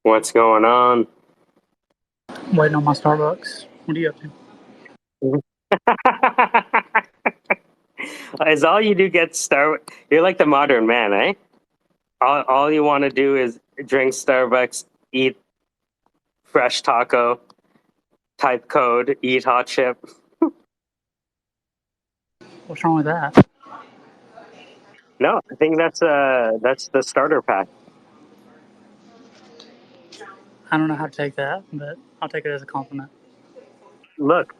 What's going on? Waiting on my Starbucks. What are you up to? Is all you do get Starbucks? You're like the modern man, eh? All you want to do is drink Starbucks, eat fresh taco, type code, eat hot chip. What's wrong with that? No, I think that's the starter pack. I don't know how to take that, but I'll take it as a compliment. Look,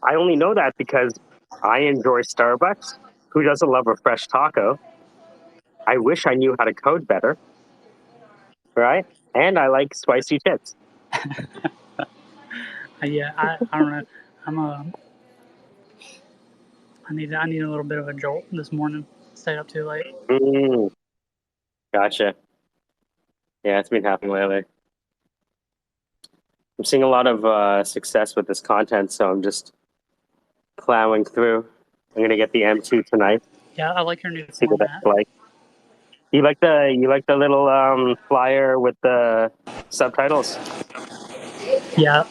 I only know that because I enjoy Starbucks. Who doesn't love a fresh taco? I wish I knew how to code better, right? And I like spicy chips. Yeah, I don't know. I need a little bit of a jolt this morning. Stayed up too late. Gotcha. Yeah, it's been happening lately. I'm seeing a lot of success with this content, so I'm just plowing through. I'm gonna get the M2 tonight. Yeah, I like your new See what format. that's like. You like the little flyer with the subtitles? Yeah.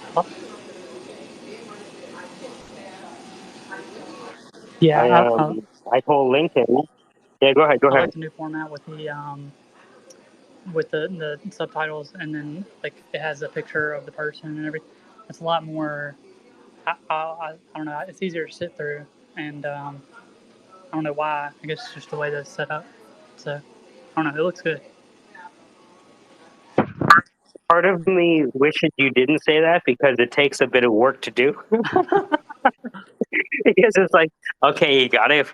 Yeah, I told Lincoln. Yeah, go ahead. Go I ahead. like the new format with the subtitles, and then like it has a picture of the person and everything. It's a lot more. I don't know. It's easier to sit through, and I don't know why. I guess it's just the way that's set up. So I don't know. It looks good. Part of me wishes you didn't say that because it takes a bit of work to do. Because it's like, okay, you gotta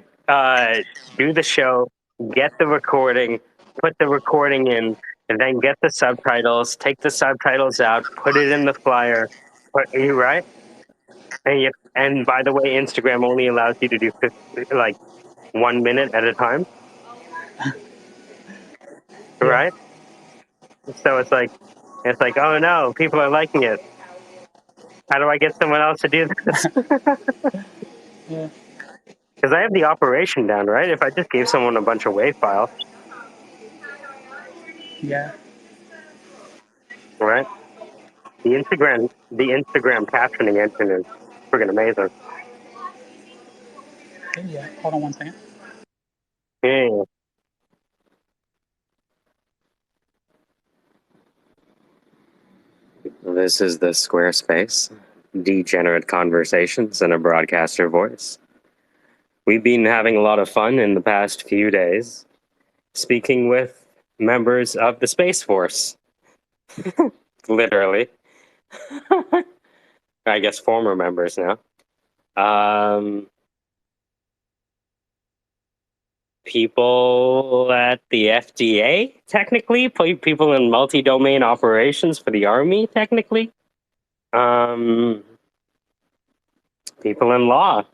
do the show, get the recording, put the recording in, and then get the subtitles, take the subtitles out, put it in the flyer. You right? And by the way, Instagram only allows you to do 1 minute at a time, Yeah. right? So it's like, oh no, people are liking it. How do I get someone else to do this? Yeah. Because I have the operation down, right? If I just gave someone a bunch of WAV files, Yeah. right? The Instagram captioning engine is freaking amazing. Yeah. Hold on one second. Yeah. This is the Squarespace. Degenerate conversations in a broadcaster voice. We've been having a lot of fun in the past few days, speaking with members of the Space Force. Literally. I guess former members now. People at the FDA, technically, people in multi-domain operations for the Army, technically. People in law,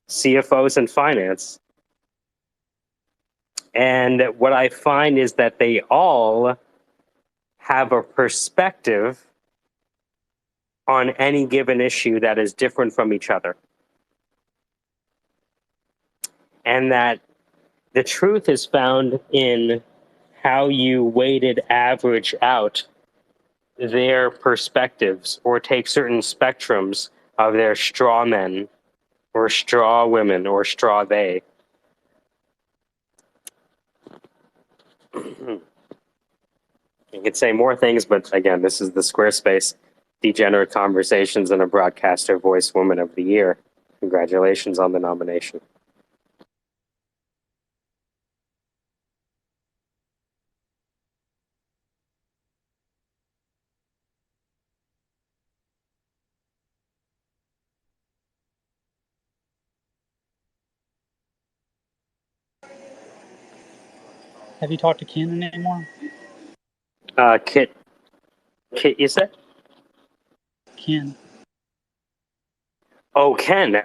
CFOs in finance. And what I find is that they all have a perspective on any given issue that is different from each other. And that the truth is found in how you weighted average out their perspectives or take certain spectrums of their straw men or straw women or straw they. I could say more things, but again, this is the Squarespace Degenerate Conversations and a Broadcaster Voice Woman of the Year. Congratulations on the nomination. Have you talked to Ken anymore? Kit, you said? Ken. Oh, Ken.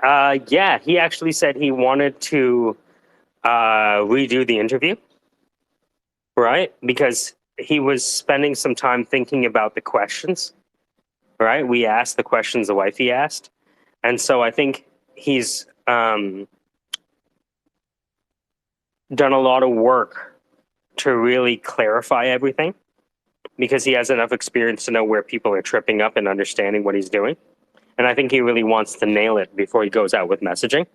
Yeah, he actually said he wanted to redo the interview, right? Because he was spending some time thinking about the questions, right? We asked the questions the wifey asked. And so I think he's done a lot of work to really clarify everything. because he has enough experience to know where people are tripping up and understanding what he's doing. And I think he really wants to nail it before he goes out with messaging.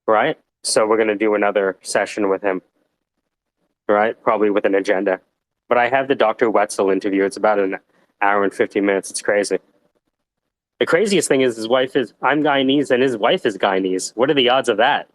Right? So we're going to do another session with him. Right? Probably with an agenda. But I have the Dr. Wetzel interview. It's about an hour and 50 minutes. It's crazy. The craziest thing is I'm Guyanese and his wife is Guyanese. What are the odds of that?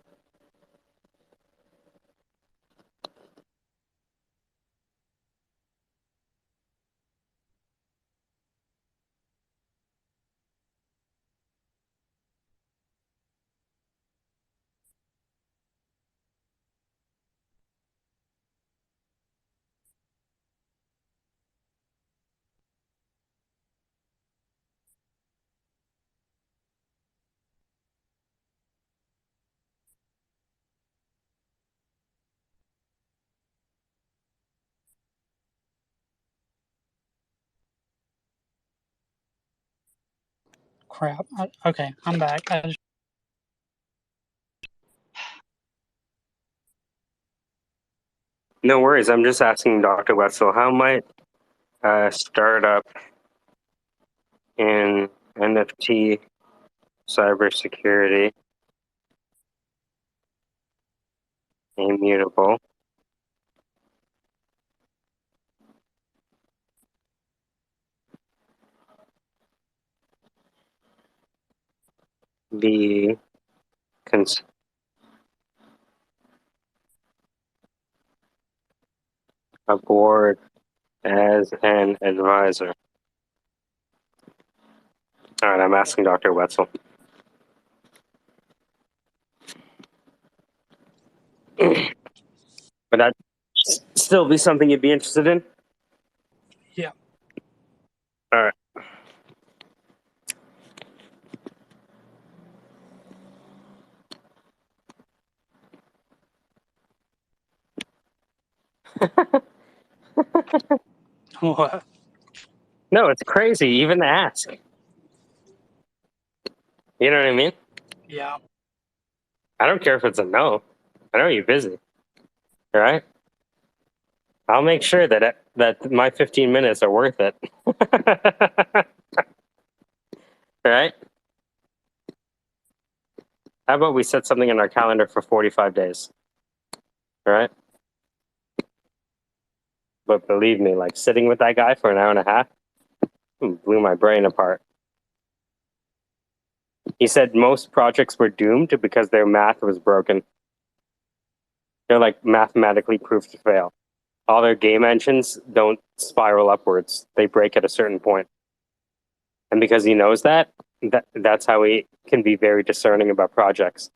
Crap. Okay, I'm back. No worries. I'm just asking Dr. Wetzel, how might a startup in NFT cybersecurity immutable be aboard as an advisor? All right, I'm asking Dr. Wetzel. Would that still be something you'd be interested in? Yeah. All right. What? No, it's crazy even to ask. You know what I mean? Yeah. I don't care if it's a no. I know you're busy. All right? I'll make sure that my 15 minutes are worth it. All right? How about we set something in our calendar for 45 days? All right? But believe me, like sitting with that guy for an hour and a half blew my brain apart. He said most projects were doomed because their math was broken. They're like mathematically proof to fail. All their game engines don't spiral upwards. They break at a certain point. And because he knows that's how he can be very discerning about projects.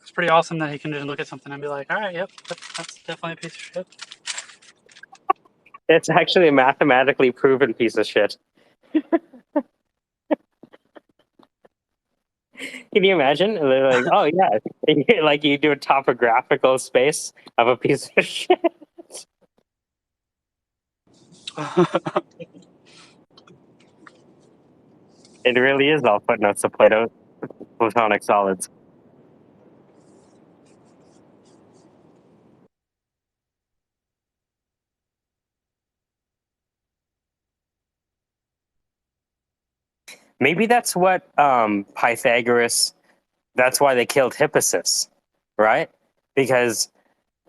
It's pretty awesome that he can just look at something and be like, all right, yep, that's definitely a piece of shit. It's actually a mathematically proven piece of shit. Can you imagine? They're like, oh yeah, like you do a topographical space of a piece of shit. It really is all footnotes to Plato's Platonic solids. Maybe that's what Pythagoras. That's why they killed Hippasus, right? Because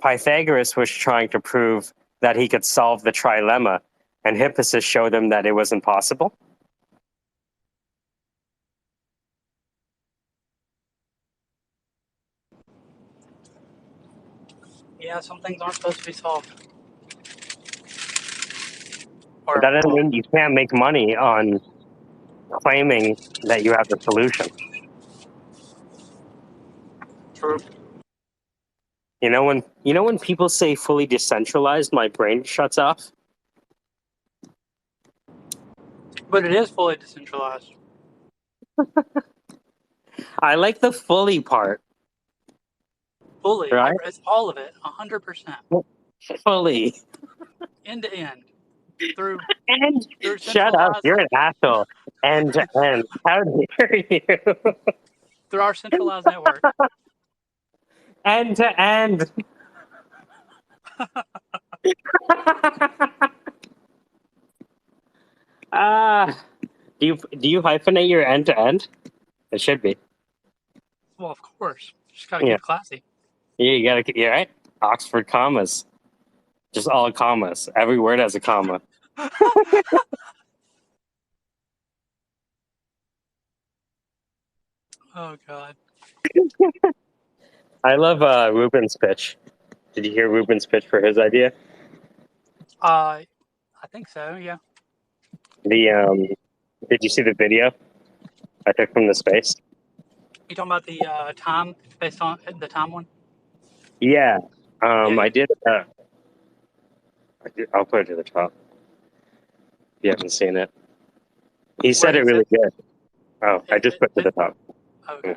Pythagoras was trying to prove that he could solve the trilemma, and Hippasus showed him that it was impossible. Yeah, some things aren't supposed to be solved. But that doesn't mean you can't make money on claiming that you have the solution. True. You know when people say fully decentralized, my brain shuts off. But it is fully decentralized. I like the fully part. Fully. Right? It's all of it. 100%. Fully. End to end. Through Shut up! You're an asshole. And how dare you? Through our centralized network. End to end. Do you hyphenate your end to end? It should be. Well, of course. Just gotta Yeah. keep it classy. Yeah, you gotta. You're right. Oxford commas. Just all commas. Every word has a comma. Oh God. I love Ruben's pitch. Did you hear Ruben's pitch for his idea? I think so. Yeah. The Did you see the video I took from the space? You talking about the time based on the time one? Yeah. Yeah. I Yeah. did. I'll put it to the top. If you haven't seen it, he Where said it is really it? good. Oh, I just put it to the top. Okay.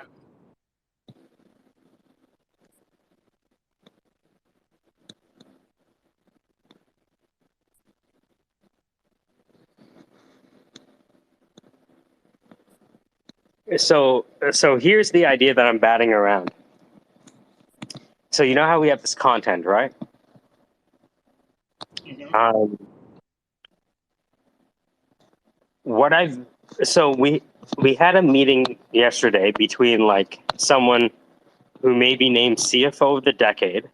So here's the idea that I'm batting around. So you know how we have this content, right? Mhm. What I've so we had a meeting yesterday between like someone who may be named CFO of the decade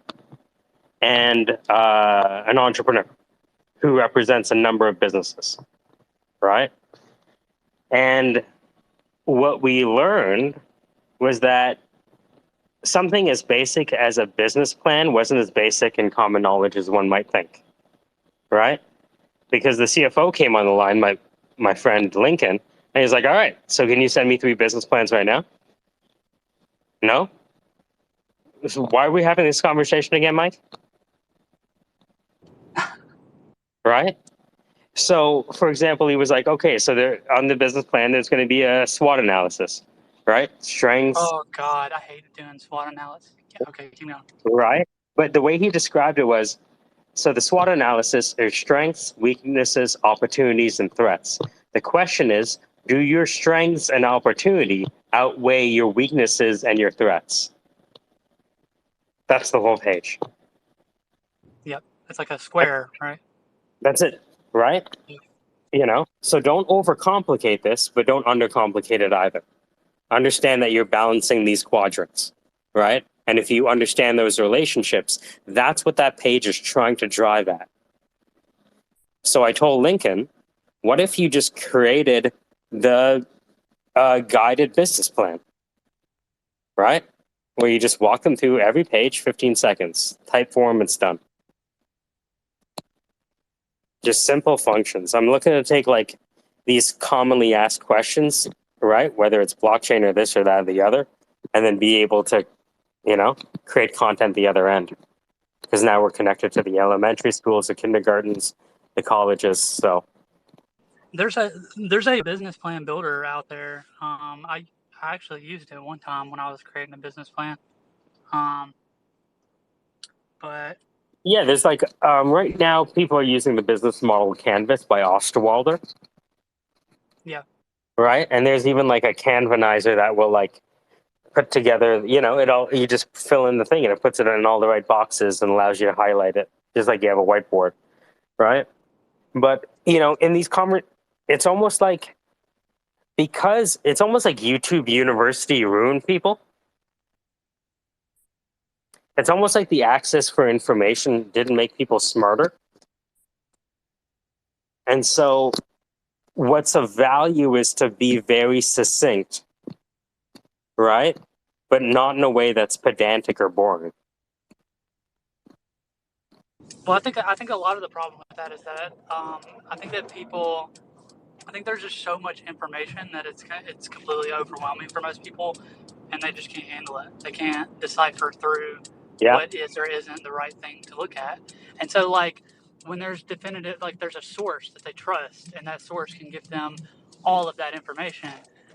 and an entrepreneur who represents a number of businesses, right? And what we learned was that something as basic as a business plan wasn't as basic in common knowledge as one might think, right? Because the CFO came on the line, my friend Lincoln, and he's like, "All right, so can you send me 3 business plans right now?" No. So why are we having this conversation again, Mike? Right? So, for example, he was like, "Okay, so there on the business plan, there's going to be a SWOT analysis, right? Strengths, Oh God, I hated doing SWOT analysis. Yeah, okay, keep going. right?" But the way he described it was, so the SWOT analysis are strengths, weaknesses, opportunities, and threats. The question is, do your strengths and opportunity outweigh your weaknesses and your threats? That's the whole page. Yep, it's like a square, right? That's it, right? Yeah. So don't overcomplicate this, but don't undercomplicate it either. Understand that you're balancing these quadrants, right? And if you understand those relationships, that's what that page is trying to drive at. So I told Lincoln, what if you just created the guided business plan, right? Where you just walk them through every page, 15 seconds, type form, it's done. Just simple functions. I'm looking to take like these commonly asked questions, right? Whether it's blockchain or this or that or the other, and then be able to, create content the other end. Because now we're connected to the elementary schools, the kindergartens, the colleges. So There's a business plan builder out there. I actually used it one time when I was creating a business plan. Um, but yeah, there's like right now people are using the business model canvas by Osterwalder, yeah, right? And there's even like a Canvanizer that will like put together, it all, you just fill in the thing and it puts it in all the right boxes and allows you to highlight it, just like you have a whiteboard, right? But, in these it's almost like, because it's almost like YouTube University ruined people. It's almost like the access for information didn't make people smarter. And so what's of value is to be very succinct, right? But not in a way that's pedantic or boring. well, I think a lot of the problem with that is that I think that people, I think there's just so much information that it's completely overwhelming for most people, and they just can't handle it. They can't decipher through Yeah. what is or isn't the right thing to look at. And so, like, when there's definitive, like, there's a source that they trust, and that source can give them all of that information,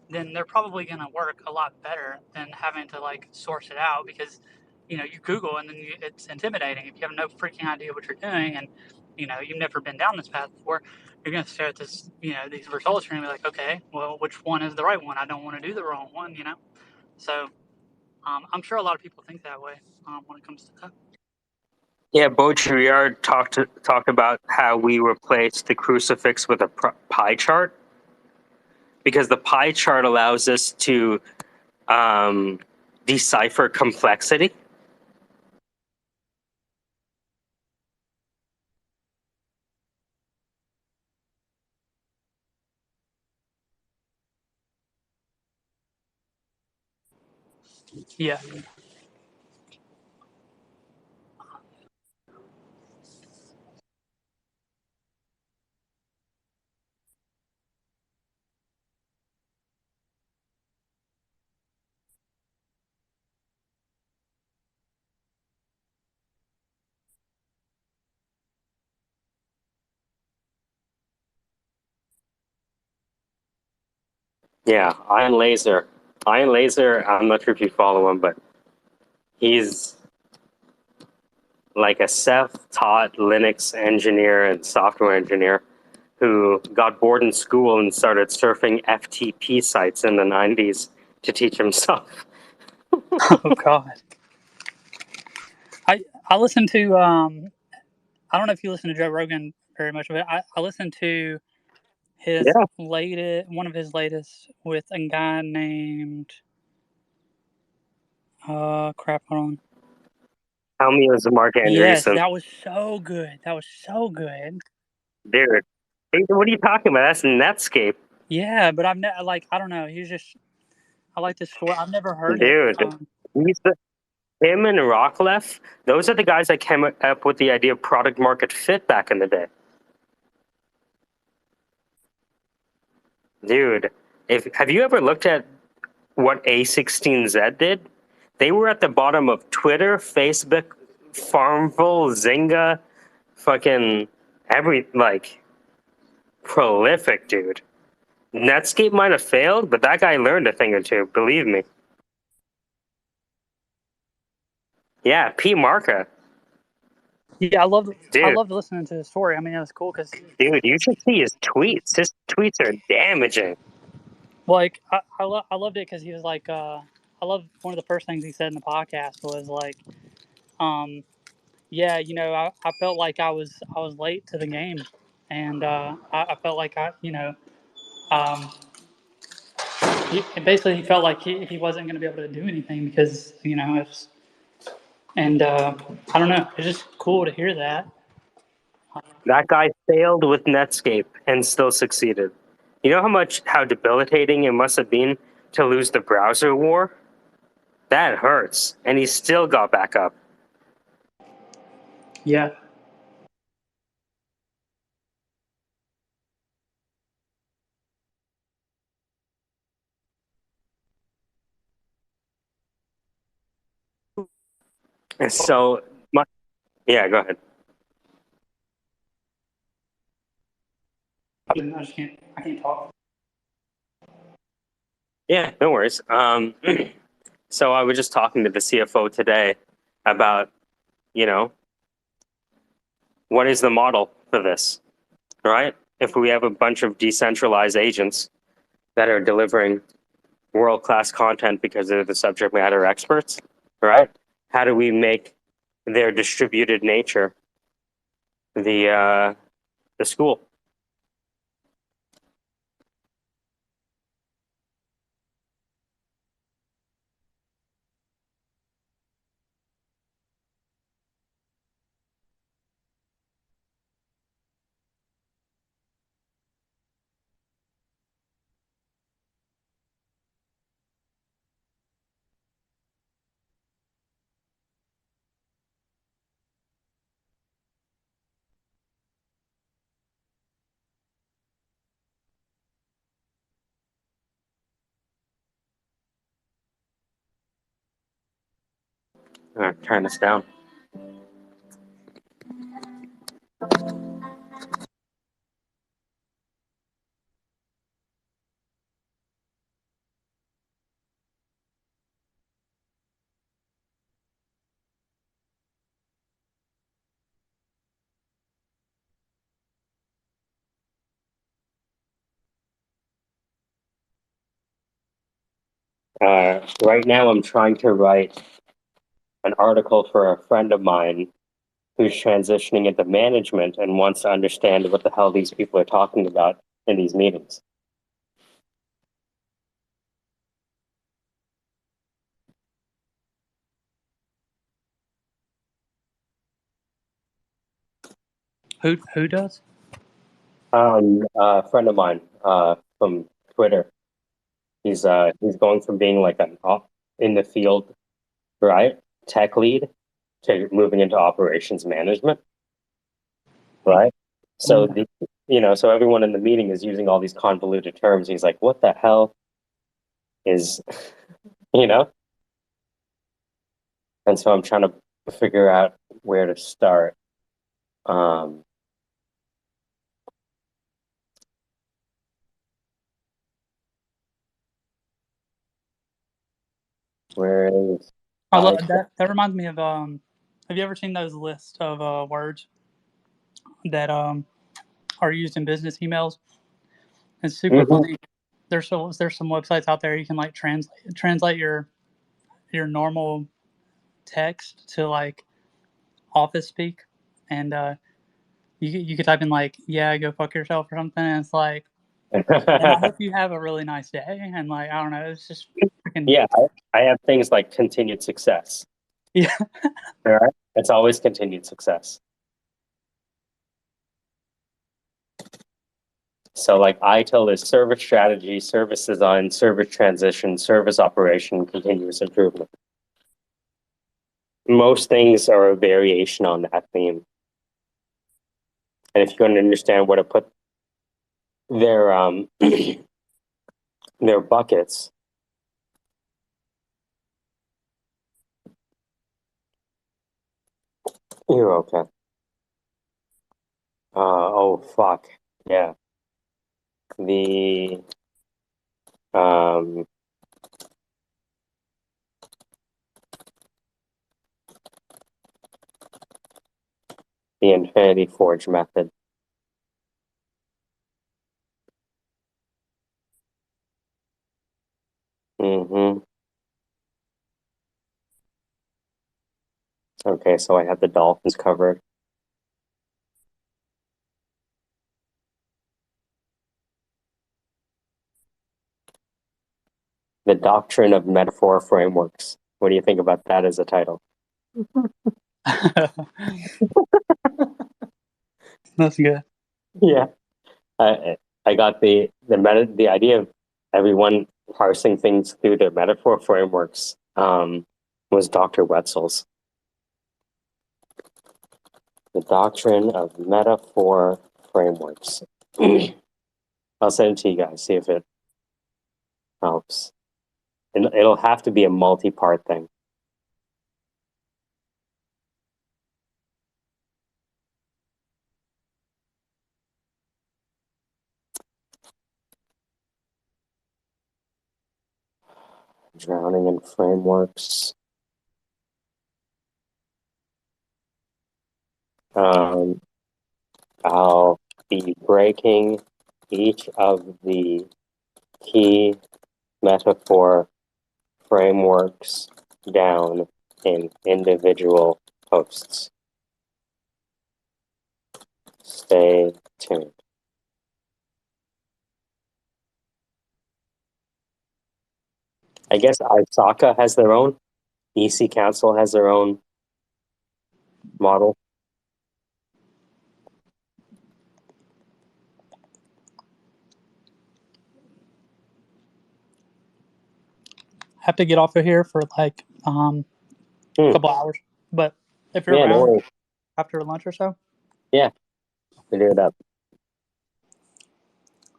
then they're probably going to work a lot better than having to, like, source it out because, you Google and then it's intimidating. If you have no freaking idea what you're doing and, you've never been down this path before, you're going to stare at this, these results. You're going to be like, okay, well, which one is the right one? I don't want to do the wrong one. So I'm sure a lot of people think that way when it comes to that. Yeah, Baudrillard talked about how we replaced the crucifix with a pie chart because the pie chart allows us to um, decipher complexity. Yeah, Yeah, Iron Laser. Iron Laser, I'm not sure if you follow him, but he's like a self-taught Linux engineer and software engineer who got bored in school and started surfing FTP sites in the 90s to teach himself. oh god. I listen to I don't know if you listen to Joe Rogan very much, but I listen to his Yeah. latest one of his latest with a guy named crap, hold on. Tell me it was Mark Yes, Andreessen. that was so good. That was so good. Dude, hey, what are you talking about? That's Netscape. Yeah, but I've never like I don't know. He's just I like this story. I've never heard it. Dude, he's the, him and Rocklef, those are the guys that came up with the idea of product market fit back in the day. Dude, if have you ever looked at what A16Z did? They were at the bottom of Twitter, Facebook, Farmville, Zynga, fucking every like prolific dude. Netscape might have failed, but that guy learned a thing or two, believe me. Yeah, P Marka. yeah, I Dude, loved listening to the story. I mean, it was cool because dude, you should see his tweets. His tweets are damaging. like I loved it because he was like I love one of the first things he said in the podcast was like um yeah, you know, I felt like I was late to the game, and I felt like um, basically he felt like he wasn't going to be able to do anything because it's and I don't know, it's just cool to hear that. That guy failed with Netscape and still succeeded. You know how debilitating it must have been to lose the browser war? That hurts. And he still got back up. Yeah, And so, my, yeah, go ahead. I just can't I can't talk. Yeah, no worries. So I was just talking to the CFO today about, you know, what is the model for this, right? If we have a bunch of decentralized agents that are delivering world class content because they're the subject matter experts, right? How do we make their distributed nature the school? Turn this down. Right now, I'm trying to write an article for a friend of mine who's transitioning into management and wants to understand what the hell these people are talking about in these meetings. Who does? A friend of mine from Twitter. He's going from being like an in the field, right, tech lead to moving into operations management, right? So so everyone in the meeting is using all these convoluted terms. He's like, "What the hell is," you know? And so I'm trying to figure out where to start. Um, where is I I? love that reminds me of have you ever seen those lists of words that are used in business emails? It's super Mhm. funny. There's some websites out there you can like translate your normal text to like office speak, and you could type in like, yeah, go fuck yourself or something, and it's like, and I hope you have a really nice day, and like, I don't know, it's just freaking Yeah, I have things like continued success. yeah. All right, it's always continued success. So like ITIL is service strategy, service design, service transition, service operation, continuous improvement. Most things are a variation on that theme. And if you want to understand what to put their their buckets, you're okay. Oh fuck. Yeah. The um the Infinity Forge method. Mm-hmm. Okay, so I have the dolphins covered. The doctrine of metaphor frameworks. What do you think about that as a title? That's good. Yeah. I got the idea of everyone parsing things through their metaphor frameworks was Dr. Wetzel's. The doctrine of metaphor frameworks. I'll send it to you guys, see if it helps. And it'll have to be a multi-part thing. Drowning in frameworks. Um, I'll be breaking each of the key metaphor frameworks down in individual posts. Stay tuned. I guess ISACA has their own. EC Council has their own model. Have to get off of here for like a couple hours, but if you're Yeah, no around worries. after lunch or so, Yeah, we do it up.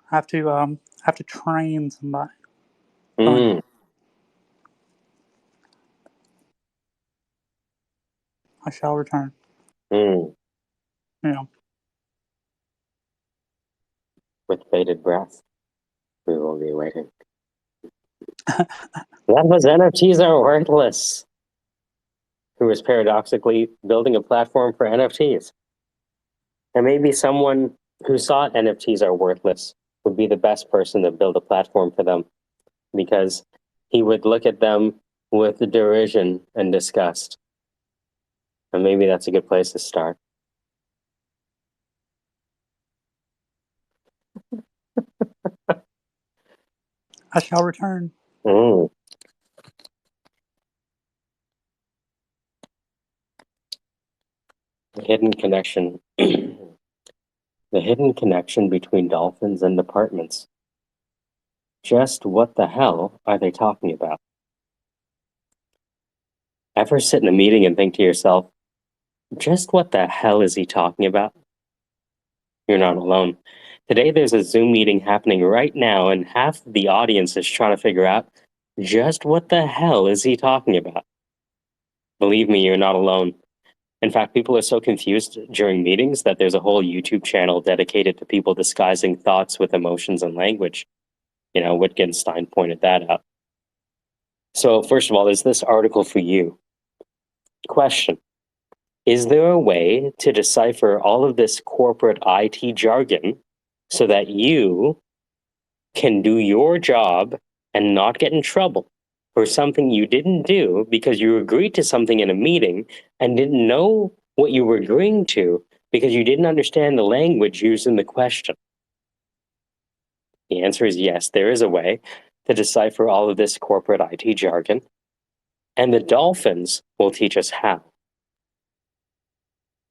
have to train somebody. Mm, I shall return. mm, You know. with bated breath, we will be waiting. That was NFTs are worthless. Who is paradoxically building a platform for NFTs. And maybe someone who thought NFTs are worthless would be the best person to build a platform for them because he would look at them with derision and disgust. And maybe that's a good place to start. I shall return. Mm. The hidden connection. The hidden connection between dolphins and departments. Just what the hell are they talking about? Ever sit in a meeting and think to yourself, just what the hell is he talking about? You're not alone. Today, there's a Zoom meeting happening right now, and half the audience is trying to figure out just what the hell is he talking about. Believe me, you're not alone. In fact, people are so confused during meetings that there's a whole YouTube channel dedicated to people disguising thoughts with emotions and language. Wittgenstein pointed that out. So, first of all, there's this article for you. Question: is there a way to decipher all of this corporate IT jargon so that you can do your job and not get in trouble for something you didn't do because you agreed to something in a meeting and didn't know what you were agreeing to because you didn't understand the language used in the question? The answer is yes, there is a way to decipher all of this corporate IT jargon, and the dolphins will teach us how.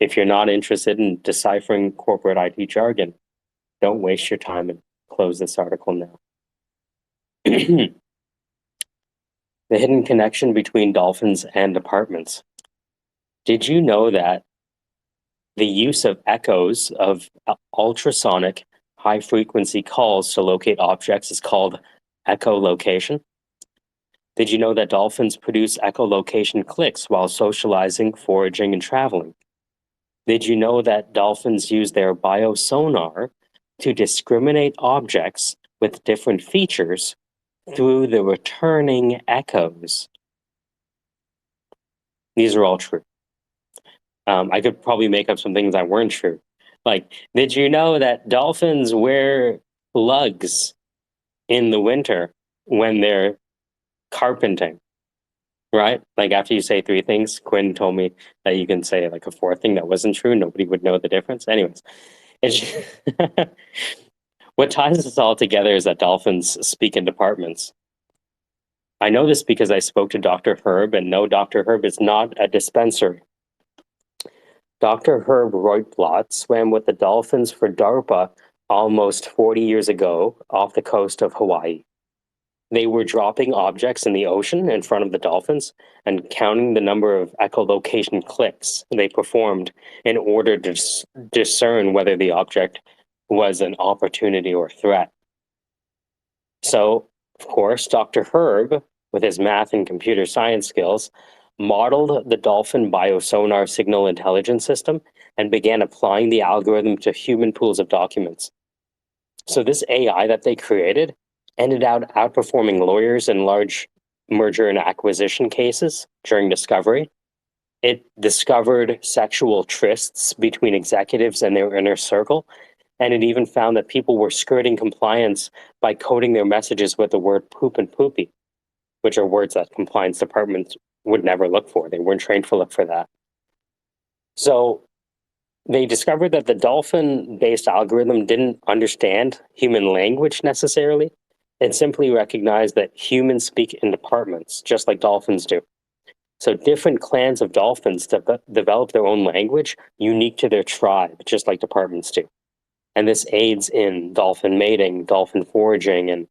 If you're not interested in deciphering corporate IT jargon, don't waste your time and close this article now. The hidden connection between dolphins and departments. Did you know that the use of echoes of ultrasonic high frequency calls to locate objects is called echolocation? Did you know that dolphins produce echolocation clicks while socializing, foraging, and traveling? Did you know that dolphins use their biosonar to discriminate objects with different features through the returning echoes? These are all true. I could probably make up some things that weren't true. Like, did you know that dolphins wear lugs in the winter when they're carpenting? Right? Like, after you say three things, Quinn told me that you can say like a fourth thing that wasn't true. Nobody would know the difference. Anyways, what ties us all together is that dolphins speak in departments. I know this because I spoke to Dr. Herb, and no, Dr. Herb is not a dispenser. Dr. Herb Reuteblot swam with the dolphins for DARPA almost 40 years ago off the coast of Hawaii. They were dropping objects in the ocean in front of the dolphins and counting the number of echolocation clicks they performed in order to discern whether the object was an opportunity or threat. So, of course, Dr. Herb, with his math and computer science skills, modeled the dolphin biosonar signal intelligence system and began applying the algorithm to human pools of documents. So this AI that they created ended up outperforming lawyers in large merger and acquisition cases during discovery. It discovered sexual trysts between executives and their inner circle, and it even found that people were skirting compliance by coding their messages with the word poop and poopy, which are words that compliance departments would never look for. They weren't trained to look for that. So they discovered that the dolphin-based algorithm didn't understand human language necessarily. It simply recognized that humans speak in departments, just like dolphins do. So different clans of dolphins develop their own language unique to their tribe, just like departments do. And this aids in dolphin mating, dolphin foraging, and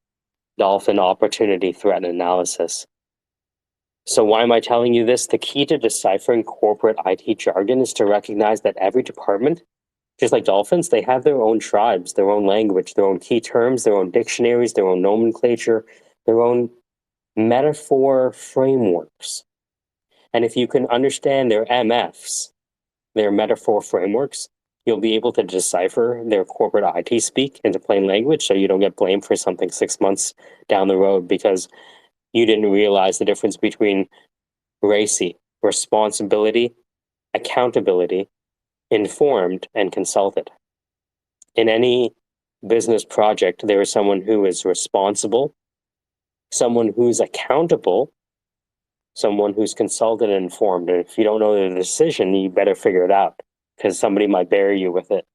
dolphin opportunity threat analysis. So why am I telling you this? The key to deciphering corporate IT jargon is to recognize that every department, just like dolphins, they have their own tribes, their own language, their own key terms, their own dictionaries, their own nomenclature, their own metaphor frameworks. And if you can understand their MFs, their metaphor frameworks, you'll be able to decipher their corporate IT speak into plain language so you don't get blamed for something 6 months down the road because you didn't realize the difference between RACI, responsibility, accountability, informed, and consulted. In any business project, there is someone who is responsible, someone who's accountable, someone who's consulted and informed. And if you don't know the decision, you better figure it out because somebody might bury you with it.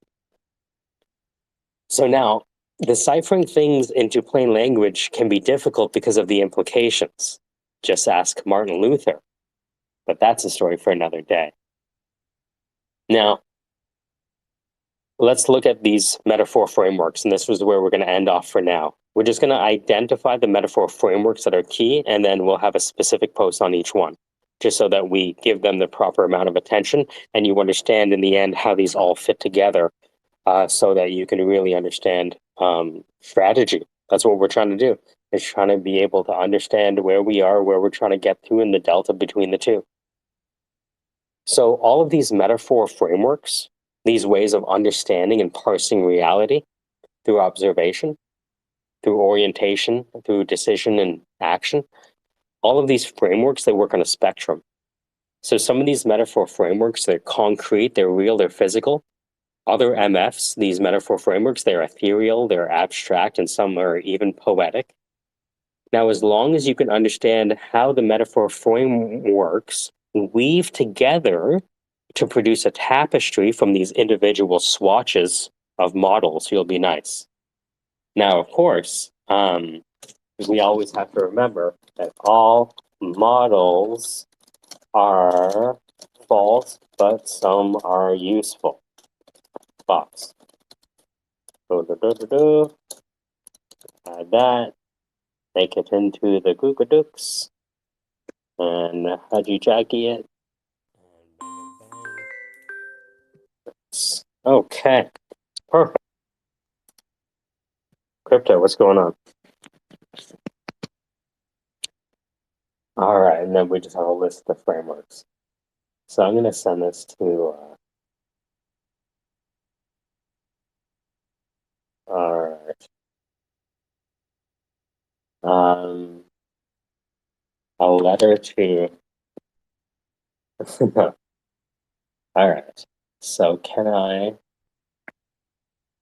So now, deciphering things into plain language can be difficult because of the implications. Just ask Martin Luther. But that's a story for another day. Now, let's look at these metaphor frameworks, and this was where we're going to end off for now. We're just going to identify the metaphor frameworks that are key, and then we'll have a specific post on each one, just so that we give them the proper amount of attention, and you understand in the end how these all fit together, so that you can really understand strategy. That's what we're trying to do, is trying to be able to understand where we are, where we're trying to get to, and the delta between the two. So all of these metaphor frameworks, these ways of understanding and parsing reality through observation, through orientation, through decision and action, all of these frameworks, they work on a spectrum. So some of these metaphor frameworks, they're concrete, they're real, they're physical. Other MFs, these metaphor frameworks, they're ethereal, they're abstract, and some are even poetic. Now, as long as you can understand how the metaphor frameworks weave together to produce a tapestry from these individual swatches of models, you'll be nice. Now, of course, we always have to remember that all models are false, but some are useful. Box. Add that. Make it into the Googadooks. And Haji Jackie it. Okay. Perfect. Crypto, what's going on? All right, and then we just have a list of frameworks. So I'm going to send this to. All right. A letter to. All right. So can I?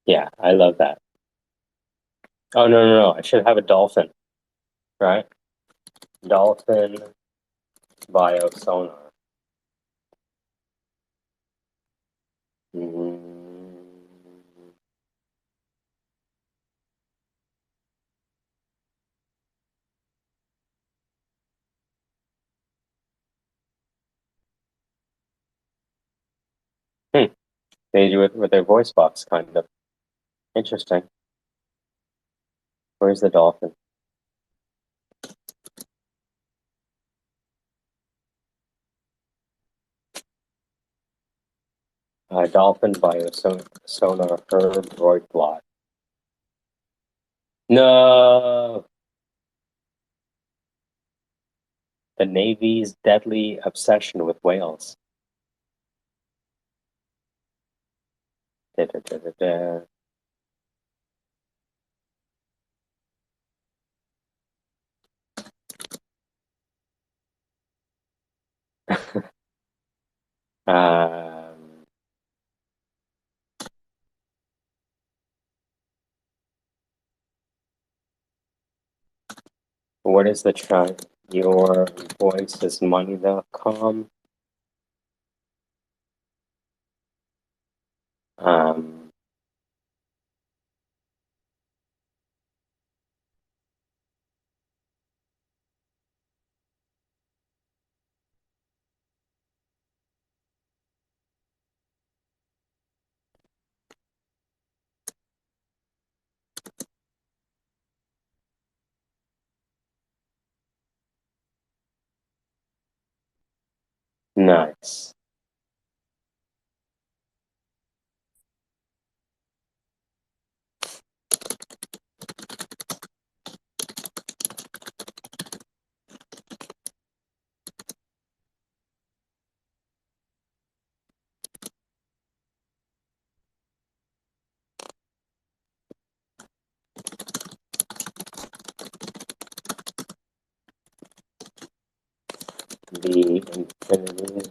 Yeah, I love that. Oh no! I should have a dolphin, right? Dolphin biosonar. Mm. They do it with their voice box, kind of. Interesting. Where's the dolphin? Dolphin biosonar Herb Royplot. No! The Navy's deadly obsession with whales. Da, da, da, da, da. Um, what is the try? Your voice is money.com. Um, nice. The infinity.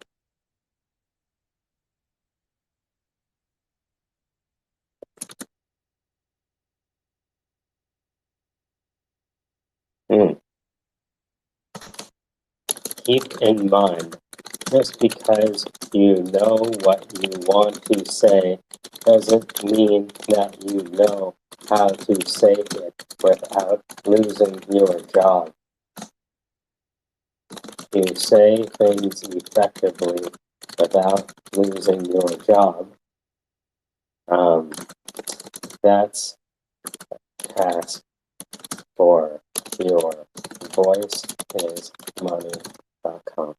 keep in mind, just because you know what you want to say doesn't mean that you know how to say it without losing your job. You say things effectively without losing your job. That's a task for your voiceismoney.com.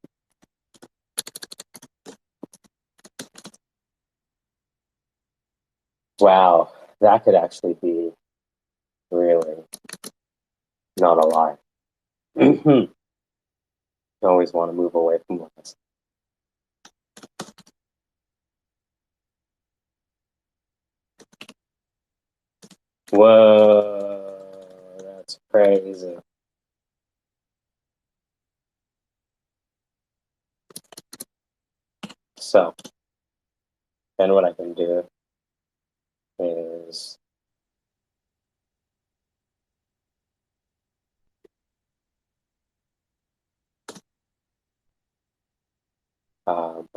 Wow, that could actually be really not a lie. You always want to move away from lies. Whoa, that's crazy. So, then what I can do is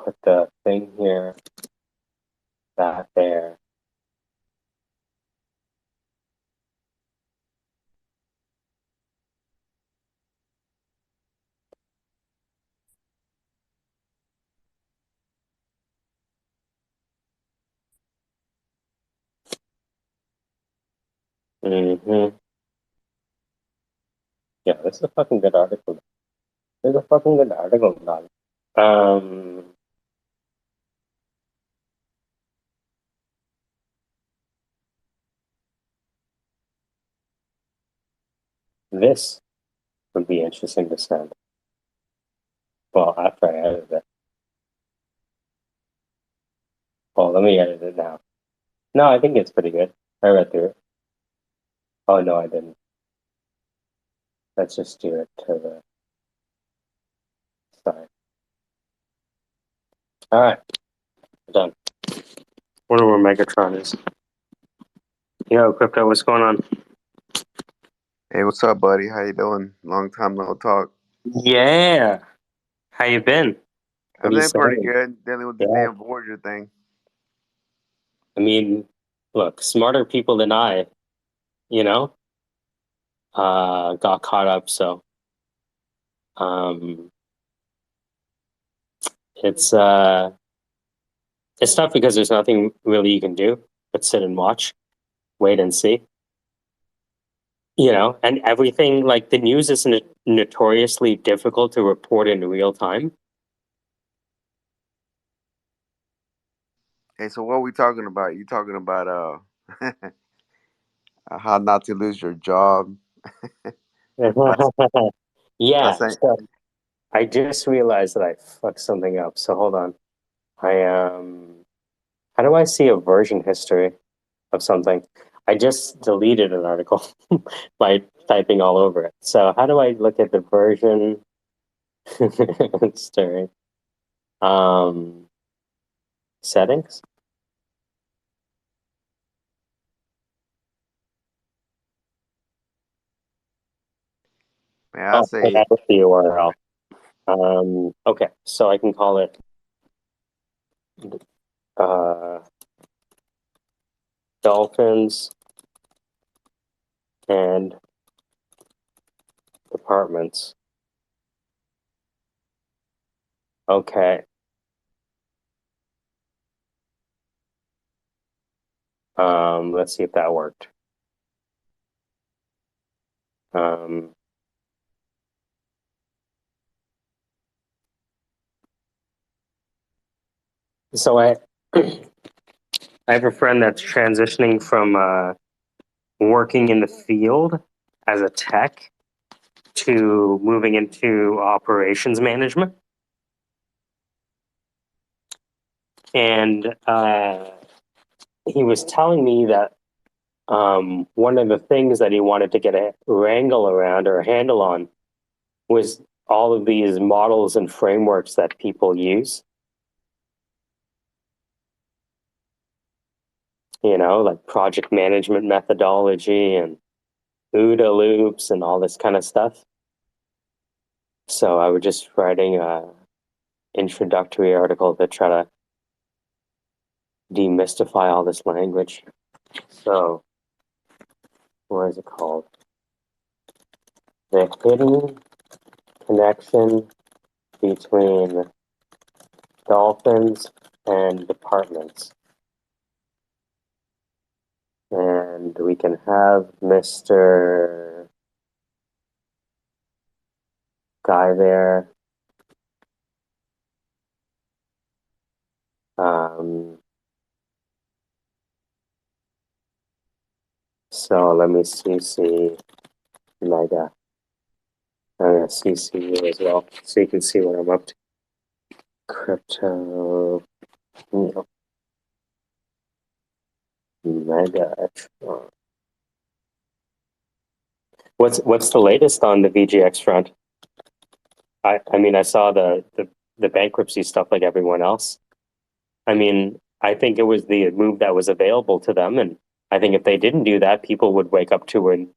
put the thing here, that there. Mm-hmm. Yeah, this is a fucking good article. There's a fucking good article about it. This would be interesting to send. Well, after I edit it. Well, let me edit it now. No, I think it's pretty good. I read through it. Oh, no, I didn't. Let's just do it to the side. All right, done. Wonder where Megatron is. Yo, Crypto, what's going on? Hey, what's up, buddy? How you doing? Long time no talk. Yeah. How you been? What I'm are you doing pretty saying? good. Dealing with this Yeah. damn Voyager thing. I mean, look, smarter people than I, you know, got caught up. So, um, it's tough because there's nothing really you can do but sit and watch, wait and see. You know, and everything like the news is notoriously difficult to report in real time. Hey, so what are we talking about? You talking about how not to lose your job? Last Yeah. last thing. So I just realized that I fucked something up. So hold on. I how do I see a version history of something? I just deleted an article by typing all over it. So how do I look at the version history? Um, settings. Man, I Oh, say, that's the URL. Okay, so I can call it uh, Dolphins and Departments. Okay. Let's see if that worked. Um, so I have a friend that's transitioning from working in the field as a tech to moving into operations management. And he was telling me that one of the things that he wanted to get a wrangle around or a handle on was all of these models and frameworks that people use. You know, like project management methodology and OODA loops and all this kind of stuff. So I was just writing a introductory article to try to demystify all this language. So, what is it called? The hidden connection between dolphins and departments. And we can have Mr. Guy there. So let me CC Mega. I'm going to CC you as well so you can see what I'm up to. Crypto. Mega. What's the latest on the VGX front? I mean, I saw the bankruptcy stuff like everyone else. I mean, I think it was the move that was available to them, and I think if they didn't do that, people would wake up to an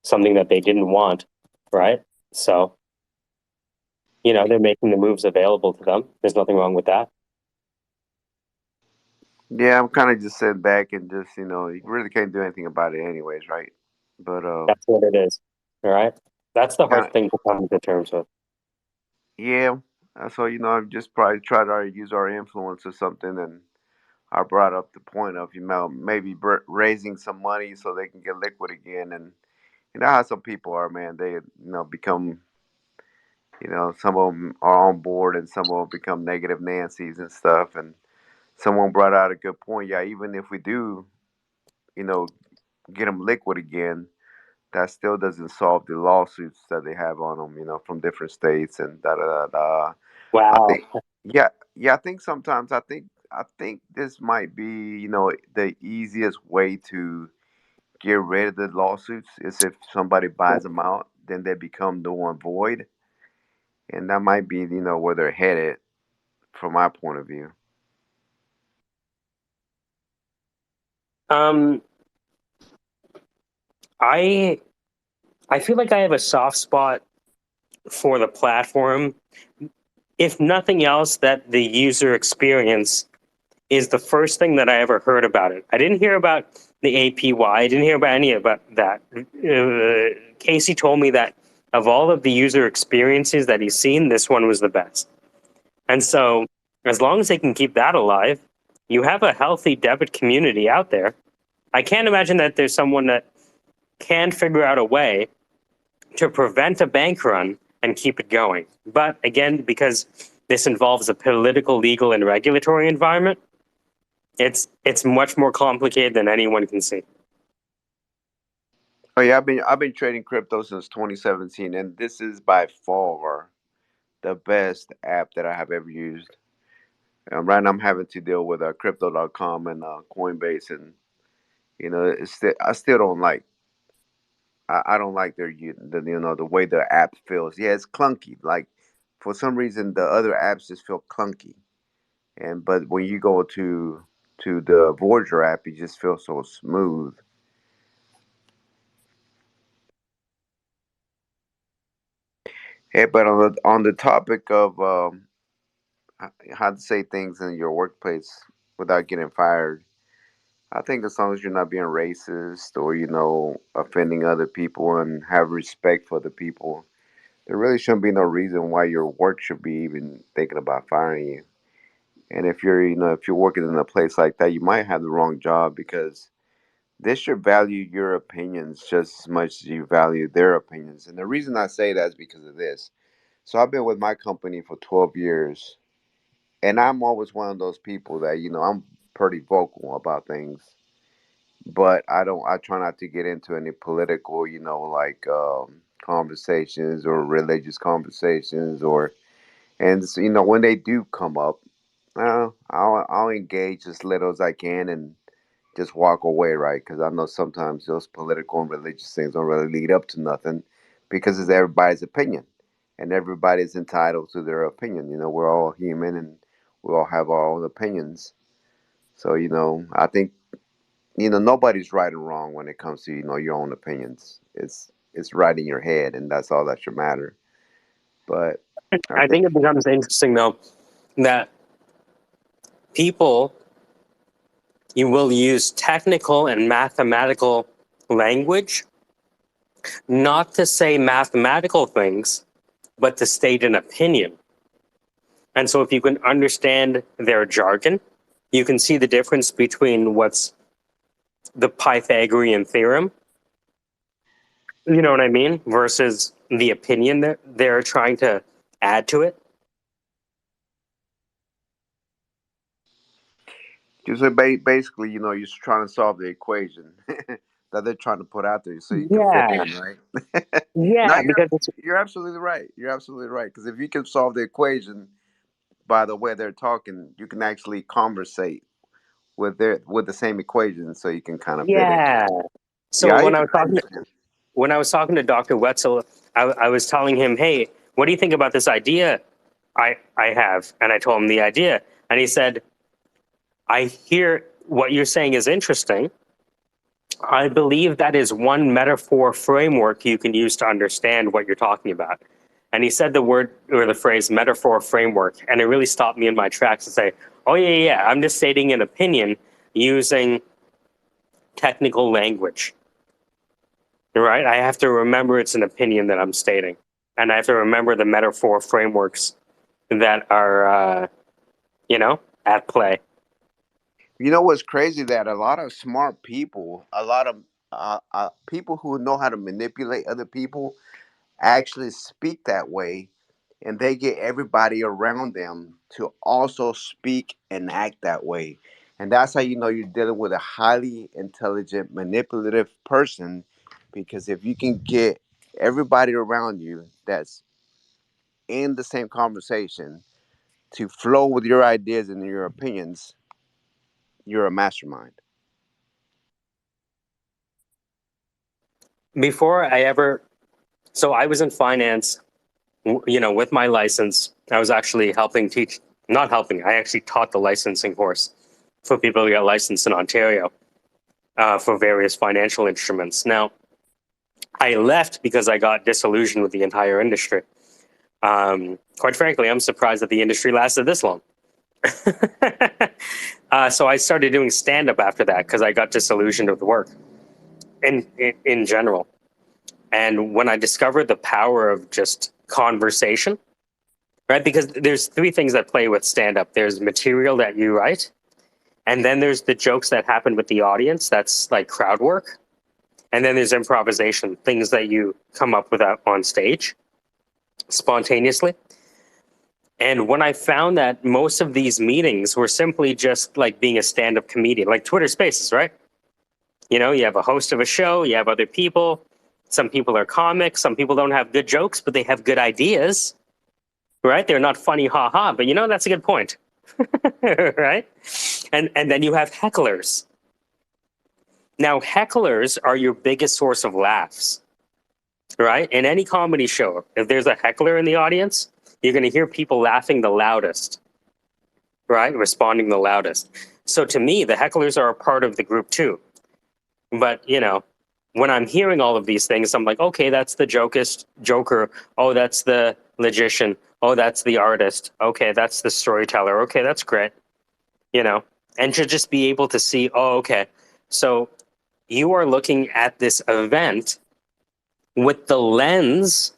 something that they didn't want, right? So they're making the moves available to them. There's nothing wrong with that. Yeah, I'm kind of just sitting back and just you really can't do anything about it anyways, right? But That's what it is. All right. That's the kind hard of thing to come to terms with. yeah. So I've just probably tried to use our influence or something, and I brought up the point of maybe raising some money so they can get liquid again, and you know how some people are, man. They become some of them are on board, and some of them become negative Nancy's and stuff. And someone brought out a good point. Yeah, even if we do, you know, get them liquid again, that still doesn't solve the lawsuits that they have on them, from different states and da da da da. I Wow. think, yeah, yeah. I think sometimes I think this might be, the easiest way to get rid of the lawsuits is if somebody buys them out, then they become null and void, and that might be, where they're headed from my point of view. Um, I I feel like I have a soft spot for the platform. If nothing else, that the user experience is the first thing that I ever heard about it. I didn't hear about the APY. I didn't hear about any about that. Casey told me that of all of the user experiences that he's seen, this one was the best. And so, as long as they can keep that alive, you have a healthy debit community out there. I can't imagine that there's someone that can figure out a way to prevent a bank run and keep it going. But again, because this involves a political, legal, and regulatory environment, it's much more complicated than anyone can see. Oh yeah, I've been trading crypto since 2017, and this is by far the best app that I have ever used. Right now, I'm having to deal with crypto.com and Coinbase, and I still don't like. I don't like the way the app feels. Yeah, it's clunky. Like for some reason, the other apps just feel clunky, but when you go to the Voyager app, it just feels so smooth. Hey, but on the topic of how to say things in your workplace without getting fired, I think as long as you're not being racist or offending other people and have respect for the people, there really shouldn't be no reason why your work should be even thinking about firing you. And if you're working in a place like that, you might have the wrong job because they should value your opinions just as much as you value their opinions. And the reason I say that is because of this. So I've been with my company for 12 years, and I'm always one of those people that I'm pretty vocal about things, but I try not to get into any political, like conversations or religious conversations, and so, when they do come up, I'll engage as little as I can and just walk away, right? Because I know sometimes those political and religious things don't really lead up to nothing because it's everybody's opinion, and everybody's entitled to their opinion. We're all human and we all have our own opinions. So I think nobody's right and wrong when it comes to your own opinions. It's right in your head, and that's all that should matter. But I I think think it becomes interesting though that people, you will use technical and mathematical language not to say mathematical things, but to state an opinion. And so if you can understand their jargon, you can see the difference between what's the Pythagorean theorem, you know what I mean, versus the opinion that they're trying to add to it. just basically, you know, you're just trying to solve the equation that they're trying to put out there, so you can fit Yeah, in, right? No, yeah, because it's you're absolutely right. You're absolutely right. Because if you can solve the equation by the way they're talking, you can actually conversate with the same equation, so you can kind of fit in. yeah. Yeah, So I understand. when I was talking to Dr. Wetzel, I was telling him, "Hey, what do you think about this idea I have?" And I told him the idea, and he said, "I hear what you're saying is interesting. I believe that is one metaphor framework you can use to understand what you're talking about." And he said the word or the phrase metaphor framework, and it really stopped me in my tracks to say, "Oh yeah, I'm just stating an opinion using technical language." Right? I have to remember it's an opinion that I'm stating, and I have to remember the metaphor frameworks that are, at play. You know what's crazy? That a lot of smart people, a lot of people who know how to manipulate other people, actually speak that way, and they get everybody around them to also speak and act that way. And that's how you know you're dealing with a highly intelligent, manipulative person, because if you can get everybody around you that's in the same conversation to flow with your ideas and your opinions, you're a mastermind. Before I ever, so I was in finance, with my license. I was actually helping teach, not helping, I actually taught the licensing course for people who get licensed in Ontario for various financial instruments. Now, I left because I got disillusioned with the entire industry. Quite frankly, I'm surprised that the industry lasted this long. So I started doing stand up after that because I got disillusioned with the work in general. And when I discovered the power of just conversation, right? Because there's three things that play with stand up. There's material that you write, and then there's the jokes that happen with the audience. That's like crowd work. And then there's improvisation, things that you come up with on stage spontaneously. And when I found that most of these meetings were simply just like being a stand up comedian, like Twitter Spaces, right? You have a host of a show, you have other people. Some people are comics, some people don't have good jokes, but they have good ideas, right? They're not funny, ha ha, but that's a good point, right? And then you have hecklers. Now, hecklers are your biggest source of laughs, right? In any comedy show, if there's a heckler in the audience, you're going to hear people laughing the loudest, right? Responding the loudest. So to me, the hecklers are a part of the group too. But, when I'm hearing all of these things, I'm like, okay, that's the joker. Oh, that's the logician. Oh, that's the artist. Okay, that's the storyteller. Okay, that's great. You know, and to just be able to see, oh, okay, so you are looking at this event with the lens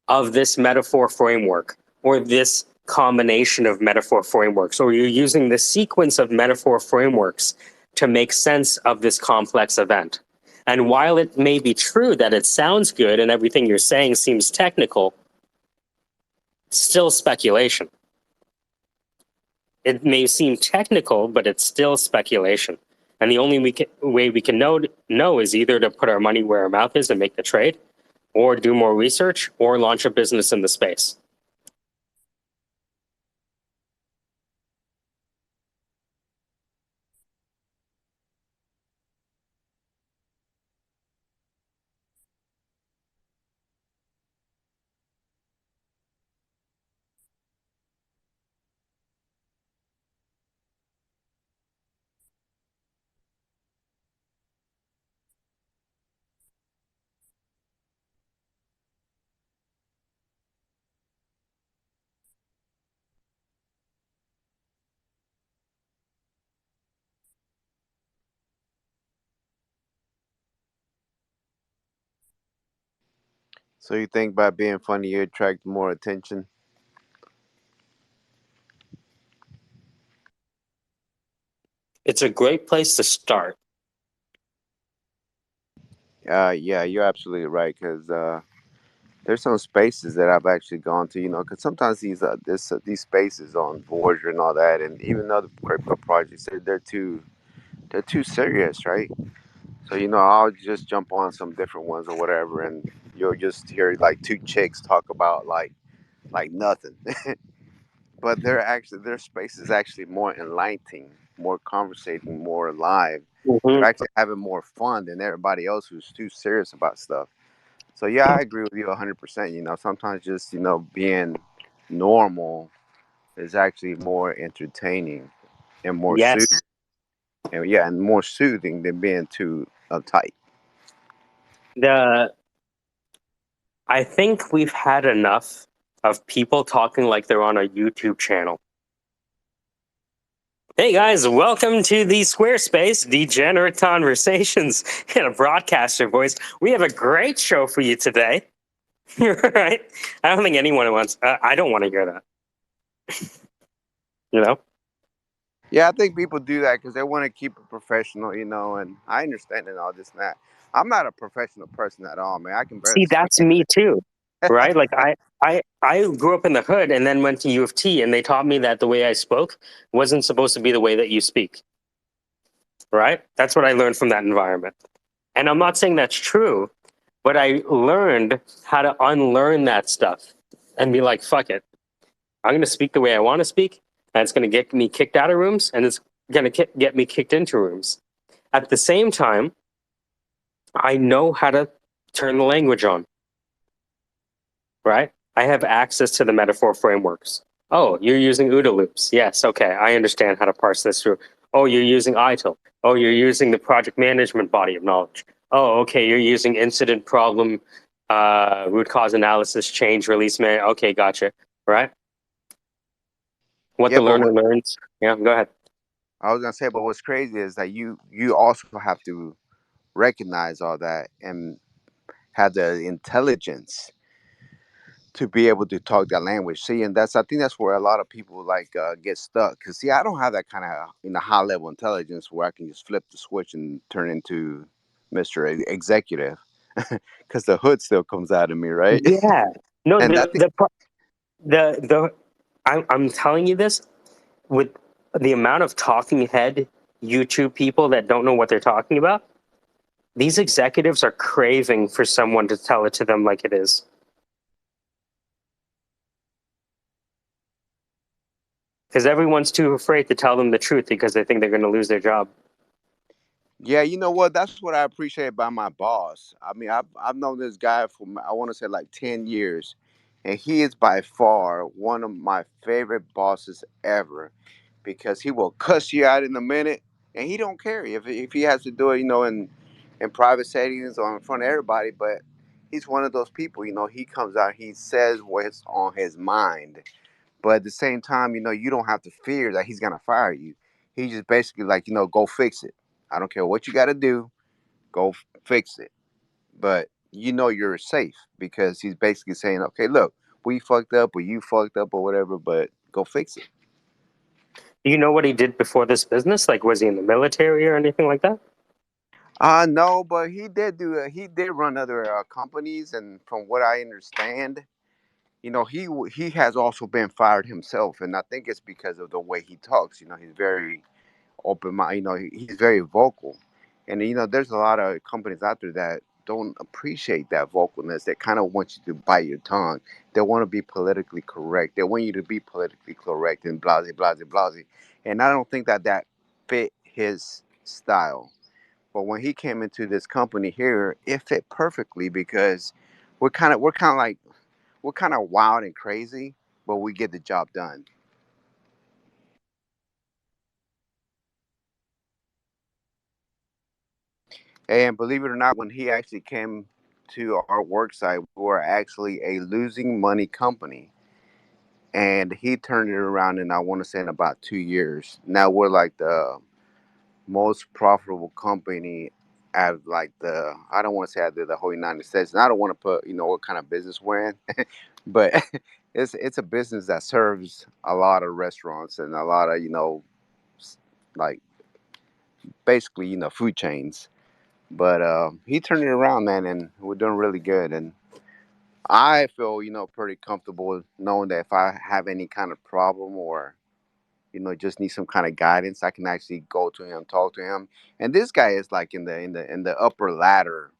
of this metaphor framework or this combination of metaphor frameworks, or you're using the sequence of metaphor frameworks to make sense of this complex event. And while it may be true that it sounds good and everything you're saying seems technical, still speculation. It may seem technical, but it's still speculation. And the only way we can know is either to put our money where our mouth is and make the trade, or do more research, or launch a business in the space. So you think by being funny you attract more attention? It's a great place to start. Yeah, you're absolutely right. Because there's some spaces that I've actually gone to. Because sometimes these spaces on Voyager and all that, and even other crypto projects, they're too serious, right? So I'll just jump on some different ones or whatever, and you'll just hear like two chicks talk about like nothing. But their space is actually more enlightening, more conversating, more alive. Hmm. They're actually having more fun than everybody else who's too serious about stuff. So yeah, I agree with you 100%. Sometimes just being normal is actually more entertaining and more soothing. Yes. And yeah, and more soothing than being too uptight. The I think we've had enough of people talking like they're on a YouTube channel. Hey guys, welcome to the Squarespace Degenerate Conversations in a broadcaster voice. We have a great show for you today. Right? I don't think anyone wants. I don't want to hear that. You know? Yeah, I think people do that because they want to keep it professional, and I understand and all this and that. I'm not a professional person at all, man. I can barely See, speak that's me English. too. Right? Like I grew up in the hood and then went to U of T, and they taught me that the way I spoke wasn't supposed to be the way that you speak. Right? That's what I learned from that environment. And I'm not saying that's true, but I learned how to unlearn that stuff and be like, fuck it. I'm going to speak the way I want to speak, and it's going to get me kicked out of rooms, and it's going to get me kicked into rooms. At the same time, I know how to turn the language on, right? I have access to the metaphor frameworks. Oh, you're using OODA loops. Yes, okay, I understand how to parse this through. Oh, you're using ITIL. Oh, you're using the project management body of knowledge. Oh, okay, you're using incident problem, root cause analysis, change release man. Okay, gotcha. Right? What Yeah, the but learner learns. Yeah, go ahead. I was gonna say, but what's crazy is that you also have to recognize all that and have the intelligence to be able to talk that language. See, and I think that's where a lot of people get stuck. Cause see, I don't have that kind of high level intelligence where I can just flip the switch and turn into Mister Executive. Cause the hood still comes out of me, right? Yeah. No, And I think I'm telling you this with the amount of talking head YouTube people that don't know what they're talking about. These executives are craving for someone to tell it to them like it is. Because everyone's too afraid to tell them the truth because they think they're going to lose their job. yeah, you know what? That's what I appreciate about my boss. I mean, I've known this guy for I want to say like 10 years, and he is by far one of my favorite bosses ever because he will cuss you out in a minute, and he don't care if he has to do it, in private settings or in front of everybody. But he's one of those people, he comes out, he says what's on his mind, but at the same time, you don't have to fear that he's gonna fire you. He just basically like, go fix it. I don't care what you got to do, go fix it. But you're safe because he's basically saying, okay, look, we fucked up or you fucked up or whatever, but go fix it. Do you know what he did before this business? Like, was he in the military or anything like that? No, but he did run other companies, and from what I understand, he has also been fired himself, and I think it's because of the way he talks. He's very open mind. He's very vocal, and there's a lot of companies out there that don't appreciate that vocalness. They kind of want you to bite your tongue. They want to be politically correct. They want you to be politically correct and blah blah blah blah. And I don't think that fit his style. But when he came into this company here, it fit perfectly because we're kind of wild and crazy, but we get the job done. And believe it or not, when he actually came to our work site, we were actually a losing money company. And he turned it around in, I want to say, in about 2 years. Now we're like the most profitable company at like I don't want to say I did the whole United States, and I don't want to put what kind of business we're in, but it's a business that serves a lot of restaurants and a lot of like basically food chains. But he turned it around, man, and we're doing really good. And I feel pretty comfortable knowing that if I have any kind of problem or just need some kind of guidance, I can actually go to him, talk to him. And this guy is like in the upper ladder.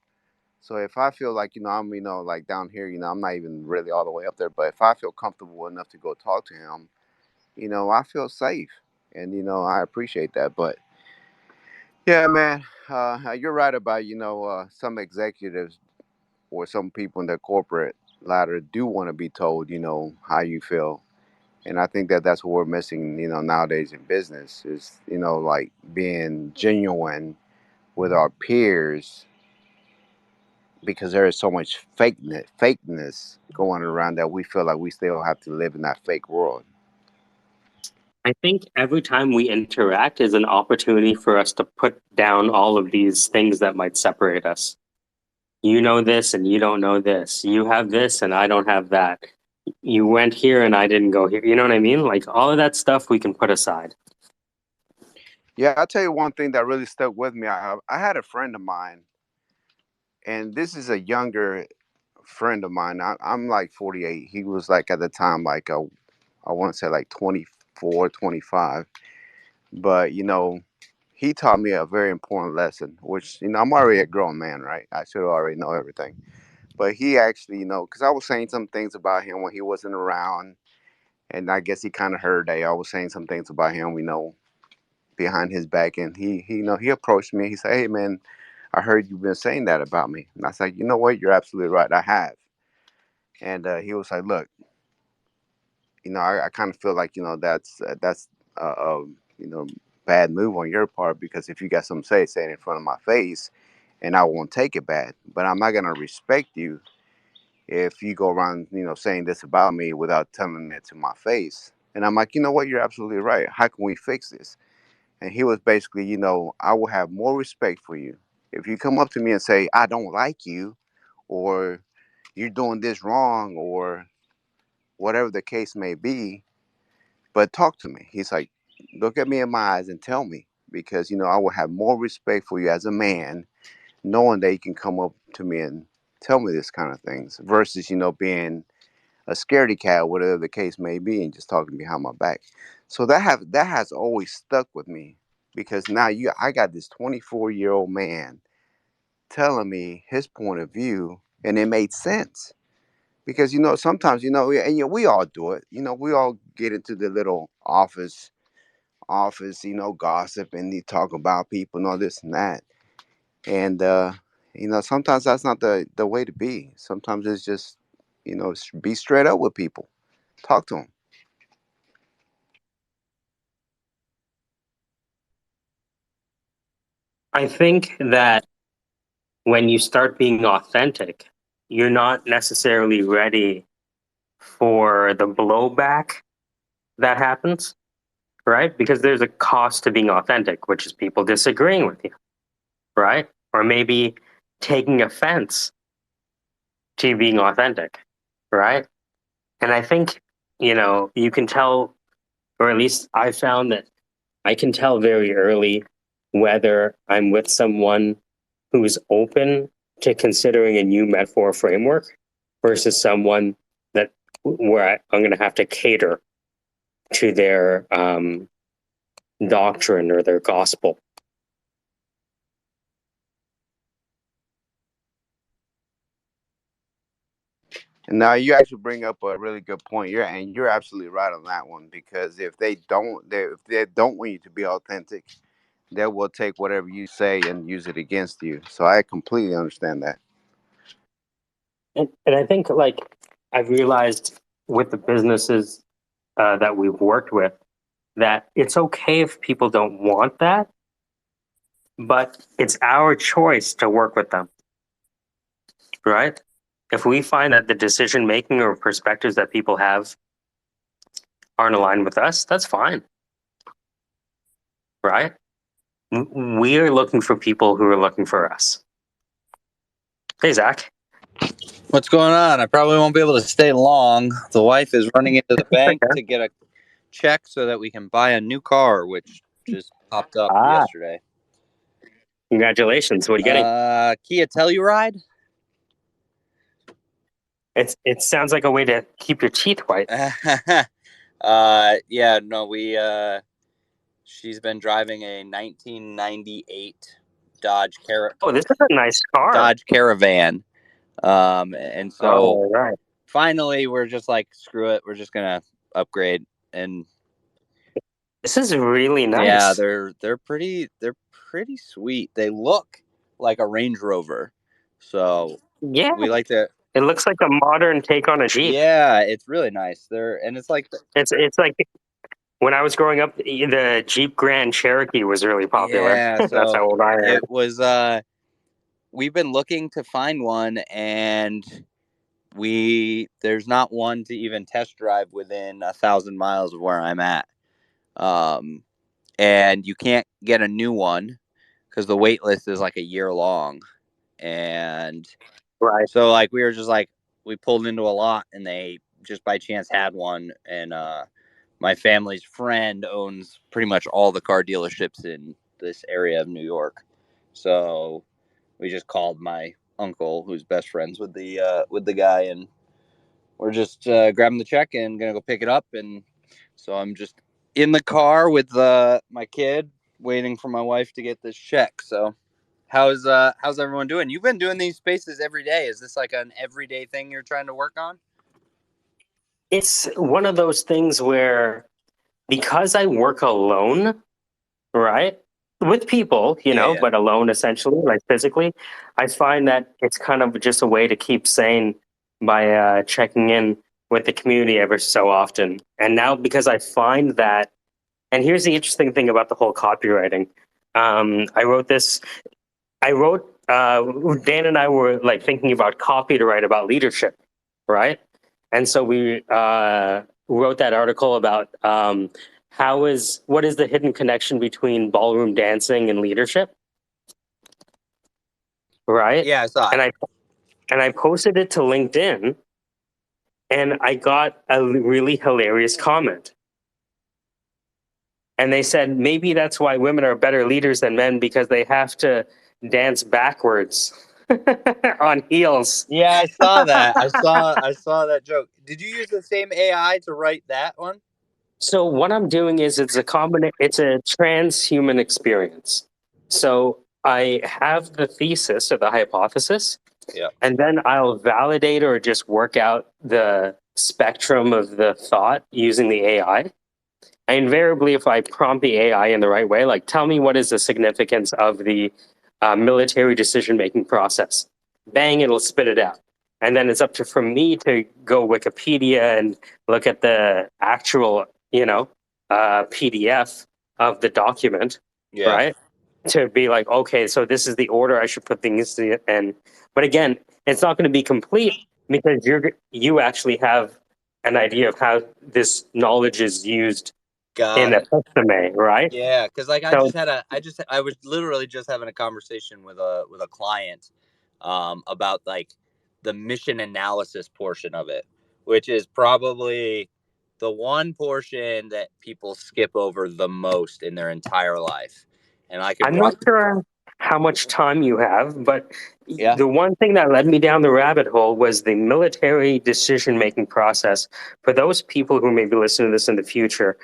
So if I feel like I'm like down here, I'm not even really all the way up there, but if I feel comfortable enough to go talk to him, I feel safe, and I appreciate that. But yeah, man, you're right about some executives or some people in the corporate ladder do want to be told how you feel. And I think that that's what we're missing, nowadays in business is, like being genuine with our peers because there is so much fakeness going around that we feel like we still have to live in that fake world. I think every time we interact is an opportunity for us to put down all of these things that might separate us. You know this and you don't know this. You have this and I don't have that. You went here and I didn't go here. You know what I mean? Like all of that stuff we can put aside. Yeah, I'll tell you one thing that really stuck with me. I had a friend of mine, and this is a younger friend of mine. I'm like 48. He was like at the time like I want to say like 24, 25. But he taught me a very important lesson, which I'm already a grown man, right? I should already know everything. But he actually, because I was saying some things about him when he wasn't around, and I guess he kind of heard that I was saying some things about him, behind his back, and he approached me. He said, "Hey, man, I heard you've been saying that about me." And I said, "You know what? You're absolutely right. I have." And he was like, "Look, I kind of feel like that's you know bad move on your part because if you got something to say it in front of my face, and I won't take it bad. But I'm not gonna respect you if you go around saying this about me without telling it to my face." And I'm like, "You know what? You're absolutely right. How can we fix this?" And he was basically, "I will have more respect for you if you come up to me and say I don't like you, or you're doing this wrong, or whatever the case may be, but talk to me." He's like, "Look at me in my eyes and tell me, because I will have more respect for you as a man, knowing that you can come up to me and tell me this kind of things, versus being a scaredy cat, whatever the case may be, and just talking behind my back." So that has always stuck with me, because now I got this 24-year-old man telling me his point of view, and it made sense. Because sometimes and we all do it. We all get into the little office, gossip, and you talk about people and all this and that. And sometimes that's not the way to be. Sometimes it's just be straight up with people, talk to them. I think that when you start being authentic, you're not necessarily ready for the blowback that happens, right? Because there's a cost to being authentic, which is people disagreeing with you, right? Or maybe taking offense to you being authentic, right? And I think, you can tell, or at least I found that I can tell very early whether I'm with someone who's open to considering a new metaphor framework versus someone that where I'm going to have to cater to their doctrine or their gospel. And now you actually bring up a really good point. You're absolutely right on that one, because if they don't want you to be authentic, they will take whatever you say and use it against you. So I completely understand that. And I think, like, I've realized with the businesses that we've worked with that it's okay if people don't want that, but it's our choice to work with them, right? If we find that the decision making or perspectives that people have aren't aligned with us, that's fine, right? We're looking for people who are looking for us. Hey, Zach. What's going on? I probably won't be able to stay long. The wife is running into the bank to get a check so that we can buy a new car, which just popped up yesterday. Congratulations. What are you getting? Kia Telluride. It sounds like a way to keep your teeth white. Yeah, no, she's been driving a 1998 Dodge Caravan. Oh, this is a nice car. Dodge Caravan. And so right. Finally we're just like, screw it, we're just gonna upgrade. And this is really nice. Yeah, they're pretty sweet. They look like a Range Rover. So yeah, we like to. It looks like a modern take on a Jeep. Yeah, it's really nice. It's like it's like when I was growing up, the Jeep Grand Cherokee was really popular. Yeah, so that's how old I am. It was. We've been looking to find one, and there's not one to even test drive within 1,000 miles of where I'm at. And you can't get a new one because the wait list is like a year long. And right. So like we were just like, we pulled into a lot and they just by chance had one. And my family's friend owns pretty much all the car dealerships in this area of New York. So we just called my uncle, who's best friends with the guy, and we're just grabbing the check and gonna go pick it up. And so I'm just in the car with my kid, waiting for my wife to get this check. So how's everyone doing? You've been doing these spaces every day. Is this like an everyday thing you're trying to work on? It's one of those things where, because I work alone, right, with people, Yeah. but alone essentially, like physically, I find that it's kind of just a way to keep sane by checking in with the community ever so often. And now, because I find that, and here's the interesting thing about the whole copywriting. I wrote, Dan and I were like thinking about copy to write about leadership, right? And so we wrote that article about what is the hidden connection between ballroom dancing and leadership, right? Yeah, I saw it. And I posted it to LinkedIn, and I got a really hilarious comment. And they said maybe that's why women are better leaders than men, because they have to dance backwards on heels. Yeah, I saw that. I saw that joke. Did you use the same AI to write that one? So what I'm doing is it's a transhuman experience. So I have the thesis or the hypothesis, Yeah. and then I'll validate or just work out the spectrum of the thought using the AI. And invariably, if I prompt the AI in the right way, like tell me what is the significance of the military decision-making process, bang, it'll spit it out. And then it's up for me to go Wikipedia and look at the actual, PDF of the document, Yeah. right? To be like, okay, so this is the order I should put things in. But again, it's not going to be complete because you actually have an idea of how this knowledge is used in a system, right? Yeah, because like I was literally just having a conversation with a client about like the mission analysis portion of it, which is probably the one portion that people skip over the most in their entire life. And I'm not sure how much time you have, but Yeah. The one thing that led me down the rabbit hole was the military decision-making process. For those people who may be listening to this in the future,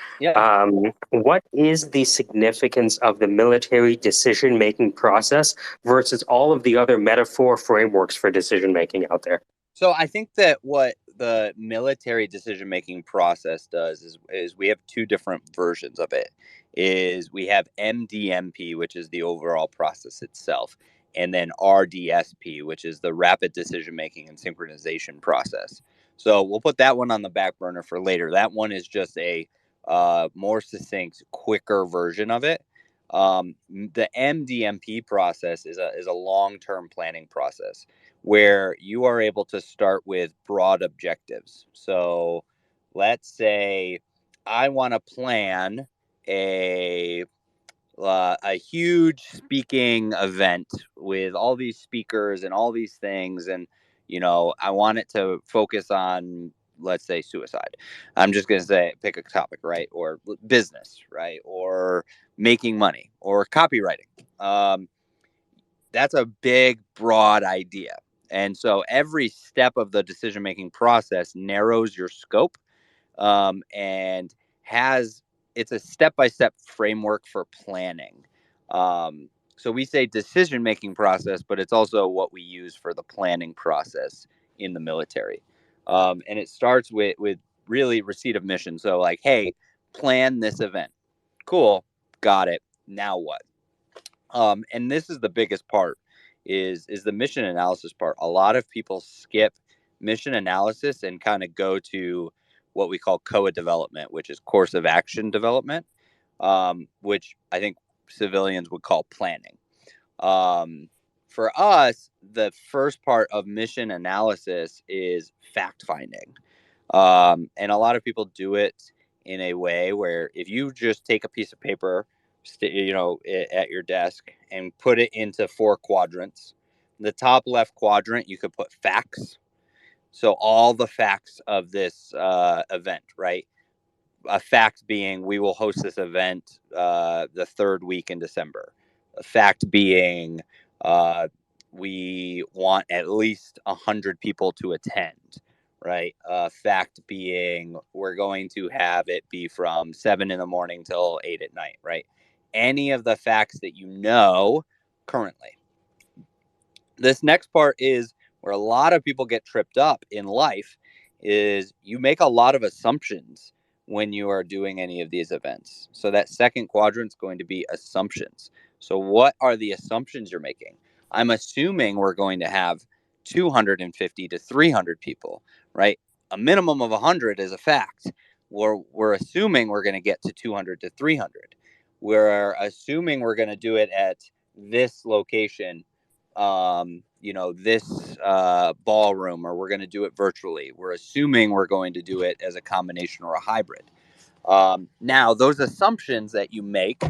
what is the significance of the military decision-making process versus all of the other metaphor frameworks for decision-making out there? So I think that what the military decision-making process does is we have two different versions of it. Is we have MDMP, which is the overall process itself, and then RDSP, which is the rapid decision-making and synchronization process. So we'll put that one on the back burner for later. That one is just a more succinct, quicker version of it. The MDMP process is a long-term planning process where you are able to start with broad objectives. So let's say I want to plan a huge speaking event with all these speakers and all these things, and I want it to focus on, let's say, suicide. I'm just going to say pick a topic, right? Or business, right? Or making money or copywriting. That's a big, broad idea. And so every step of the decision making process narrows your scope, and it's a step by step framework for planning. So we say decision making process, but it's also what we use for the planning process in the military. And it starts with really receipt of mission. So, like, hey, plan this event. Cool. Got it. Now what? And this is the biggest part is the mission analysis part. A lot of people skip mission analysis and kind of go to what we call COA development, which is course of action development, which I think civilians would call planning. For us, the first part of mission analysis is fact finding. And a lot of people do it in a way where if you just take a piece of paper, at your desk and put it into 4 quadrants, the top left quadrant, you could put facts. So all the facts of this event, right? A fact being we will host this event the 3rd week in December. A fact being we want at least 100 people to attend, right? Fact being we're going to have it be from 7 in the morning till 8 at night, right? Any of the facts that you know currently. This next part is where a lot of people get tripped up in life is you make a lot of assumptions when you are doing any of these events. So that second quadrant is going to be assumptions. So what are the assumptions you're making? I'm assuming we're going to have 250 to 300 people, right? A minimum of 100 is a fact. We're assuming we're going to get to 200 to 300. We're assuming we're going to do it at this location, this ballroom, or we're going to do it virtually. We're assuming we're going to do it as a combination or a hybrid. Now, those assumptions that you make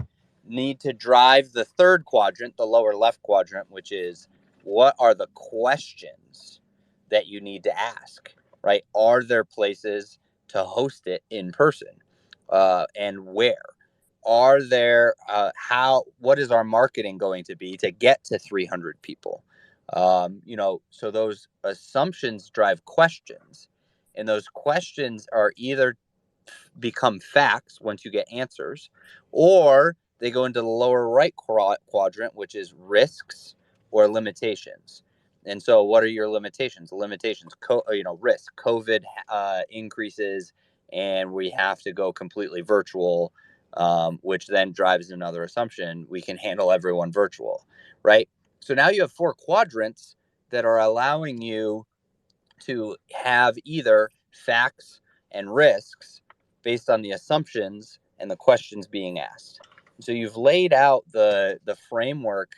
need to drive the third quadrant, the lower left quadrant, which is what are the questions that you need to ask, right? Are there places to host it in person? And where? Are there what is our marketing going to be to get to 300 people? So those assumptions drive questions, and those questions are either become facts once you get answers, or they go into the lower right quadrant, which is risks or limitations. And so what are your limitations? Risk. COVID increases and we have to go completely virtual, which then drives another assumption. We can handle everyone virtual, right? So now you have 4 quadrants that are allowing you to have either facts and risks based on the assumptions and the questions being asked. So you've laid out the framework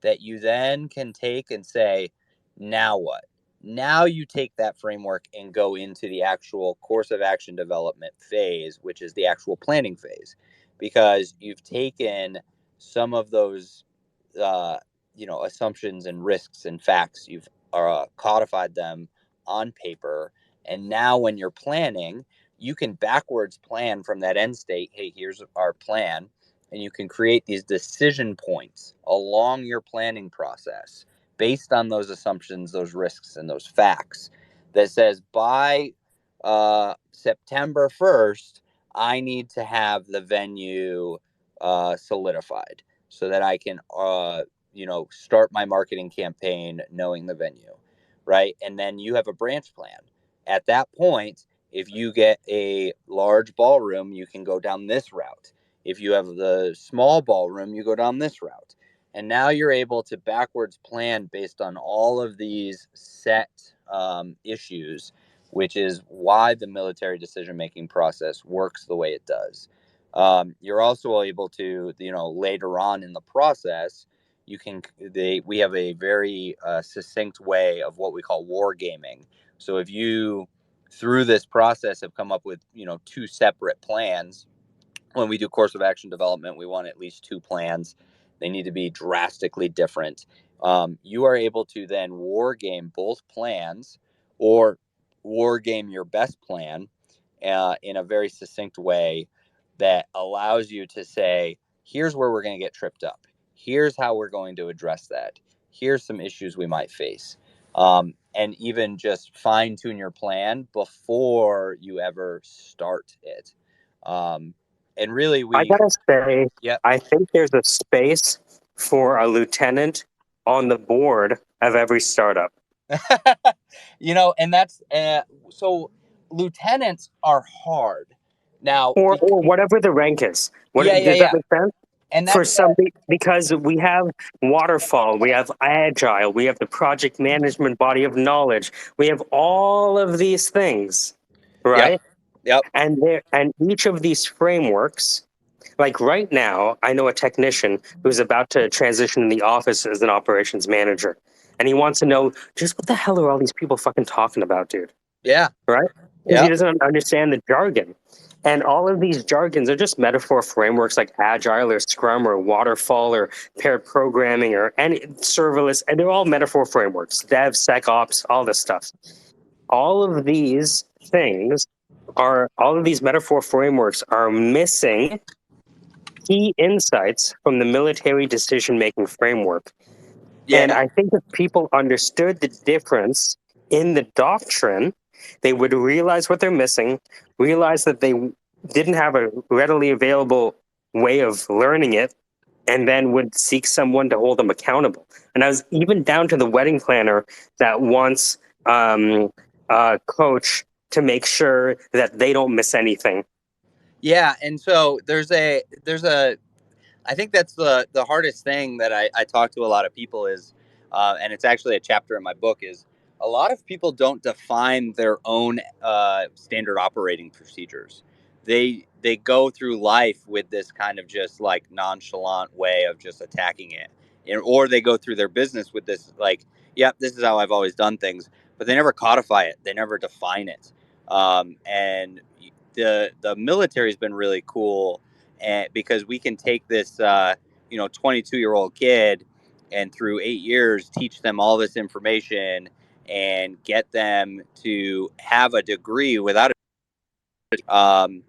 that you then can take and say, now what? Now you take that framework and go into the actual course of action development phase, which is the actual planning phase, because you've taken some of those, assumptions and risks and facts. You've codified them on paper. And now when you're planning, you can backwards plan from that end state. Hey, here's our plan. And you can create these decision points along your planning process based on those assumptions, those risks, and those facts that says by September 1st, I need to have the venue solidified so that I can, start my marketing campaign knowing the venue, right? And then you have a branch plan. At that point, if you get a large ballroom, you can go down this route. If you have the small ballroom, you go down this route. And now you're able to backwards plan based on all of these set issues, which is why the military decision-making process works the way it does. You're also able to, later on in the process, we have a very succinct way of what we call war gaming. So if you, through this process, have come up with, 2 separate plans, when we do course of action development, we want at least 2 plans. They need to be drastically different. You are able to then war game both plans or war game your best plan in a very succinct way that allows you to say, here's where we're going to get tripped up. Here's how we're going to address that. Here's some issues we might face. And even just fine tune your plan before you ever start it. And really, I gotta say, yeah. I think there's a space for a lieutenant on the board of every startup. And that's so lieutenants are hard now. Or whatever the rank is. Does that make sense? And For that's somebody, because we have waterfall, we have agile, we have the project management body of knowledge, we have all of these things, right? Yep. And each of these frameworks, like right now, I know a technician who's about to transition in the office as an operations manager, and he wants to know just what the hell are all these people fucking talking about, dude? Yeah. Right? Because he doesn't understand the jargon. And all of these jargons are just metaphor frameworks like Agile or Scrum or Waterfall or paired programming or any serverless. And they're all metaphor frameworks, Dev, SecOps, all this stuff. All of these metaphor frameworks are missing key insights from the military decision-making framework. Yeah. And I think if people understood the difference in the doctrine, they would realize what they're missing, realize that they didn't have a readily available way of learning it, and then would seek someone to hold them accountable. And I was even down to the wedding planner that wants a coach to make sure that they don't miss anything. Yeah. And so there's a I think that's the hardest thing that I talk to a lot of people is, and it's actually a chapter in my book, is a lot of people don't define their own standard operating procedures. They go through life with this kind of just like nonchalant way of just attacking it, or they go through their business with this like, yep, this is how I've always done things, but they never codify it, they never define it, and the military's been really cool. And because we can take this 22-year-old kid and through 8 years teach them all this information and get them to have a degree without I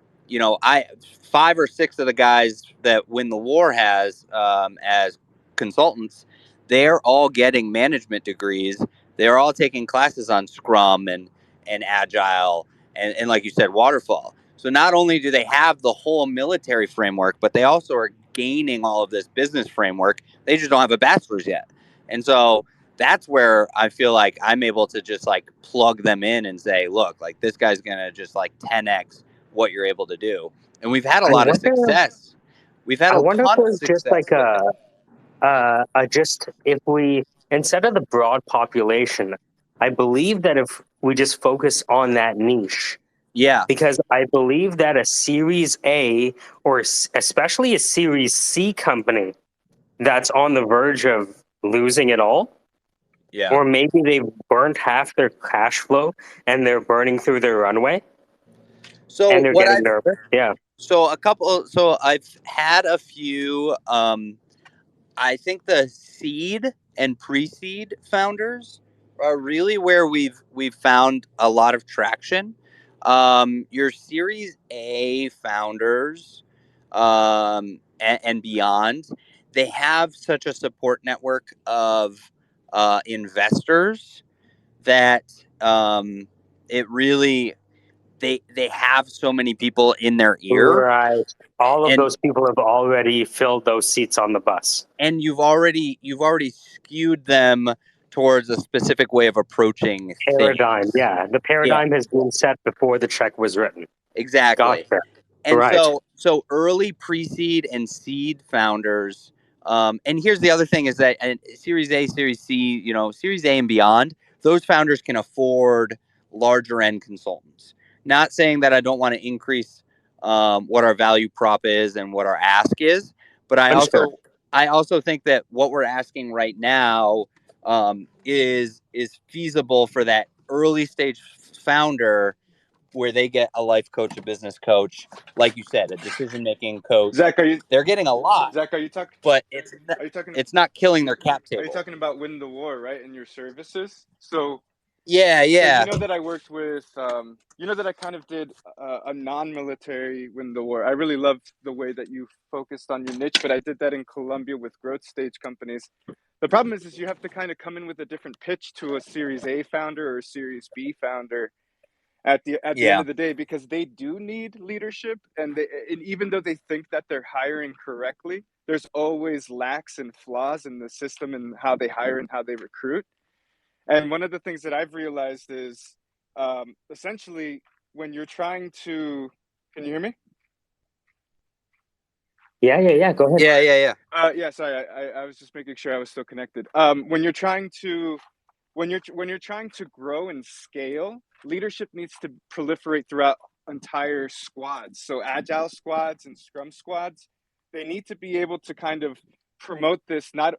5 or 6 of the guys that Win the War has as consultants, they're all getting management degrees. They're all taking classes on Scrum and Agile and like you said, Waterfall. So not only do they have the whole military framework, but they also are gaining all of this business framework. They just don't have a bachelor's yet. And so that's where I feel like I'm able to just like plug them in and say, look, like this guy's going to just like 10x what you're able to do. And we've had a lot of success. We've had a ton of success. Just like if we, instead of the broad population, I believe that if we just focus on that niche. Yeah. Because I believe that a Series A or especially a Series C company that's on the verge of losing it all, or maybe they've burnt half their cash flow and they're burning through their runway. So and they're getting nervous. Yeah. So I've had a few. I think the seed and pre-seed founders are really where we've found a lot of traction. Your Series A founders and beyond, they have such a support network of investors that it really they have so many people in their ear. Right. All of those people have already filled those seats on the bus. And you've already skewed them towards a specific way of approaching paradigm. things. Yeah. The paradigm has been set before the check was written. Exactly. Gotcha. And so early pre-seed and seed founders, and here's the other thing is that Series A, Series C, Series A and beyond, those founders can afford larger end consultants. Not saying that I don't want to increase what our value prop is and what our ask is, but I also think that what we're asking right now is feasible for that early stage founder, where they get a life coach, a business coach, like you said, a decision-making coach. Zach, They're getting a lot, are you talking? but Are you talking? it's not killing their cap Are you table. talking about Win the War, right? In your services, so Yeah. you know that I worked with, you know that I kind of did a non-military Win the War. I really loved the way that you focused on your niche, but I did that in Colombia with growth stage companies. The problem is you have to kind of come in with a different pitch to a Series A founder or a Series B founder at the end Yeah. of the day, because they do need leadership, and even though they think that they're hiring correctly, there's always lacks and flaws in the system and how they hire and how they recruit. And one of the things that I've realized is, essentially, when you're trying to, can you hear me? Yeah. Go ahead. Yeah. Yeah. Sorry, I was just making sure I was still connected. When you're trying to, when you're trying to grow and scale, leadership needs to proliferate throughout entire squads. So agile squads and scrum squads, they need to be able to kind of promote this, not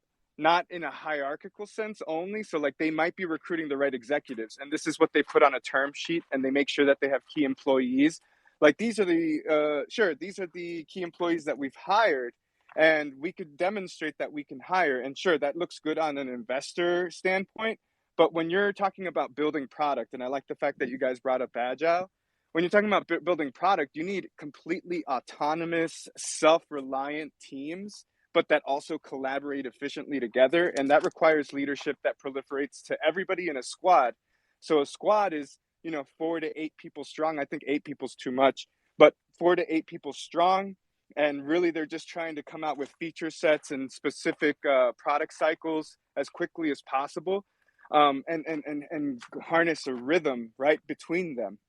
in a hierarchical sense only. So like they might be recruiting the right executives, and this is what they put on a term sheet, and they make sure that they have key employees. Like these are the key employees that we've hired, and we could demonstrate that we can hire. And sure, that looks good on an investor standpoint, but when you're talking about building product, and I like the fact that you guys brought up agile, when you're talking about building product, you need completely autonomous, self-reliant teams, but that also collaborate efficiently together. And that requires leadership that proliferates to everybody in a squad. So a squad is, 4 to 8 people strong. I think 8 people's too much, but 4 to 8 people strong. And really, they're just trying to come out with feature sets and specific product cycles as quickly as possible, and harness a rhythm right between them,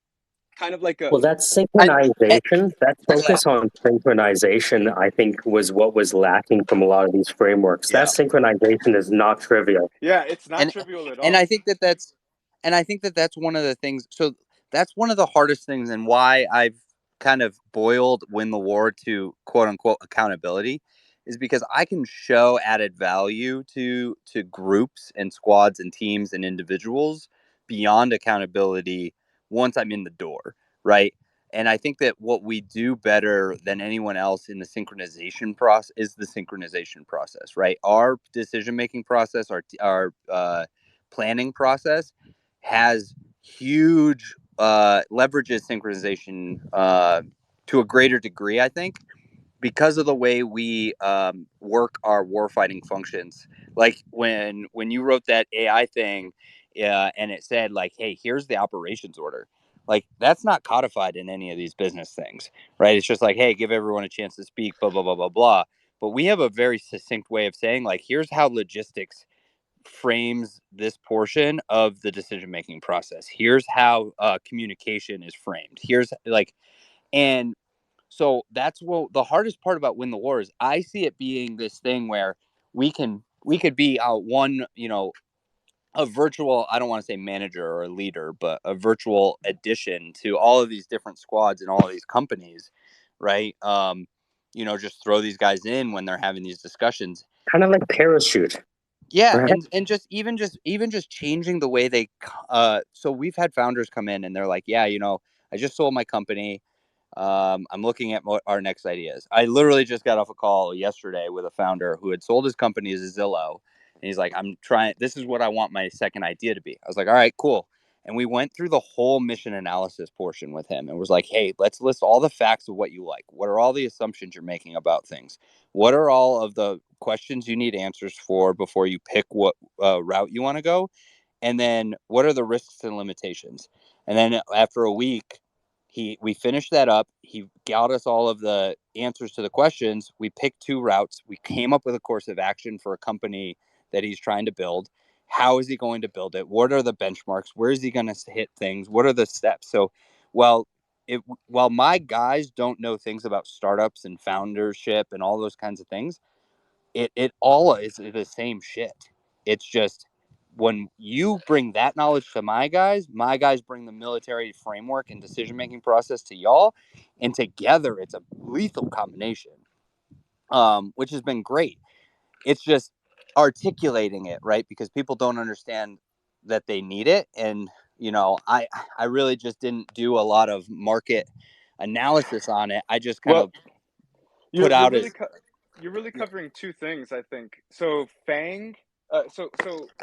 kind of like a. Well, that And, synchronization, that focus on synchronization, I think was what was lacking from a lot of these frameworks. Yeah. That synchronization is not trivial. Yeah, it's not trivial at all. And I think that's one of the things. So that's one of the hardest things, and why I've kind of boiled Win the War to quote unquote accountability, is because I can show added value to groups and squads and teams and individuals beyond accountability once I'm in the door, right? And I think that what we do better than anyone else in the synchronization process is the synchronization process, right? Our decision making process, our planning process has huge leverages synchronization to a greater degree, I think, because of the way we work our warfighting functions. Like when you wrote that AI thing, and it said like, "Hey, here's the operations order." Like that's not codified in any of these business things, right? It's just like, "Hey, give everyone a chance to speak," blah blah blah blah blah. But we have a very succinct way of saying like, "Here's how logistics frames this portion of the decision making process. Here's how communication is framed. Here's like," and so that's what the hardest part about Win the War is. I see it being this thing where we could be one, a virtual, I don't want to say manager or a leader, but a virtual addition to all of these different squads and all of these companies, right? Just throw these guys in when they're having these discussions. Kind of like parachute. Yeah, Right. and just even just changing the way they so we've had founders come in and they're like, "Yeah, I just sold my company. I'm looking at what our next ideas." I literally just got off a call yesterday with a founder who had sold his company as Zillow, and he's like, this is what I want my second idea to be. I was like, all right, cool. And we went through the whole mission analysis portion with him and was like, hey, let's list all the facts of what you like. What are all the assumptions you're making about things? What are all of the questions you need answers for before you pick what route you want to go? And then what are the risks and limitations? And then after a week, we finished that up. He got us all of the answers to the questions. We picked 2 routes. We came up with a course of action for a company that he's trying to build. How is he going to build it? What are the benchmarks? Where is he going to hit things? What are the steps? So while my guys don't know things about startups and foundership and all those kinds of things, it all is the same shit. It's just when you bring that knowledge to my guys bring the military framework and decision-making process to y'all, and together it's a lethal combination, which has been great. It's just articulating it, right? Because people don't understand that they need it. And I really just didn't do a lot of market analysis on it. I just kind Well, of put you're out really as you're really covering two things, I think. So Fang, so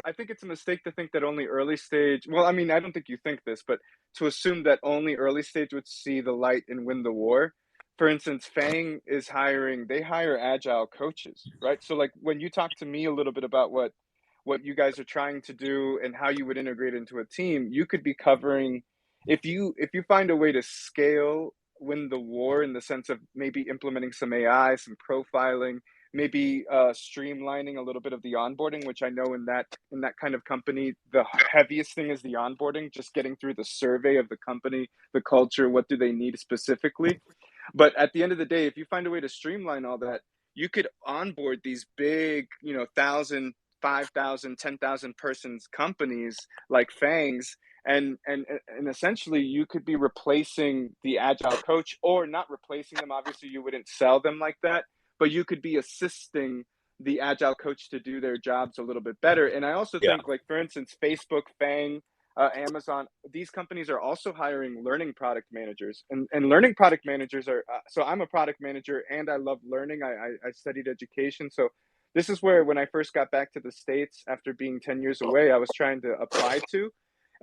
I think it's a mistake to think that only early stage. Well, I mean, I don't think you think this, but to assume that only early stage would see the light and win the war. For instance, Fang is hiring. They hire agile coaches, right? So, like when you talk to me a little bit about what you guys are trying to do and how you would integrate into a team, you could be covering if you find a way to scale win the war in the sense of maybe implementing some AI, some profiling, maybe streamlining a little bit of the onboarding, which I know in that kind of company, the heaviest thing is the onboarding, just getting through the survey of the company, the culture, what do they need specifically. But at the end of the day, if you find a way to streamline all that, you could onboard these big, 1,000, 5,000, 10,000 persons companies like Fangs, and essentially you could be replacing the agile coach, or not replacing them. Obviously, you wouldn't sell them like that, but you could be assisting the agile coach to do their jobs a little bit better. And I also yeah, think, like for instance, Facebook, Fang, Amazon, these companies are also hiring learning product managers, and learning product managers are. So I'm a product manager, and I love learning. I studied education, so this is where when I first got back to the States after being 10 years away, I was trying to apply to.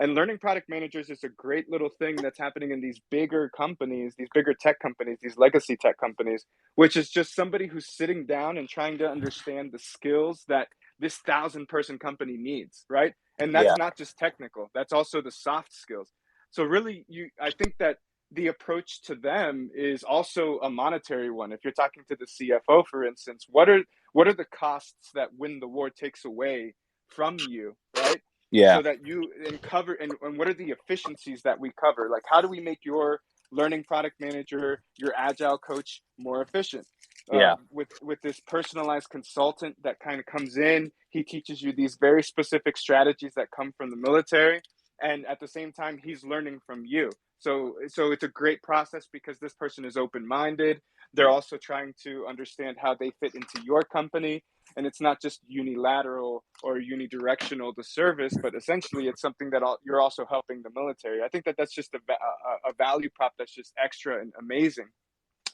And learning product managers is a great little thing that's happening in these bigger companies, these bigger tech companies, these legacy tech companies, which is just somebody who's sitting down and trying to understand the skills that this 1,000-person company needs, right? And yeah, that's not just technical, that's also the soft skills. So really, I think that the approach to them is also a monetary one. If you're talking to the CFO, for instance, what are the costs that Win the War takes away from you, right? yeah, So that you and cover and what are the efficiencies that we cover? Like, how do we make your learning product manager, your agile coach more efficient? yeah, With this personalized consultant that kind of comes in, he teaches you these very specific strategies that come from the military, and at the same time, he's learning from you. So it's a great process because this person is open minded. They're also trying to understand how they fit into your company, and it's not just unilateral or unidirectional the service, but essentially it's something that you're also helping the military. I think that that's just a value prop that's just extra and amazing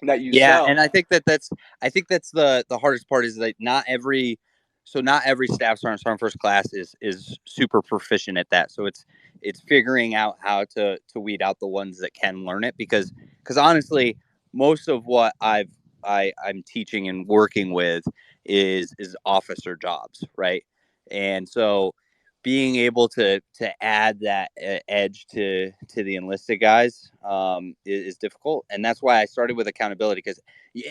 that you yeah. sell. And I think that's the hardest part is that not every staff sergeant, sergeant first class is super proficient at that. So it's figuring out how to weed out the ones that can learn it, because honestly, most of what I'm teaching and working with is officer jobs, right? And so being able to add that edge to the enlisted guys is difficult, and that's why I started with accountability, because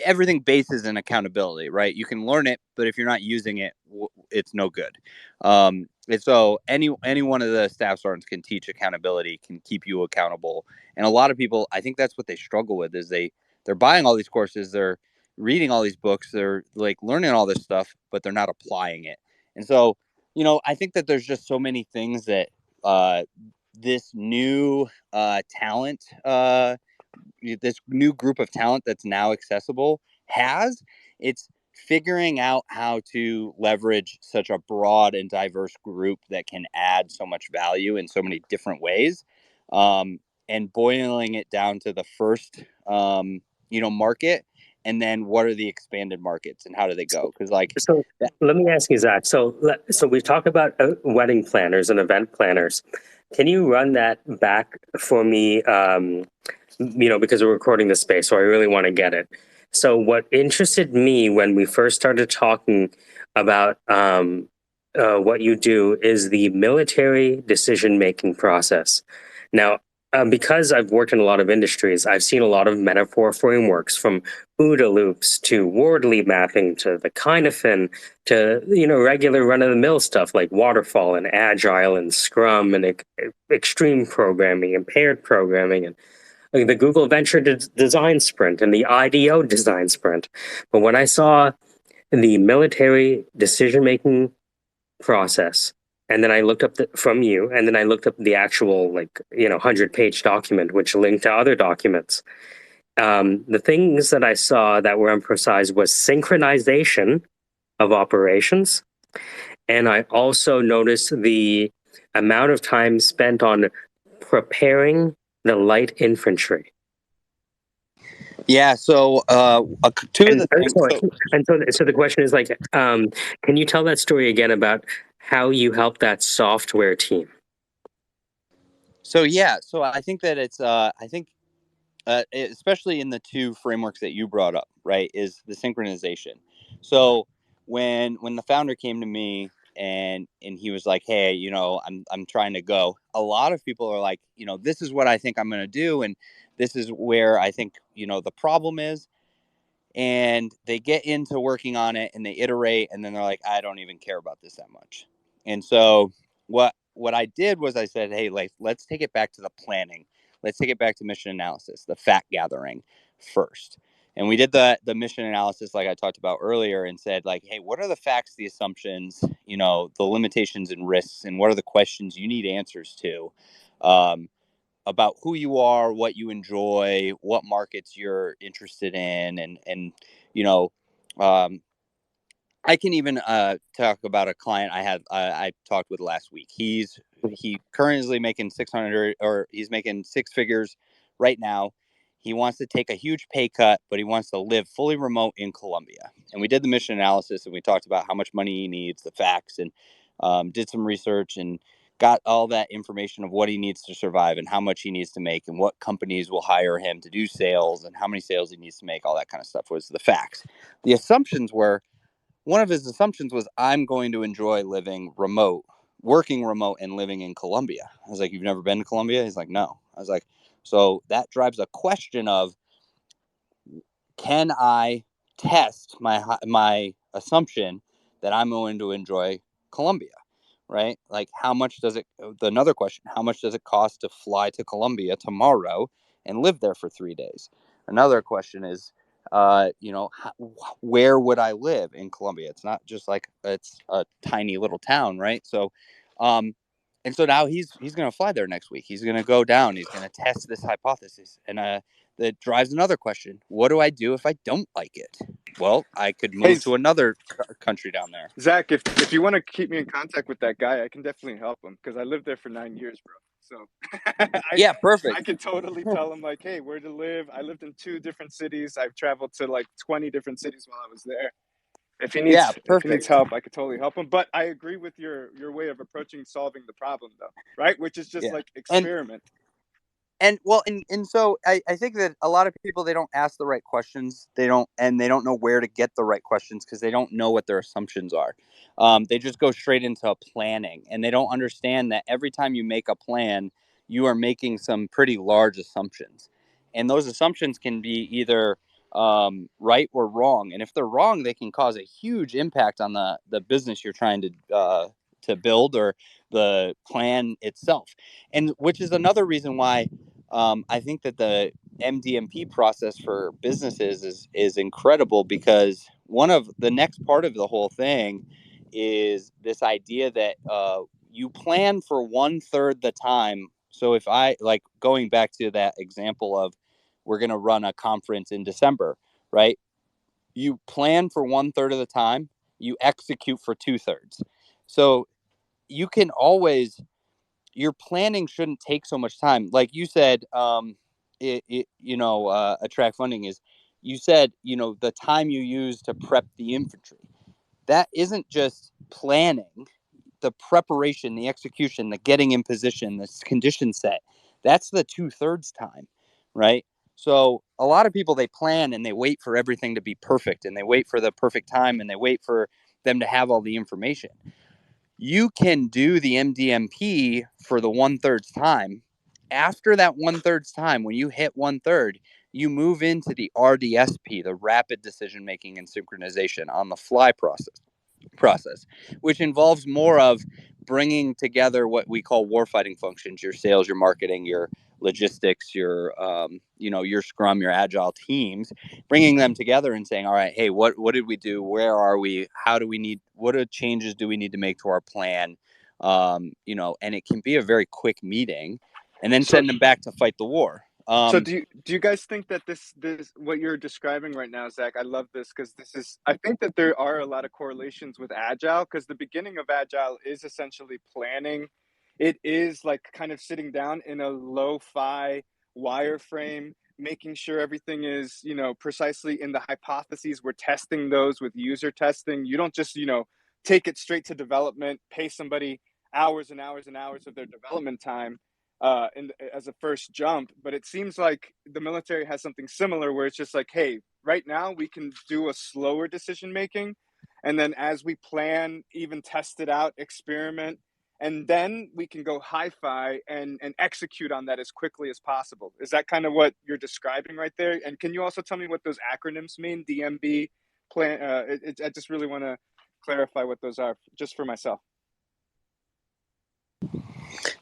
everything bases in accountability, right? You can learn it, but if you're not using it, it's no good. And so any one of the staff sergeants can teach accountability, can keep you accountable. And a lot of people, I think that's what they struggle with, is they're buying all these courses, they're reading all these books, they're like learning all this stuff, but they're not applying it. And so, I think that there's just so many things that this new talent, this new group of talent that's now accessible has. It's figuring out how to leverage such a broad and diverse group that can add so much value in so many different ways, and boiling it down to the first, market, and then what are the expanded markets and how do they go? Because So let me ask you, Zach. So we've talked about wedding planners and event planners. Can you run that back for me? Because we're recording the space, so I really want to get it. So what interested me when we first started talking about what you do is the military decision-making process. Now, because I've worked in a lot of industries, I've seen a lot of metaphor frameworks, from OODA loops to Wardley mapping to the Kinefin to regular run-of-the-mill stuff like waterfall and agile and scrum and extreme programming and paired programming and like the Google Venture Design Sprint and the IDO Design Sprint. But when I saw the military decision-making process, and then I looked up from you, and then I looked up the actual 100-page document, which linked to other documents. The things that I saw that were emphasized was synchronization of operations, and I also noticed the amount of time spent on preparing the light infantry. Yeah. So two of the things. So the question is like, can you tell that story again about how you helped that software team? So I think that it's especially in the two frameworks that you brought up, right, is the synchronization. So when the founder came to me and he was like, hey, I'm trying to go, a lot of people are like, this is what I think I'm going to do, and this is where I think the problem is, and they get into working on it and they iterate, and then they're like, I don't even care about this that much. And so what I did was I said, hey, let's take it back to the planning. Let's take it back to mission analysis, the fact gathering first. And we did the mission analysis like I talked about earlier, and said, like, hey, what are the facts, the assumptions, the limitations and risks, and what are the questions you need answers to, about who you are, what you enjoy, what markets you're interested in, and um, I can even talk about a client I talked with last week. He currently making 600, or he's making six figures right now. He wants to take a huge pay cut, but he wants to live fully remote in Colombia. And we did the mission analysis, and we talked about how much money he needs, the facts, and did some research and got all that information of what he needs to survive and how much he needs to make and what companies will hire him to do sales and how many sales he needs to make. All that kind of stuff was the facts. The assumptions were, one of his assumptions was, I'm going to enjoy working remote and living in Colombia. I was like, you've never been to Colombia? He's like, no. I was like, so that drives a question of, can I test my assumption that I'm going to enjoy Colombia, right? Like, another question, how much does it cost to fly to Colombia tomorrow and live there for 3 days? Another question is, where would I live in Colombia? It's not just like it's a tiny little town, right? So, and so now he's going to fly there next week. He's going to go down. He's going to test this hypothesis, and that drives another question: what do I do if I don't like it? Well, I could move to another country down there. Zach, if you want to keep me in contact with that guy, I can definitely help him, because I lived there for 9 years, bro. So yeah, perfect. I could totally tell him, like, hey, where to live. I lived in 2 different cities. I've traveled to like 20 different cities while I was there. If he needs help, I could totally help him. But I agree with your way of approaching solving the problem, though, right? Which is just like experiment. And so I think that a lot of people, they don't ask the right questions. They don't know where to get the right questions, because they don't know what their assumptions are. They just go straight into planning, and they don't understand that every time you make a plan, you are making some pretty large assumptions, and those assumptions can be either right or wrong. And if they're wrong, they can cause a huge impact on the business you're trying to build, or the plan itself. And which is another reason why I think that the MDMP process for businesses is incredible, because one of the next part of the whole thing is this idea that you plan for 1/3 the time. So if I, like, going back to that example of, we're going to run a conference in December, right? You plan for 1/3 of the time, you execute for 2/3. So you can always, your planning shouldn't take so much time. Like you said, attract funding is, you said, the time you use to prep the infantry. That isn't just planning, the preparation, the execution, the getting in position, the condition set. That's the 2/3 time, right? So a lot of people, they plan and they wait for everything to be perfect, and they wait for the perfect time, and they wait for them to have all the information. You can do the MDMP for the 1/3 time. After that 1/3 time, when you hit 1/3, you move into the RDSP, the rapid decision making and synchronization on the fly process, which involves more of bringing together what we call warfighting functions: your sales, your marketing, your logistics, your your scrum, your agile teams, bringing them together and saying, all right, hey, what did we do, where are we, what changes do we need to make to our plan, and it can be a very quick meeting, and then send them back to fight the war. So do you guys think that this what you're describing right now, Zach? I love this, because I think that there are a lot of correlations with Agile, because the beginning of Agile is essentially planning it is like kind of sitting down in a lo-fi wireframe, making sure everything is, precisely in the hypotheses. We're testing those with user testing. You don't just, take it straight to development, pay somebody hours and hours and hours of their development time as a first jump. But it seems like the military has something similar where it's just like, hey, right now we can do a slower decision making. And then as we plan, even test it out, experiment, and then we can go hi-fi and execute on that as quickly as possible. Is that kind of what you're describing right there? And can you also tell me what those acronyms mean? DMB, plan. I just really want to clarify what those are, just for myself.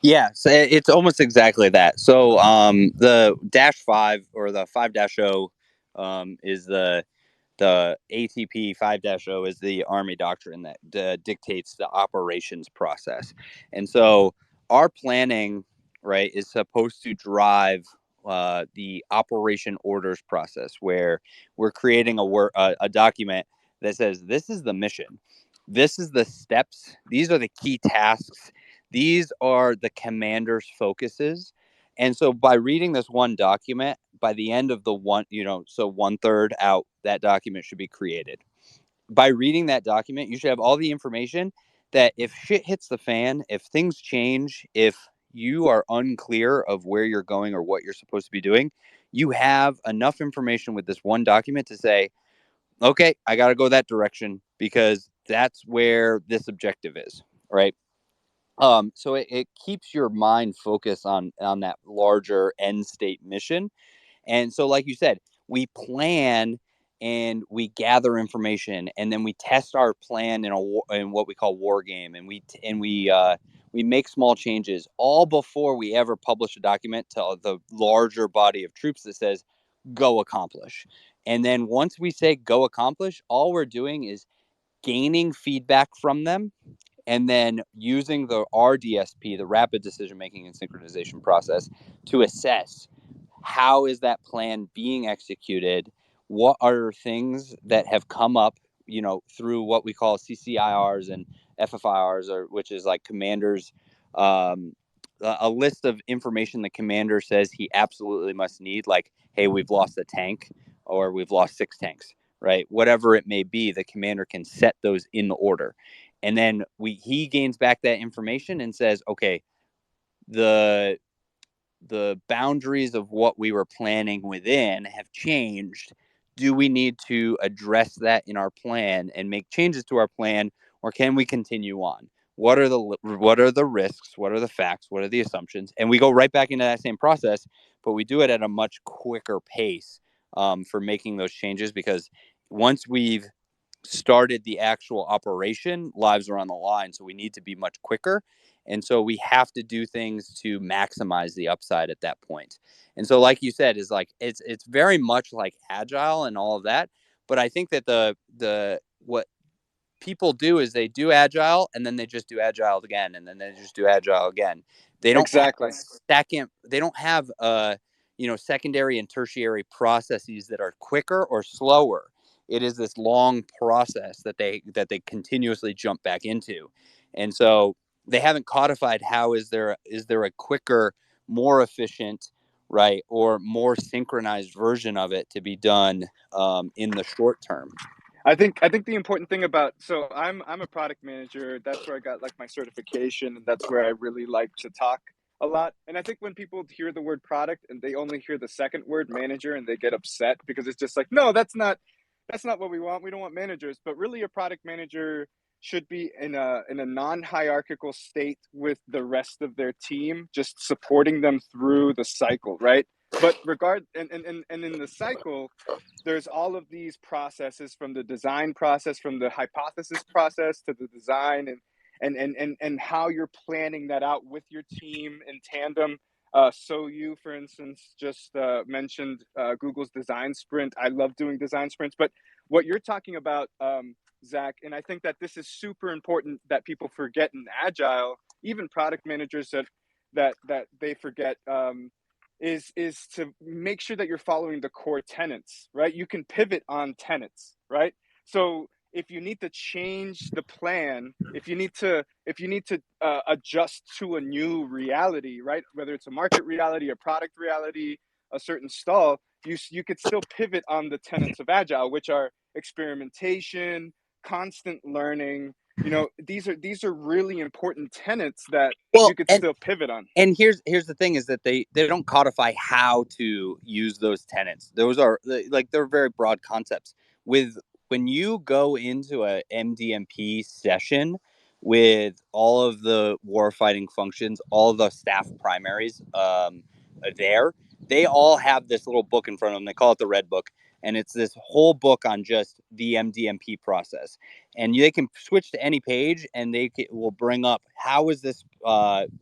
Yeah, so it's almost exactly that. So the -5 or the 5-0 is the ATP 5-0 is the Army doctrine that dictates the operations process. And so our planning, right, is supposed to drive the operation orders process, where we're creating a document that says, this is the mission, this is the steps, these are the key tasks, these are the commander's focuses. And so by reading this one document, by the end of the one, so 1/3 out, that document should be created. By reading that document, you should have all the information that if shit hits the fan, if things change, if you are unclear of where you're going or what you're supposed to be doing, you have enough information with this one document to say, okay, I got to go that direction because that's where this objective is, right? So it keeps your mind focused on that larger end state mission. And so, like you said, we plan and we gather information, and then we test our plan in what we call war game, and we make small changes all before we ever publish a document to the larger body of troops that says go accomplish. And then once we say go accomplish, all we're doing is gaining feedback from them, and then using the RDSP, the rapid decision making and synchronization process, to assess how is that plan being executed, what are things that have come up, through what we call CCIRs and FFIRs, or which is like commanders, a list of information the commander says he absolutely must need, like, hey, we've lost a tank or we've lost 6 tanks, right? Whatever it may be, the commander can set those in the order. And then he gains back that information and says, okay, the boundaries of what we were planning within have changed. Do we need to address that in our plan and make changes to our plan, or can we continue on? What are the risks? What are the facts? What are the assumptions? And we go right back into that same process, but we do it at a much quicker pace for making those changes, because once we've started the actual operation, lives are on the line. So we need to be much quicker. And so we have to do things to maximize the upside at that point. And so, like you said, is like it's very much like agile and all of that. But I think that the what people do is they do agile and then they just do agile again, and then they just do agile again. They don't Exactly. they don't have secondary and tertiary processes that are quicker or slower. It is this long process that they continuously jump back into. And so they haven't codified how is there a quicker, more efficient, right, or more synchronized version of it to be done in the short term. I think the important thing about, so I'm a product manager. That's where I got like my certification, and that's where I really like to talk a lot. And I think when people hear the word product and they only hear the second word manager, and they get upset because it's just like, no, that's not what we want. We don't want managers. But really, a product manager should be in a non-hierarchical state with the rest of their team, just supporting them through the cycle, right? But and in the cycle, there's all of these processes, from the design process, from the hypothesis process to the design, and how you're planning that out with your team in tandem. So you, for instance, just mentioned Google's design sprint. I love doing design sprints, but what you're talking about, Zach, and I think that this is super important that people forget in Agile, even product managers that they forget. Is to make sure that you're following the core tenets, right? You can pivot on tenets, right? So if you need to change the plan, if you need to adjust to a new reality, right? Whether it's a market reality, a product reality, a certain stall, you could still pivot on the tenets of Agile, which are experimentation, constant learning. These are really important tenets that you could still pivot on. And here's the thing is that they don't codify how to use those tenets. Those are they're very broad concepts. When you go into a MDMP session with all of the warfighting functions, all the staff primaries they all have this little book in front of them. They call it the Red Book. And it's this whole book on just the MDMP process. And they can switch to any page and will bring up, how is this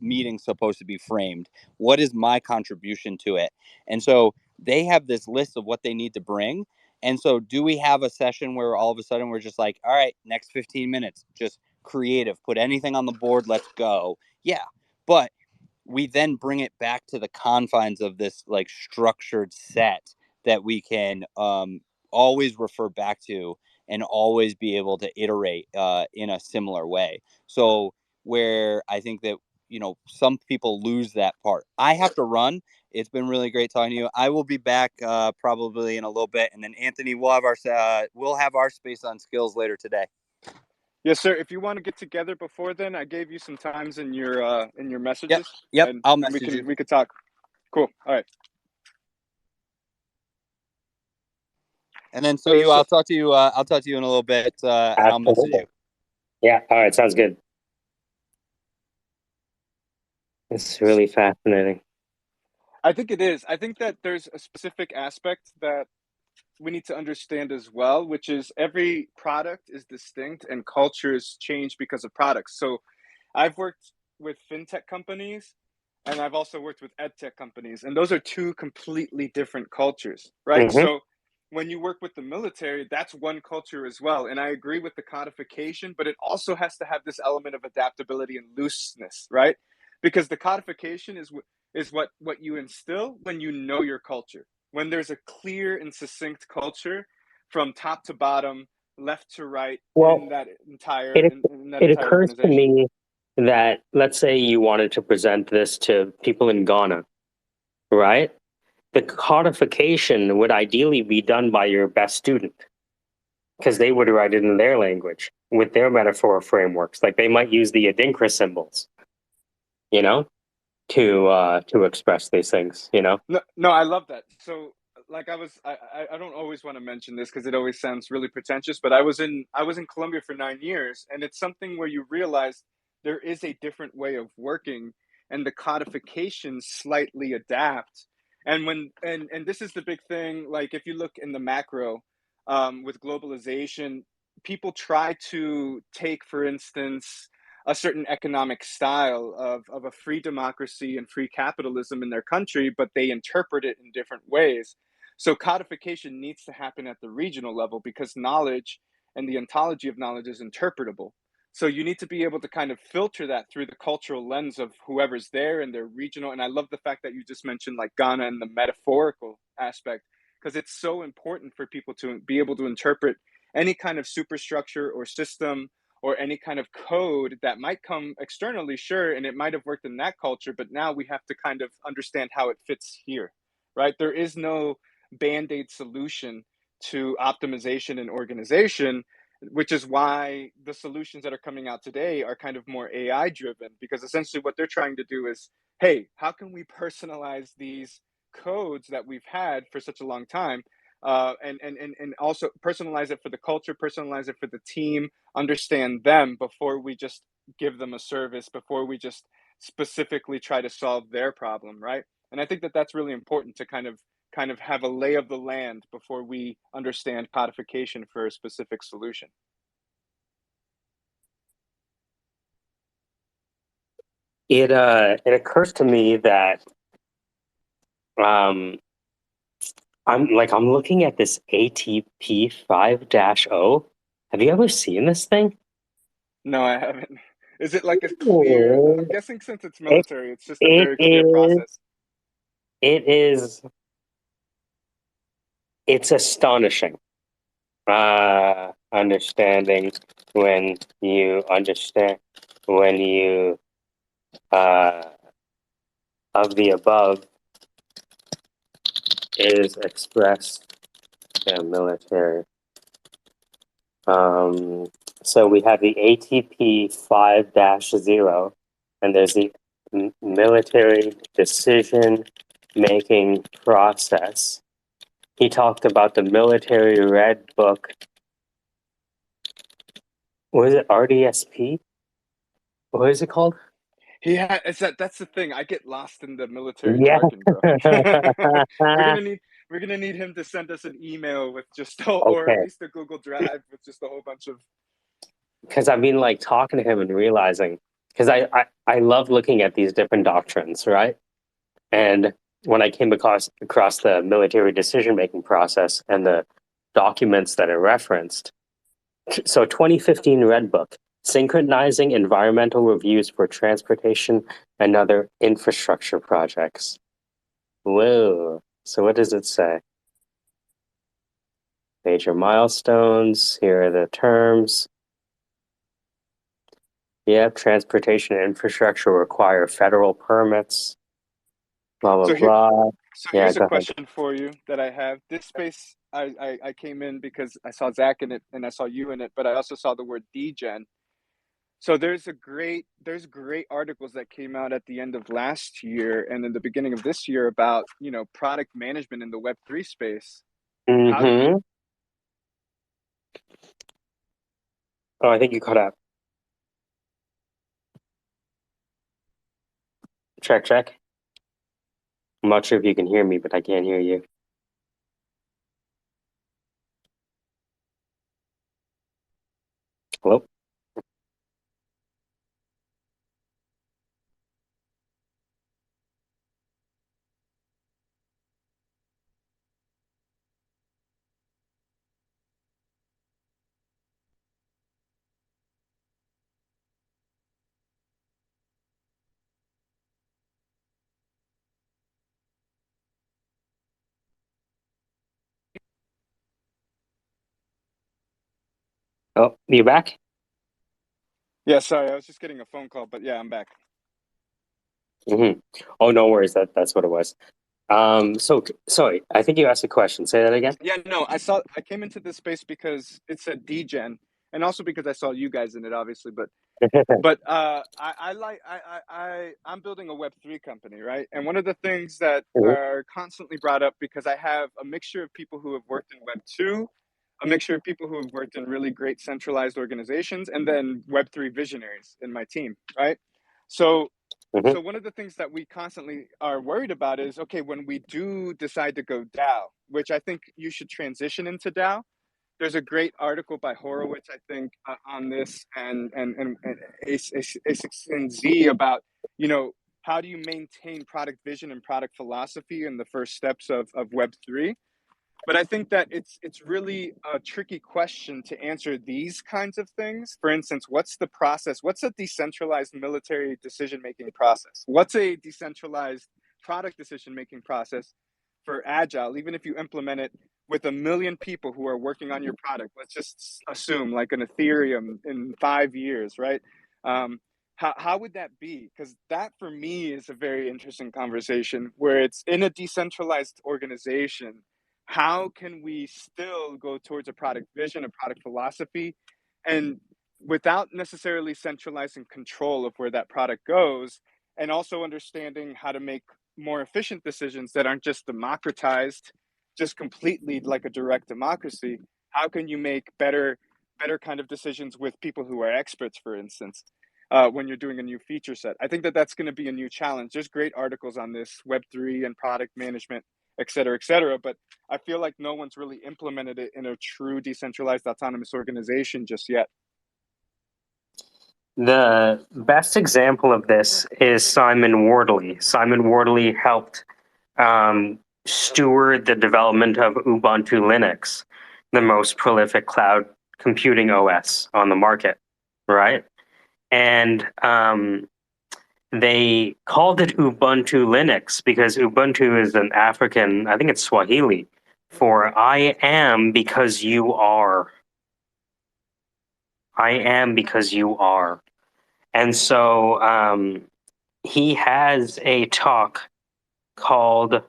meeting supposed to be framed? What is my contribution to it? And so they have this list of what they need to bring. And so do we have a session where all of a sudden we're just like, all right, next 15 minutes, just creative, put anything on the board, let's go. Yeah. But we then bring it back to the confines of this like structured set that we can always refer back to and always be able to iterate in a similar way. So where I think that, some people lose that part. I have to run. It's been really great talking to you. I will be back probably in a little bit. And then Anthony, we'll have our space on skills later today. Yes, sir. If you want to get together before then, I gave you some times in your messages. Yep. And I'll message you. We could talk. Cool. All right. And then I'll talk to you. I'll talk to you in a little bit. And I'll message you. Yeah. All right. Sounds good. It's really fascinating. I think it is. I think that there's a specific aspect that we need to understand as well, which is every product is distinct and cultures change because of products. So I've worked with fintech companies and I've also worked with edtech companies, and those are two completely different cultures, right? Mm-hmm. So when you work with the military, that's one culture as well. And I agree with the codification, but it also has to have this element of adaptability and looseness, right? Because the codification is what you instill when you know your culture. When there's a clear and succinct culture from top to bottom, left to right, in that entire it occurs to me that, let's say you wanted to present this to people in Ghana, right? The codification would ideally be done by your best student, because they would write it in their language with their metaphor frameworks. Like they might use the Adinkra symbols, to express these things, No, I love that. So like I don't always want to mention this because it always sounds really pretentious, but I was in Colombia for 9 years, and it's something where you realize there is a different way of working and the codifications slightly adapt. And this is the big thing, like if you look in the macro with globalization, people try to take, for instance, a certain economic style of a free democracy and free capitalism in their country, but they interpret it in different ways. So codification needs to happen at the regional level because knowledge and the ontology of knowledge is interpretable. So you need to be able to kind of filter that through the cultural lens of whoever's there and their regional. And I love the fact that you just mentioned like Ghana and the metaphorical aspect, because it's so important for people to be able to interpret any kind of superstructure or system or any kind of code that might come externally, sure, and it might have worked in that culture, but now we have to kind of understand how it fits here, right? There is no Band-Aid solution to optimization and organization, which is why the solutions that are coming out today are kind of more AI driven, because essentially what they're trying to do is, hey, how can we personalize these codes that we've had for such a long time? And also personalize it for the culture, personalize it for the team, understand them before we just give them a service, before we just specifically try to solve their problem, right? And I think that that's really important to kind of have a lay of the land before we understand codification for a specific solution. It occurs to me that I'm looking at this ATP 5-0. Have you ever seen this thing? No, I haven't. Is it like a clear? I'm guessing since it's military, it's just a very clear process. It's astonishing. understanding when you understand when you of the above is expressed in military. So we have the ATP 5-0, and there's the military decision making process. He talked about the military red book. Was it RDSP? What is it called? Yeah, that's the thing. I get lost in the military Yeah. jargon, bro. We're gonna need him to send us an email with just or at Okay. least a Google Drive with just a whole bunch of. Because I've been like talking to him and realizing, because I love looking at these different doctrines, right? And when I came across the military decision making process and the documents that are referenced, so 2015 Red Book, synchronizing environmental reviews for transportation and other infrastructure projects. Whoa. So what does it say? Major milestones. Here are the terms. Yep, transportation and infrastructure require federal permits. Blah blah So here, blah. so Yeah, here's a go ahead. question for you that I have. This space, I came in because I saw Zach in it and I saw you in it, but I also saw the word degen. So there's great articles that came out at the end of last year and in the beginning of this year about, product management in the Web3 space. How do Mm-hmm. Oh, I think you cut out. Check, check. I'm not sure if you can hear me, but I can't hear you. Hello? Oh, you back? Yeah, sorry, I was just getting a phone call, but yeah, I'm back. Mm-hmm. Oh, no worries. That's what it was. So sorry, I think you asked a question. Say that again. Yeah, no, I came into this space because it said degen, and also because I saw you guys in it, obviously. I'm building a Web3 company, right? And one of the things that Mhm. are constantly brought up because I have a mixture of people who have worked in Web2, a mixture of people who have worked in really great centralized organizations, and then Web3 visionaries in my team, right? So Mhm. so one of the things that we constantly are worried about is, okay, when we do decide to go DAO, which I think you should transition into DAO. There's a great article by Horowitz, I think, on this, and A16Z about, how do you maintain product vision and product philosophy in the first steps of Web3. But I think that it's really a tricky question to answer these kinds of things. For instance, what's the process? What's a decentralized military decision-making process? What's a decentralized product decision-making process for Agile, even if you implement it with 1 million people who are working on your product? Let's just assume like an Ethereum in 5 years, right? How would that be? Because that for me is a very interesting conversation where it's in a decentralized organization. How can we still go towards a product vision, a product philosophy, and without necessarily centralizing control of where that product goes, and also understanding how to make more efficient decisions that aren't just democratized, just completely like a direct democracy? How can you make better kind of decisions with people who are experts, for instance, when you're doing a new feature set? I think that that's going to be a new challenge. There's great articles on this, Web3 and product management, et cetera, et cetera. But I feel like no one's really implemented it in a true decentralized autonomous organization just yet. The best example of this is Simon Wardley. Simon Wardley helped steward the development of Ubuntu Linux, the most prolific cloud computing OS on the market, right? And they called it Ubuntu Linux because Ubuntu is an African, I think it's Swahili, for I am because you are. I am because you are. And so he has a talk called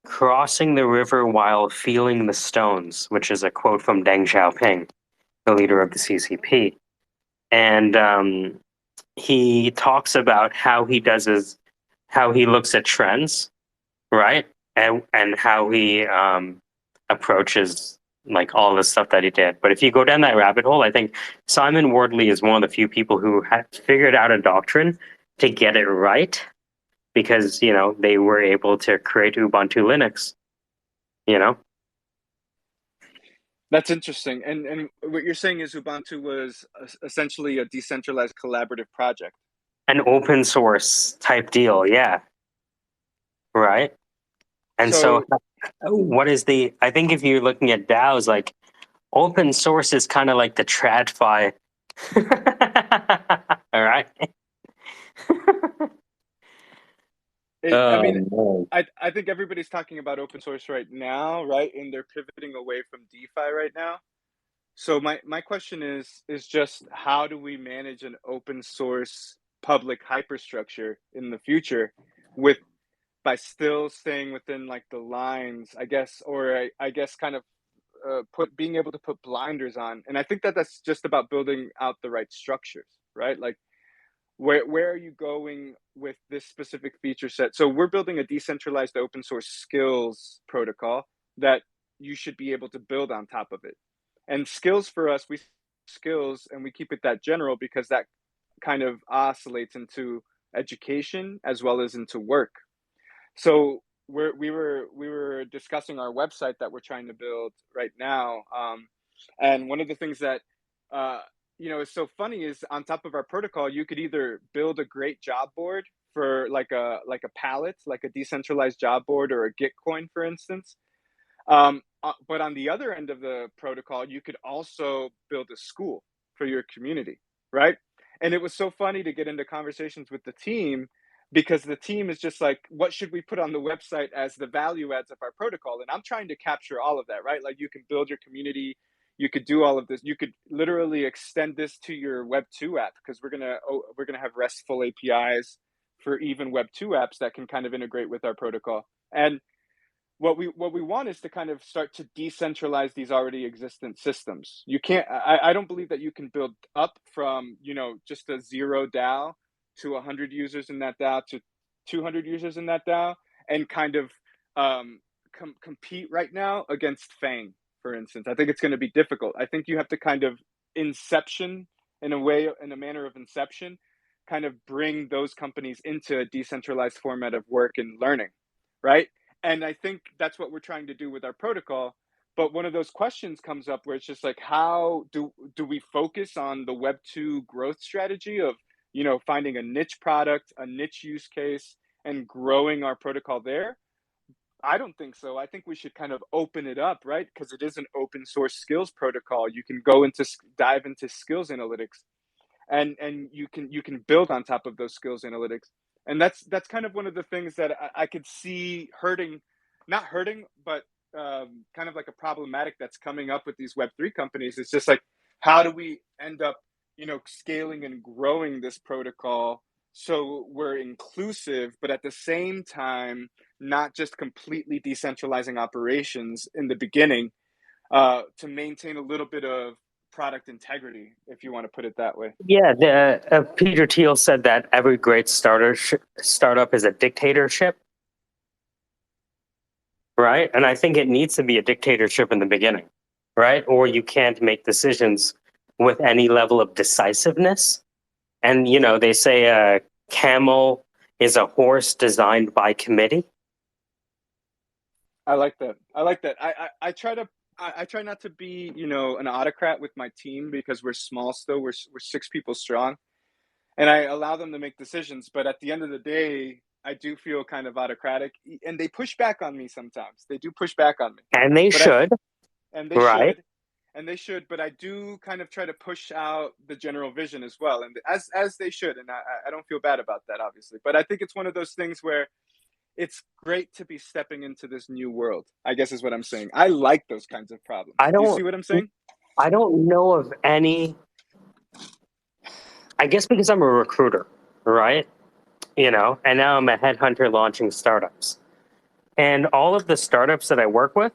Crossing the River While Feeling the Stones, which is a quote from Deng Xiaoping, the leader of the CCP. And he talks about how he looks at trends, right? And how he approaches like all the stuff that he did. But if you go down that rabbit hole, I think Simon Wardley is one of the few people who had figured out a doctrine to get it right, because they were able to create Ubuntu Linux. That's interesting. And what you're saying is Ubuntu was essentially a decentralized collaborative project. An open source type deal, yeah. Right. And so what is I think if you're looking at DAOs, like open source is kind of like the TradFi. All right. I think everybody's talking about open source right now, right? And they're pivoting away from DeFi right now. So my question is just how do we manage an open source public hyperstructure in the future by still staying within like the lines, I guess, or I guess kind of being able to put blinders on. And I think that's just about building out the right structures, right? Like where are you going with this specific feature set? So we're building a decentralized open source skills protocol that you should be able to build on top of it. And skills for us, we skills and we keep it that general because that kind of oscillates into education as well as into work. So we were discussing our website that we're trying to build right now, and one of the things that is so funny is on top of our protocol, you could either build a great job board for like a pallet, like a decentralized job board or a Gitcoin, for instance. But on the other end of the protocol, you could also build a school for your community, right? And it was so funny to get into conversations with the team because the team is just like, what should we put on the website as the value adds of our protocol? And I'm trying to capture all of that, right? Like you can build your community, you could do all of this. You could literally extend this to your Web 2 app because we're gonna have RESTful APIs for even Web 2 apps that can kind of integrate with our protocol. And what we want is to kind of start to decentralize these already existent systems. You can't. I don't believe that you can build up from just a 0 DAO to 100 users in that DAO to 200 users in that DAO and kind of compete right now against Fang, for instance. I think it's going to be difficult. I think you have to kind of inception in a manner of inception, kind of bring those companies into a decentralized format of work and learning, right? And I think that's what we're trying to do with our protocol. But one of those questions comes up where it's just like, how do we focus on the Web 2 growth strategy of, finding a niche product, a niche use case, and growing our protocol there? I don't think so. I think we should kind of open it up, right? Because it is an open source skills protocol. You can dive into skills analytics, and you can build on top of those skills analytics. And that's kind of one of the things that I could see not hurting, but kind of like a problematic that's coming up with these Web3 companies. It's just like, how do we end up, scaling and growing this protocol so we're inclusive, but at the same time, not just completely decentralizing operations in the beginning to maintain a little bit of product integrity, if you want to put it that way. Yeah, Peter Thiel said that every great startup is a dictatorship, right? And I think it needs to be a dictatorship in the beginning, right? Or you can't make decisions with any level of decisiveness. And, they say a camel is a horse designed by committee. I like that. I try not to be, an autocrat with my team because we're small still. We're 6 people strong, and I allow them to make decisions. But at the end of the day, I do feel kind of autocratic, and they push back on me sometimes. They do push back on me, and they should. And they should. But I do kind of try to push out the general vision as well, and as they should. And I don't feel bad about that, obviously. But I think it's one of those things where it's great to be stepping into this new world, I guess is what I'm saying. I like those kinds of problems. Do you see what I'm saying? I don't know of any I guess because I'm a recruiter, right? You know, and now I'm a headhunter launching startups. And all of the startups that I work with,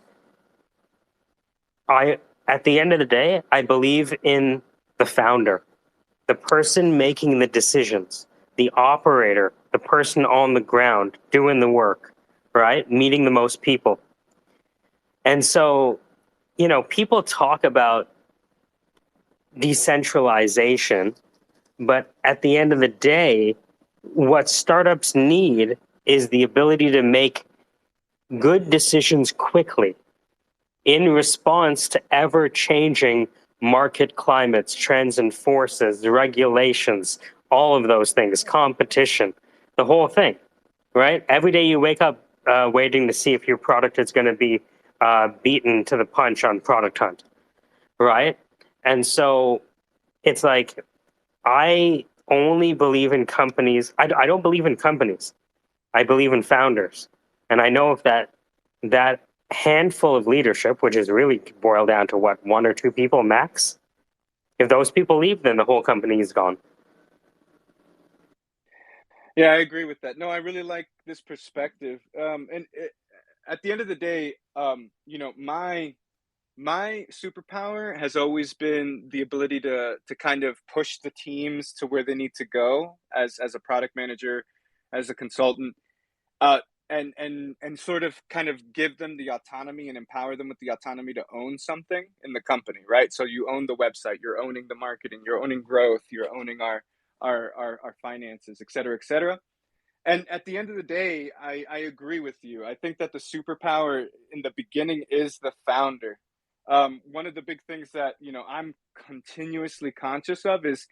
at the end of the day, I believe in the founder, the person making the decisions, the operator, the person on the ground doing the work, right? Meeting the most people. And so, you know, people talk about decentralization, but at the end of the day, what startups need is the ability to make good decisions quickly in response to ever changing market climates, trends and forces, regulations, all of those things, competition, the whole thing, right? Every day you wake up waiting to see if your product is going to be beaten to the punch on Product Hunt, right? And so it's like, I only believe in companies. I don't believe in companies. I believe in founders. And I know if that handful of leadership, which is really boiled down to what, one or two people max, if those people leave, then the whole company is gone. Yeah, I agree with that. No, I really like this perspective. At the end of the day, you know, my superpower has always been the ability to kind of push the teams to where they need to go as a product manager, as a consultant, uh, and sort of kind of give them the autonomy and empower them with the autonomy to own something in the company, right? So you own the website, you're owning the marketing, you're owning growth, you're owning our finances, et cetera, et cetera. And at the end of the day, I agree with you. I think that the superpower in the beginning is the founder. One of the big things that, you know, I'm continuously conscious of is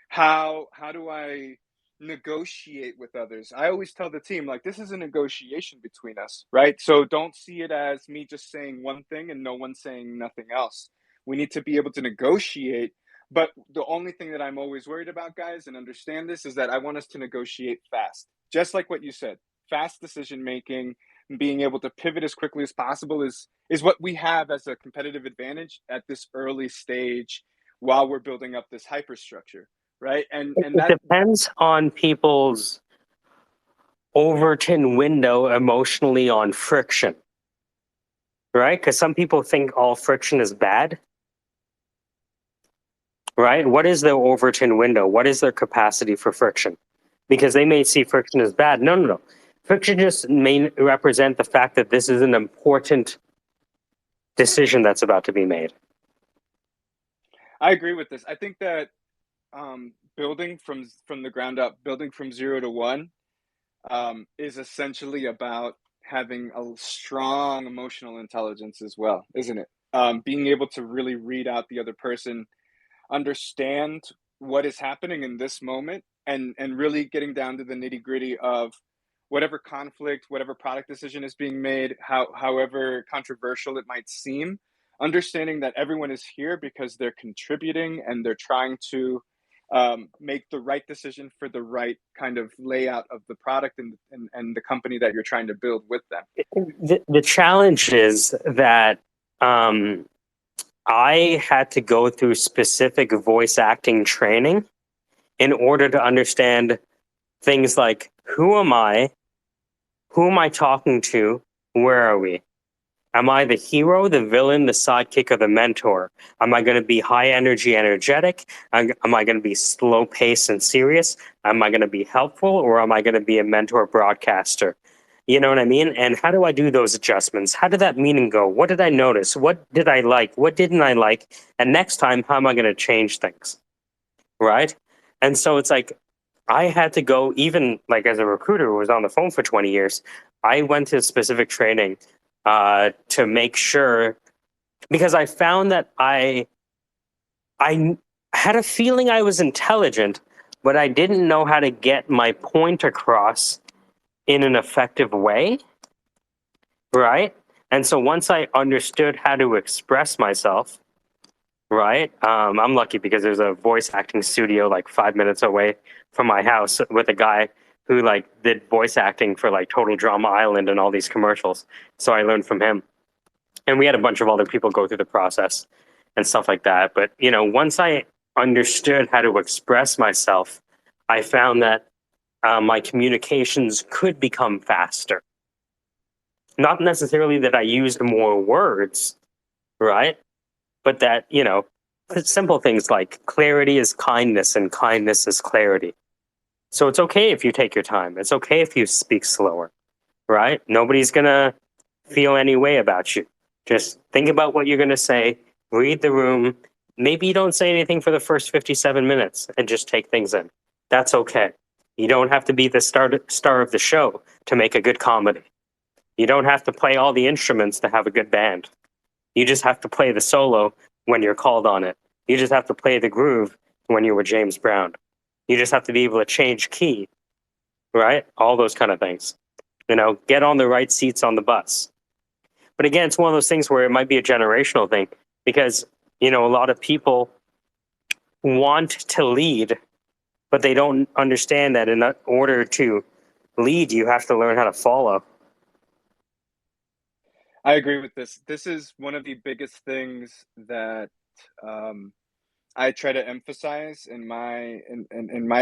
how do I negotiate with others? I always tell the team, like, this is a negotiation between us, right? So don't see it as me just saying one thing and no one saying nothing else. We need to be able to negotiate. But the only thing that I'm always worried about, guys, and understand this, is that I want us to negotiate fast. Just like what you said, fast decision making, being able to pivot as quickly as possible is what we have as a competitive advantage at this early stage while we're building up this hyperstructure, right? And It that depends on people's Overton window emotionally on friction, right? Because some people think all friction is bad, right? What is their Overton window? What is their capacity for friction? Because they may see friction as bad. No, no, no. Friction just may represent the fact that this is an important decision that's about to be made. I agree with this. I think that building from the ground up, building from 0 to 1, is essentially about having a strong emotional intelligence as well, isn't it? Being able to really read out the other person, understand what is happening in this moment, and really getting down to the nitty gritty of whatever conflict, whatever product decision is being made, however controversial it might seem, understanding that everyone is here because they're contributing and they're trying to make the right decision for the right kind of layout of the product and the company that you're trying to build with them. The challenge is that I had to go through specific voice acting training in order to understand things like, who am I? Who am I talking to? Where are we? Am I the hero, the villain, the sidekick, or the mentor? Am I going to be high energy, energetic? Am I going to be slow paced and serious? Am I going to be helpful, or am I going to be a mentor broadcaster? You know what I mean? And how do I do those adjustments? How did that meeting go? What did I notice? What did I like? What didn't I like? And next time, how am I going to change things? Right? And so it's like, I had to go, even like as a recruiter who was on the phone for 20 years, I went to specific training to make sure, because I found that I had a feeling I was intelligent, but I didn't know how to get my point across in an effective way, right? And so once I understood how to express myself, right? I'm lucky because there's a voice acting studio like 5 minutes away from my house with a guy who like did voice acting for like Total Drama Island and all these commercials. So I learned from him. And we had a bunch of other people go through the process and stuff like that. But, you know, once I understood how to express myself, I found that my communications could become faster. Not necessarily that I used more words, right? But that, simple things like clarity is kindness and kindness is clarity. So it's okay if you take your time. It's okay if you speak slower, right? Nobody's going to feel any way about you. Just think about what you're going to say, read the room. Maybe you don't say anything for the first 57 minutes and just take things in. That's okay. You don't have to be the star of the show to make a good comedy. You don't have to play all the instruments to have a good band. You just have to play the solo when you're called on it. You just have to play the groove when you were James Brown. You just have to be able to change key, right? All those kind of things. Get on the right seats on the bus. But again, it's one of those things where it might be a generational thing because, a lot of people want to lead, but they don't understand that in order to lead, you have to learn how to follow. I agree with this. This is one of the biggest things that I try to emphasize in my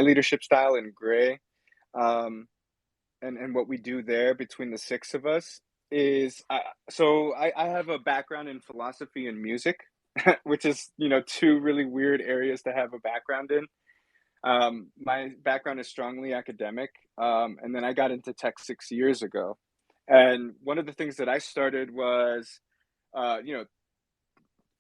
leadership style in Gray, and what we do there between the six of us is I have a background in philosophy and music, which is two really weird areas to have a background in. My background is strongly academic, and then I got into tech 6 years ago. And one of the things that I started was,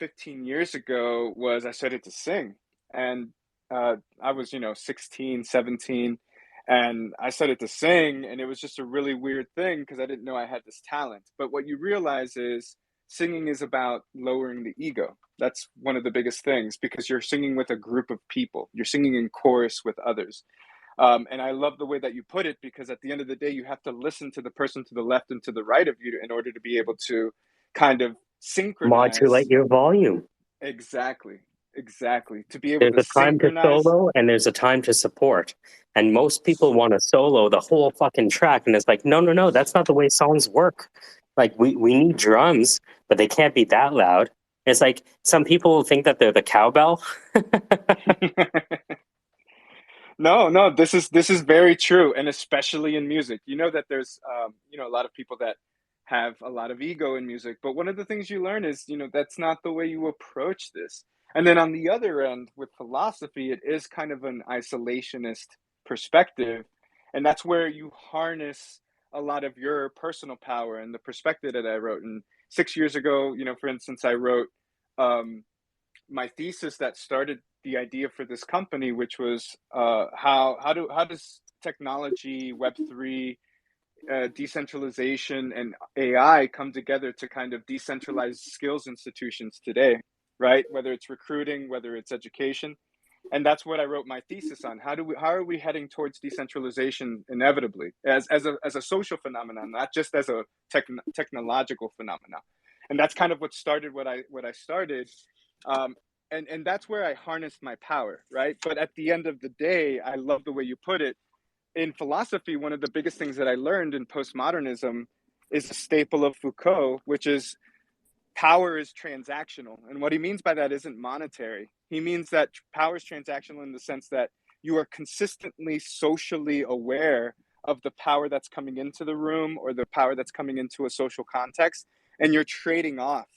15 years ago was I started to sing. And I was, 16, 17, and I started to sing. And it was just a really weird thing because I didn't know I had this talent. But what you realize is singing is about lowering the ego. That's one of the biggest things because you're singing with a group of people. You're singing in chorus with others. And I love the way that you put it because at the end of the day, you have to listen to the person to the left and to the right of you in order to be able to kind of synchronize. Modulate your volume. Exactly. To be able There's to a time to synchronize. solo and there's a time to support. And most people want to solo the whole fucking track. And it's like, no, that's not the way songs work. Like, we need drums, but they can't be that loud. It's like some people think that they're the cowbell. No, this is very true, and especially in music. You know that there's a lot of people that have a lot of ego in music, but one of the things you learn is, that's not the way you approach this. And then on the other end, with philosophy, it is kind of an isolationist perspective, and that's where you harness a lot of your personal power and the perspective that I wrote. And 6 years ago, for instance, I wrote my thesis that started the idea for this company, which was how does technology, Web3, decentralization, and AI come together to kind of decentralize skills institutions today, right? Whether it's recruiting, whether it's education, and that's what I wrote my thesis on. How are we heading towards decentralization inevitably as a social phenomenon, not just as a technological phenomenon? And that's kind of what started what I started. And that's where I harnessed my power, right? But at the end of the day, I love the way you put it. In philosophy, one of the biggest things that I learned in postmodernism is a staple of Foucault, which is power is transactional. And what he means by that isn't monetary. He means that power is transactional in the sense that you are consistently socially aware of the power that's coming into the room or the power that's coming into a social context, and you're trading off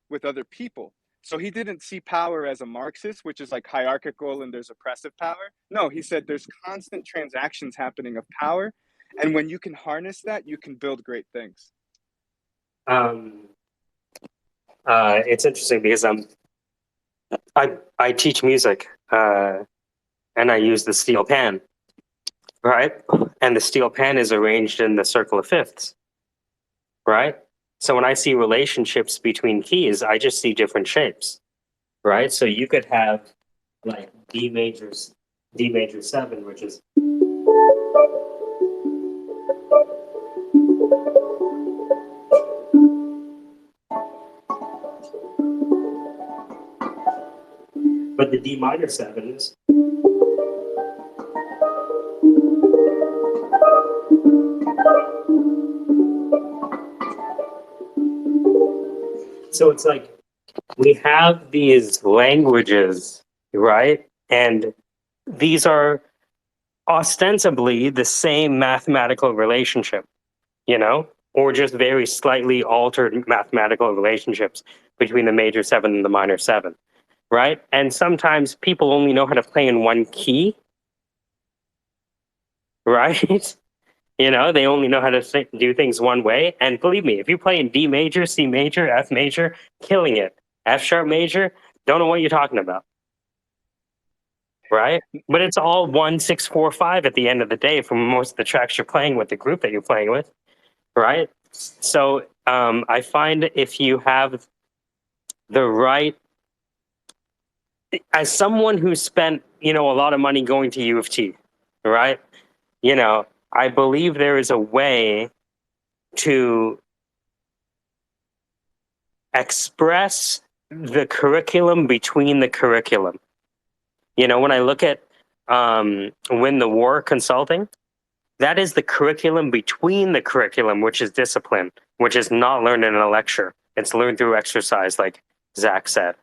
with other people. So he didn't see power as a Marxist, which is like hierarchical and there's oppressive power. No, he said there's constant transactions happening of power. And when you can harness that, you can build great things. It's interesting because I teach music and I use the steel pan, right? And the steel pan is arranged in the circle of fifths, right? So when I see relationships between keys, I just see different shapes, right? So you could have like D major 7, which is but the D minor 7s so it's like we have these languages right? And these are ostensibly the same mathematical relationship, or just very slightly altered mathematical relationships between the major seven and the minor seven, right? And sometimes people only know how to play in one key, right? They only know how to do things one way. And believe me, if you play in D major, C major, F major, killing it. F sharp major, don't know what you're talking about, right? But it's all 1 6 4 5 at the end of the day for most of the tracks you're playing with the group that you're playing with, right? So I find if you have the right, as someone who spent a lot of money going to U of T, right? I believe there is a way to express the curriculum between the curriculum. When I look at Win the War Consulting, that is the curriculum between the curriculum, which is discipline, which is not learned in a lecture. It's learned through exercise, like Zach said.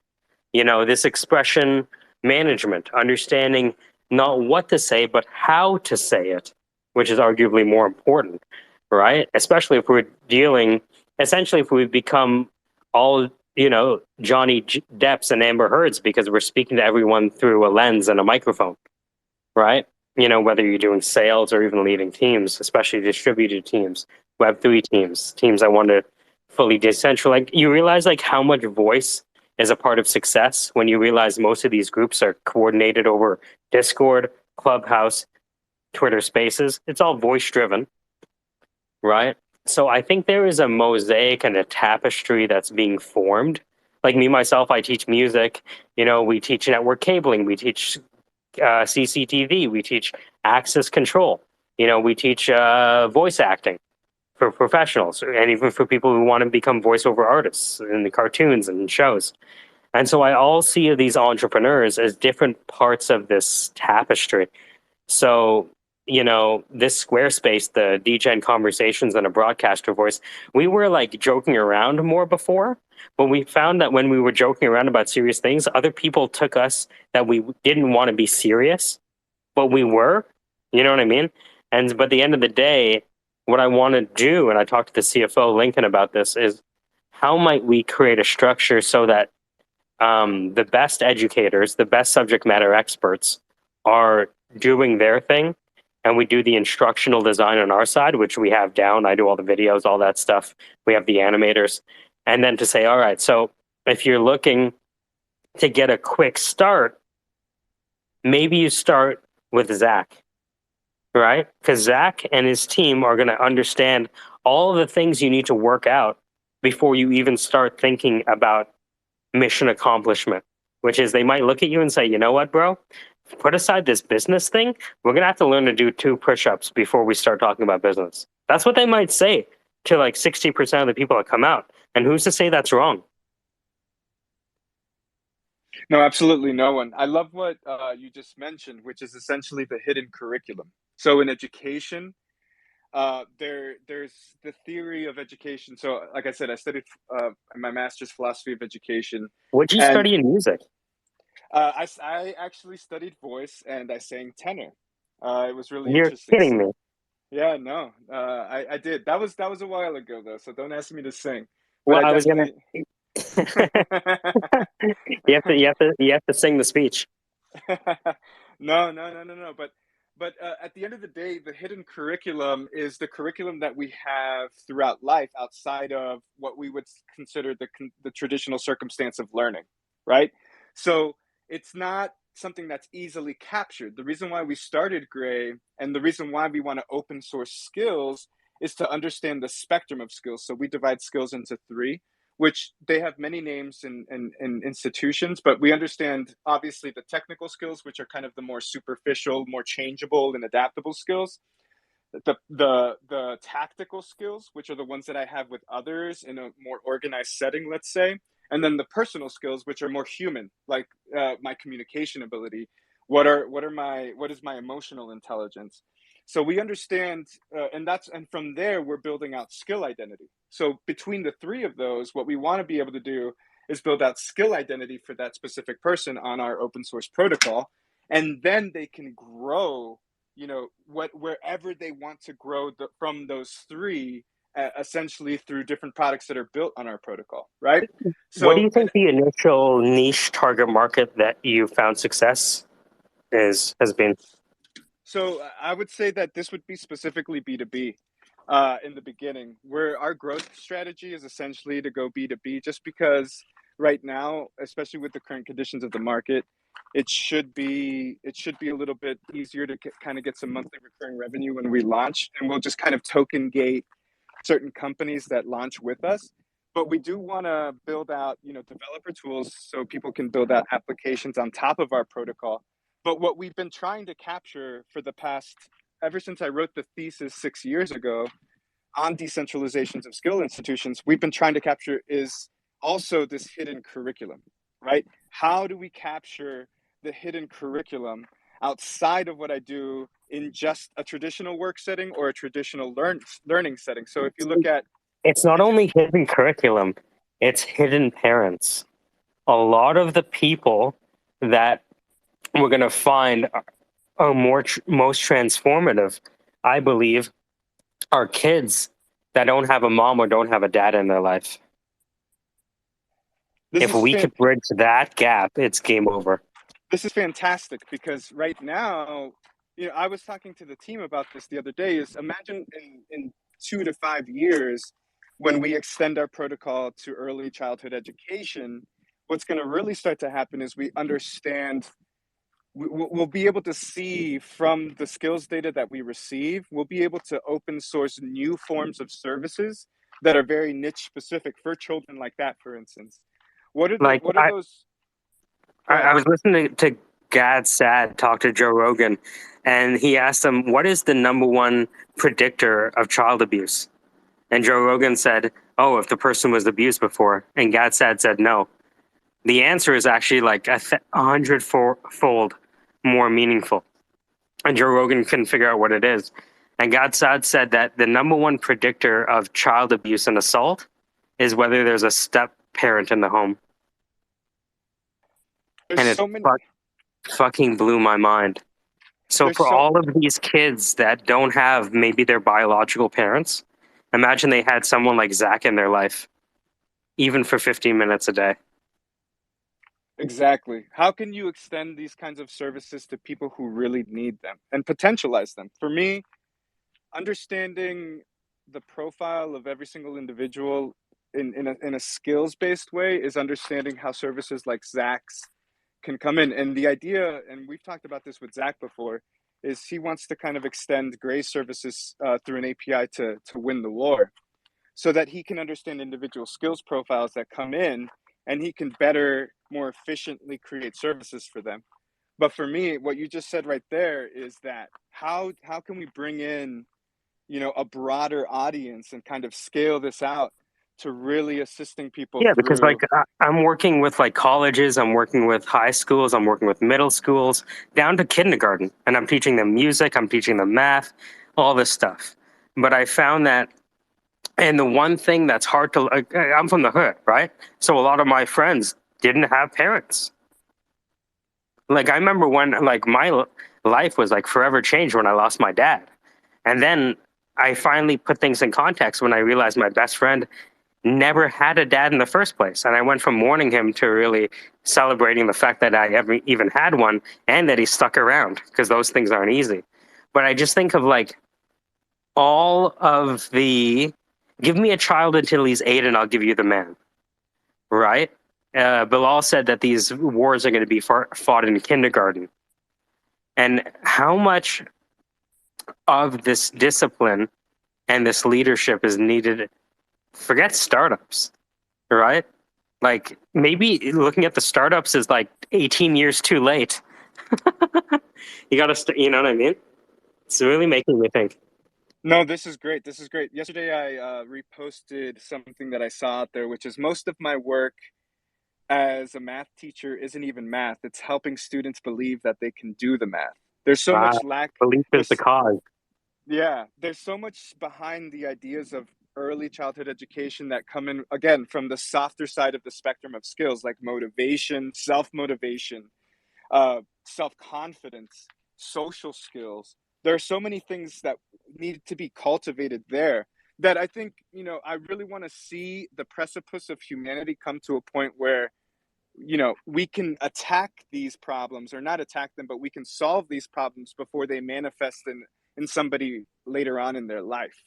This expression management, understanding not what to say, but how to say it, which is arguably more important, right? Especially if we're dealing, essentially, if we become all, Johnny Depps and Amber Heards because we're speaking to everyone through a lens and a microphone, right? Whether you're doing sales or even leading teams, especially distributed teams, Web3 teams that want to fully decentralize. You realize how much voice is a part of success when you realize most of these groups are coordinated over Discord, Clubhouse, Twitter Spaces. It's all voice driven, right? So I think there is a mosaic and a tapestry that's being formed. Like me, myself, I teach music. We teach network cabling. We teach CCTV. We teach access control. We teach voice acting for professionals and even for people who want to become voiceover artists in the cartoons and shows. And so I all see these entrepreneurs as different parts of this tapestry. So, this Squarespace, the DGen Conversations and a Broadcaster Voice, we were joking around more before, but we found that when we were joking around about serious things, other people took us that we didn't want to be serious, but we were, you know what I mean? But at the end of the day, what I want to do, and I talked to the CFO, Lincoln, about this, is how might we create a structure so that the best educators, the best subject matter experts are doing their thing, and we do the instructional design on our side, which we have down. I do all the videos, all that stuff. We have the animators. And then to say, all right, so if you're looking to get a quick start, maybe you start with Zach, right? Because Zach and his team are going to understand all the things you need to work out before you even start thinking about mission accomplishment, which is they might look at you and say, you know what, bro? Put aside this business thing. We're going to have to learn to do 2 push-ups before we start talking about business. That's what they might say to 60% of the people that come out. And who's to say that's wrong? No, absolutely no one. I love what you just mentioned, which is essentially the hidden curriculum. So in education, there's the theory of education. So like I said, I studied my master's philosophy of education. What'd you study in music? I actually studied voice and I sang tenor. It was really You're interesting. kidding me. Yeah, no, I did. That was a while ago though, so don't ask me to sing. Well, But I was gonna. you have to sing the speech. No. But at the end of the day, the hidden curriculum is the curriculum that we have throughout life outside of what we would consider the traditional circumstance of learning, right? So it's not something that's easily captured. The reason why we started Gray and the reason why we want to open source skills is to understand the spectrum of skills. So we divide skills into 3, which they have many names in institutions, but we understand obviously the technical skills, which are kind of the more superficial, more changeable and adaptable skills. The tactical skills, which are the ones that I have with others in a more organized setting, let's say, and then the personal skills, which are more human, like my communication ability. What is my emotional intelligence? So we understand, and from there we're building out skill identity. So between the 3 of those, what we want to be able to do is build out skill identity for that specific person on our open source protocol. And then they can grow, wherever they want to grow from those three, essentially through different products that are built on our protocol, right? What do So, you think the initial niche target market that you found success has been? So I would say that this would be specifically B2B in the beginning, where our growth strategy is essentially to go B2B, just because right now, especially with the current conditions of the market, it should be a little bit easier to kind of get some monthly recurring revenue when we launch, and we'll just kind of token gate certain companies that launch with us. But we do want to build out, developer tools so people can build out applications on top of our protocol. But what we've been trying to capture for the past, ever since I wrote the thesis 6 years ago on decentralizations of skill institutions, we've been trying to capture is also this hidden curriculum, right? How do we capture the hidden curriculum outside of what I do in just a traditional work setting or a traditional learning setting? So if you look at, It's not only hidden curriculum, it's hidden parents. A lot of the people that we're going to find are most transformative, I believe, are kids that don't have a mom or don't have a dad in their life. If we could bridge that gap, it's game over. This is fantastic, because right now, I was talking to the team about this the other day, is imagine in 2 to 5 years, when we extend our protocol to early childhood education, what's going to really start to happen is we understand, we'll be able to see from the skills data that we receive, we'll be able to open source new forms of services that are very niche specific for children like that, for instance. What are those? I was listening to Gad Sad talk to Joe Rogan, and he asked him, what is the number one predictor of child abuse? And Joe Rogan said, oh, if the person was abused before. And Gad Sad said, no. The answer is actually like 100-fold more meaningful. And Joe Rogan couldn't figure out what it is. And Gad Sad said that the number one predictor of child abuse and assault is whether there's a step parent in the home. There's And fucking blew my mind. So for all of these kids that don't have maybe their biological parents, imagine they had someone like Zach in their life, even for 15 minutes a day. Exactly. How can you extend these kinds of services to people who really need them and potentialize them? For me, understanding the profile of every single individual in a skills-based way is understanding how services like Zach's can come in. And the idea, and we've talked about this with Zach before, is he wants to kind of extend Gray's services through an API to win the war, so that he can understand individual skills profiles that come in, and he can better, more efficiently create services for them. But for me, what you just said right there is that how can we bring in, a broader audience and kind of scale this out to really assisting people Yeah, through. because I'm working with like colleges, I'm working with high schools, I'm working with middle schools, down to kindergarten, and I'm teaching them music, I'm teaching them math, all this stuff. But I found that, and the one thing that's hard to, I'm from the hood, right? So a lot of my friends didn't have parents. Like I remember when like my life was like forever changed when I lost my dad. And then I finally put things in context when I realized my best friend never had a dad in the first place. And I went from mourning him to really celebrating the fact that I ever even had one and that he stuck around, because those things aren't easy. But I just think of like all of the, give me a child until he's 8 and I'll give you the man, right? Bilal said that these wars are going to be fought in kindergarten. And how much of this discipline and this leadership is needed? Forget startups, right? Like maybe looking at the startups is like 18 years too late. You got to, you know what I mean? It's really making me think. No, this is great. This is great. Yesterday, I reposted something that I saw out there, which is most of my work as a math teacher isn't even math. It's helping students believe that they can do the math. There's so much lack. Belief is the cause. Yeah, there's so much behind the ideas of early childhood education that come in, again, from the softer side of the spectrum of skills like motivation, self-motivation, self-confidence, social skills. There are so many things that need to be cultivated there that I think, I really want to see the precipice of humanity come to a point where, we can attack these problems, or not attack them, but we can solve these problems before they manifest in somebody later on in their life.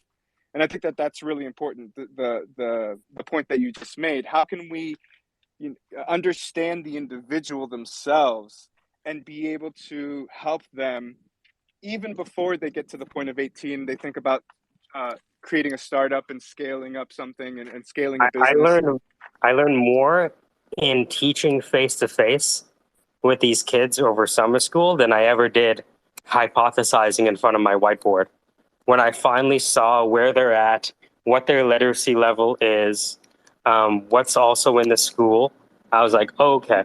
And I think that that's really important. The point that you just made, how can we understand the individual themselves and be able to help them even before they get to the point of 18? They think about creating a startup and scaling up something and scaling a business. I learned more in teaching face-to-face with these kids over summer school than I ever did hypothesizing in front of my whiteboard. When I finally saw where they're at, what their literacy level is, what's also in the school, I was like, oh, okay,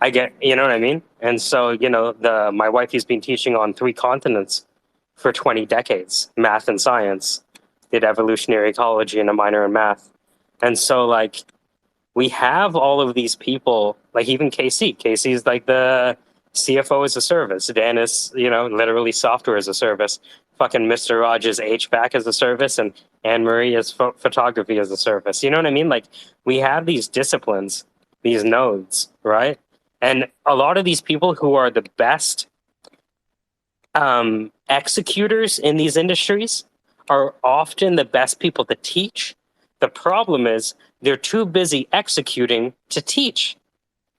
I get, you know what I mean? And so, my wife has been teaching on 3 continents for 20 decades, math and science, did evolutionary ecology and a minor in math. And so, like, we have all of these people, like even Casey. Casey's like the CFO as a service. Dan is, literally software as a service. Fucking Mr. Raj is HVAC as a service, and Anne Marie is photography as a service. You know what I mean? Like, we have these disciplines, these nodes, right? And a lot of these people who are the best executors in these industries are often the best people to teach. The problem is they're too busy executing to teach,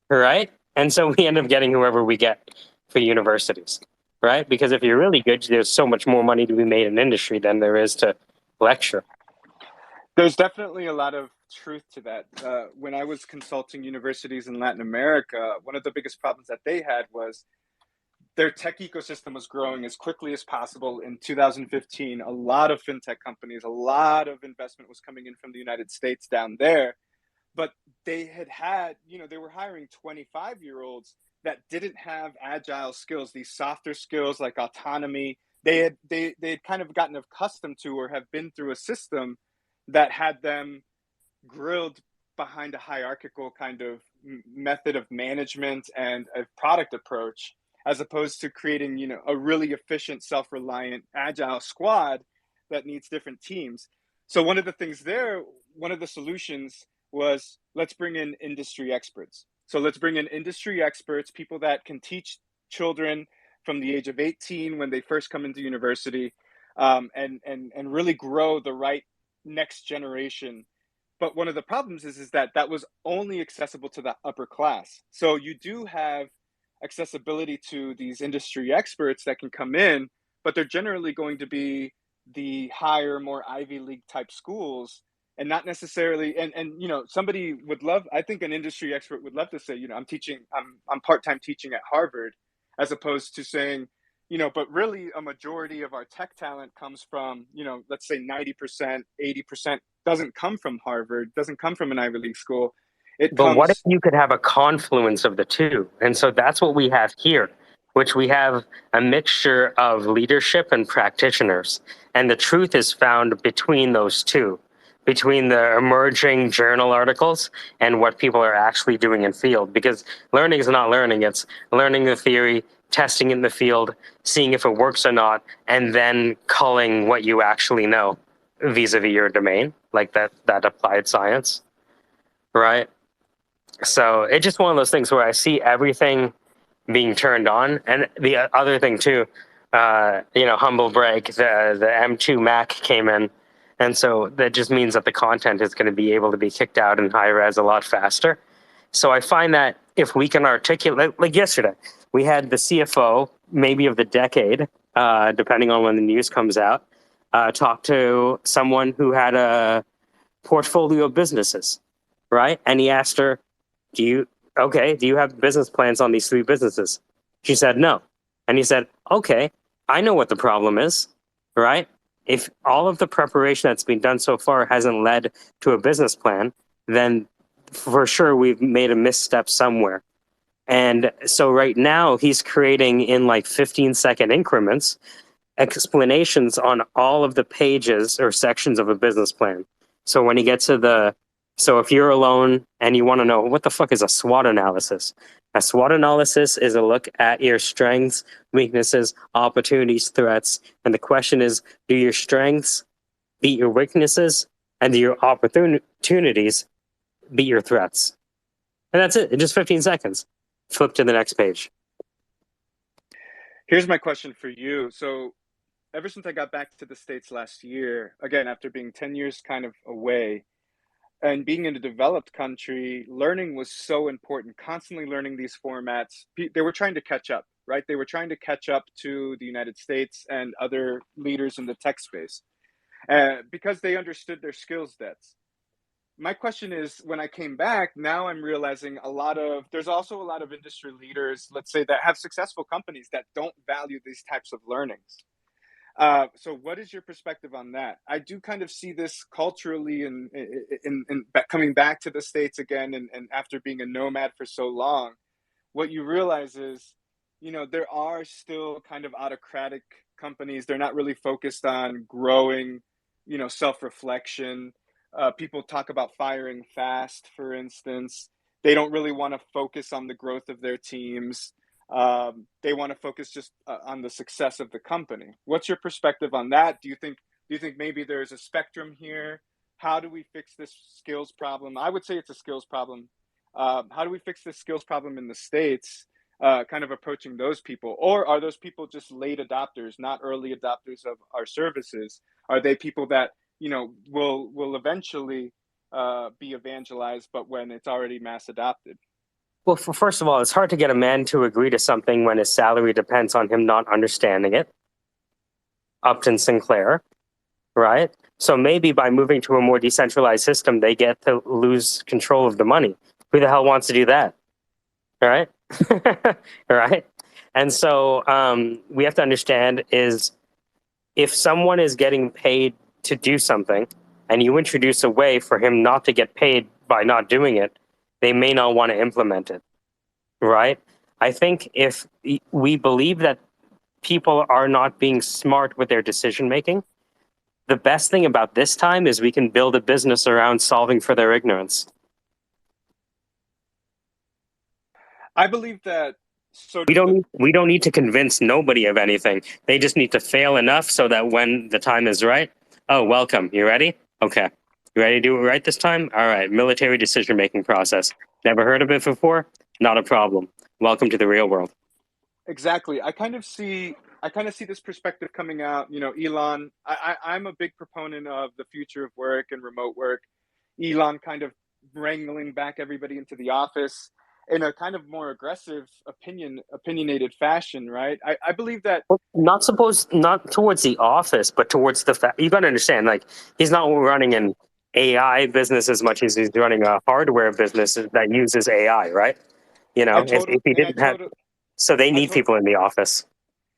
right? And so we end up getting whoever we get for universities, right? Because if you're really good, there's so much more money to be made in industry than there is to lecture. There's definitely a lot of truth to that. When I was consulting universities in Latin America, one of the biggest problems that they had was their tech ecosystem was growing as quickly as possible. In 2015, a lot of fintech companies, a lot of investment was coming in from the United States down there. But they had, they were hiring 25-year-olds that didn't have agile skills, these softer skills like autonomy. They had kind of gotten accustomed to or have been through a system that had them grilled behind a hierarchical kind of method of management and a product approach, as opposed to creating, a really efficient, self-reliant, agile squad that needs different teams. So one of the things there, one of the solutions was, let's bring in industry experts. So let's bring in industry experts, people that can teach children from the age of 18 when they first come into university, and really grow the right next generation. But one of the problems is that was only accessible to the upper class. So you do have accessibility to these industry experts that can come in, but they're generally going to be the higher, more Ivy League type schools, and not necessarily, and somebody would love, I think an industry expert would love to say, I'm part-time teaching at Harvard, as opposed to saying, but really a majority of our tech talent comes from, let's say 90%, 80% doesn't come from Harvard, doesn't come from an Ivy League school. But what if you could have a confluence of the two? And so that's what we have here, which we have a mixture of leadership and practitioners. And the truth is found between those two, between the emerging journal articles and what people are actually doing in field. Because learning is not learning, it's learning the theory, testing in the field, seeing if it works or not, and then culling what you actually know vis-a-vis your domain, like that applied science, right? So it's just one of those things where I see everything being turned on. And the other thing too, humble brag, the M2 Mac came in. And so that just means that the content is going to be able to be kicked out in high res a lot faster. So I find that if we can articulate, like yesterday, we had the CFO, maybe of the decade, depending on when the news comes out, talk to someone who had a portfolio of businesses, right? And he asked her, do you have business plans on these 3 businesses? She said no. And he said, okay, I know what the problem is, right? If all of the preparation that's been done so far hasn't led to a business plan, then for sure we've made a misstep somewhere. And so right now he's creating in like 15-second increments explanations on all of the pages or sections of a business plan. So when you get to so if you're alone and you want to know what the fuck is a SWOT analysis, a SWOT analysis is a look at your strengths, weaknesses, opportunities, threats. And the question is, do your strengths beat your weaknesses, and do your opportunities beat your threats? And that's it. In just 15 seconds. Flip to the next page. Here's my question for you. So ever since I got back to the States last year, again, after being 10 years kind of away and being in a developed country, learning was so important, constantly learning these formats. They were trying to catch up, right? They were trying to catch up to the United States and other leaders in the tech space because they understood their skills debts. My question is, when I came back, now I'm realizing there's also a lot of industry leaders, let's say, that have successful companies that don't value these types of learnings. So what is your perspective on that? I do kind of see this culturally in coming back to the States again, and after being a nomad for so long, what you realize is, there are still kind of autocratic companies. They're not really focused on growing, self-reflection. People talk about firing fast, for instance. They don't really want to focus on the growth of their teams. They want to focus just on the success of the company. What's your perspective on that? Do you think maybe there's a spectrum here? How do we fix this skills problem? I would say it's a skills problem. How do we fix this skills problem in the States? Kind of approaching those people, or are those people just late adopters, not early adopters of our services? Are they people that will eventually be evangelized, but when it's already mass adopted? Well, first of all, it's hard to get a man to agree to something when his salary depends on him not understanding it. Upton Sinclair, right? So maybe by moving to a more decentralized system, they get to lose control of the money. Who the hell wants to do that? All right? All right? And so we have to understand is if someone is getting paid to do something and you introduce a way for him not to get paid by not doing it, they may not want to implement it, right? I think if we believe that people are not being smart with their decision making, the best thing about this time is we can build a business around solving for their ignorance. I believe that. So we don't need to convince nobody of anything. They just need to fail enough so that when the time is right, oh, welcome. You ready? Okay. You ready to do it right this time? All right. Military decision-making process. Never heard of it before? Not a problem. Welcome to the real world. Exactly. I kind of see this perspective coming out. Elon, I'm a big proponent of the future of work and remote work. Elon kind of wrangling back everybody into the office in a kind of more aggressive opinionated fashion, right? I believe that not towards the office, but towards the fact you got to understand, like, he's not running an AI business as much as he's running a hardware business that uses AI, right? If he didn't have, so they need people in the office.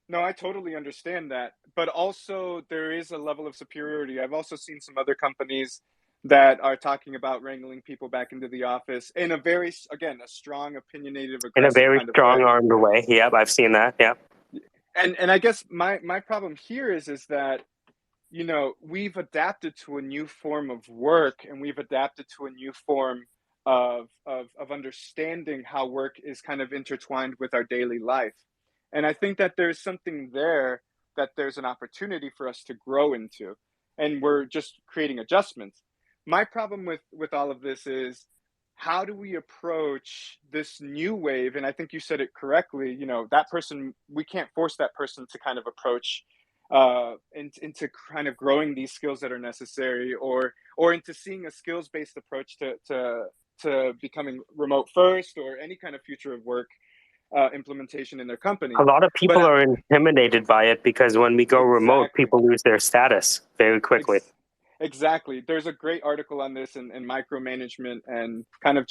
No, I totally understand that, but also there is a level of superiority. I've also seen some other companies that are talking about wrangling people back into the office in a very, again, a strong, opinionated, aggressive in a very kind of strong-armed way. Yep, I've seen that. Yep. And I guess my problem here is that we've adapted to a new form of work, and we've adapted to a new form of understanding how work is kind of intertwined with our daily life. And I think that there's something there that there's an opportunity for us to grow into, and we're just creating adjustments. My problem with all of this is, how do we approach this new wave? And I think you said it correctly. That person, we can't force that person to kind of approach into kind of growing these skills that are necessary, or into seeing a skills-based approach to becoming remote first, or any kind of future of work implementation in their company. A lot of people are intimidated by it because when we go remote, people lose their status very quickly. Exactly. There's a great article on this in micromanagement, and kind of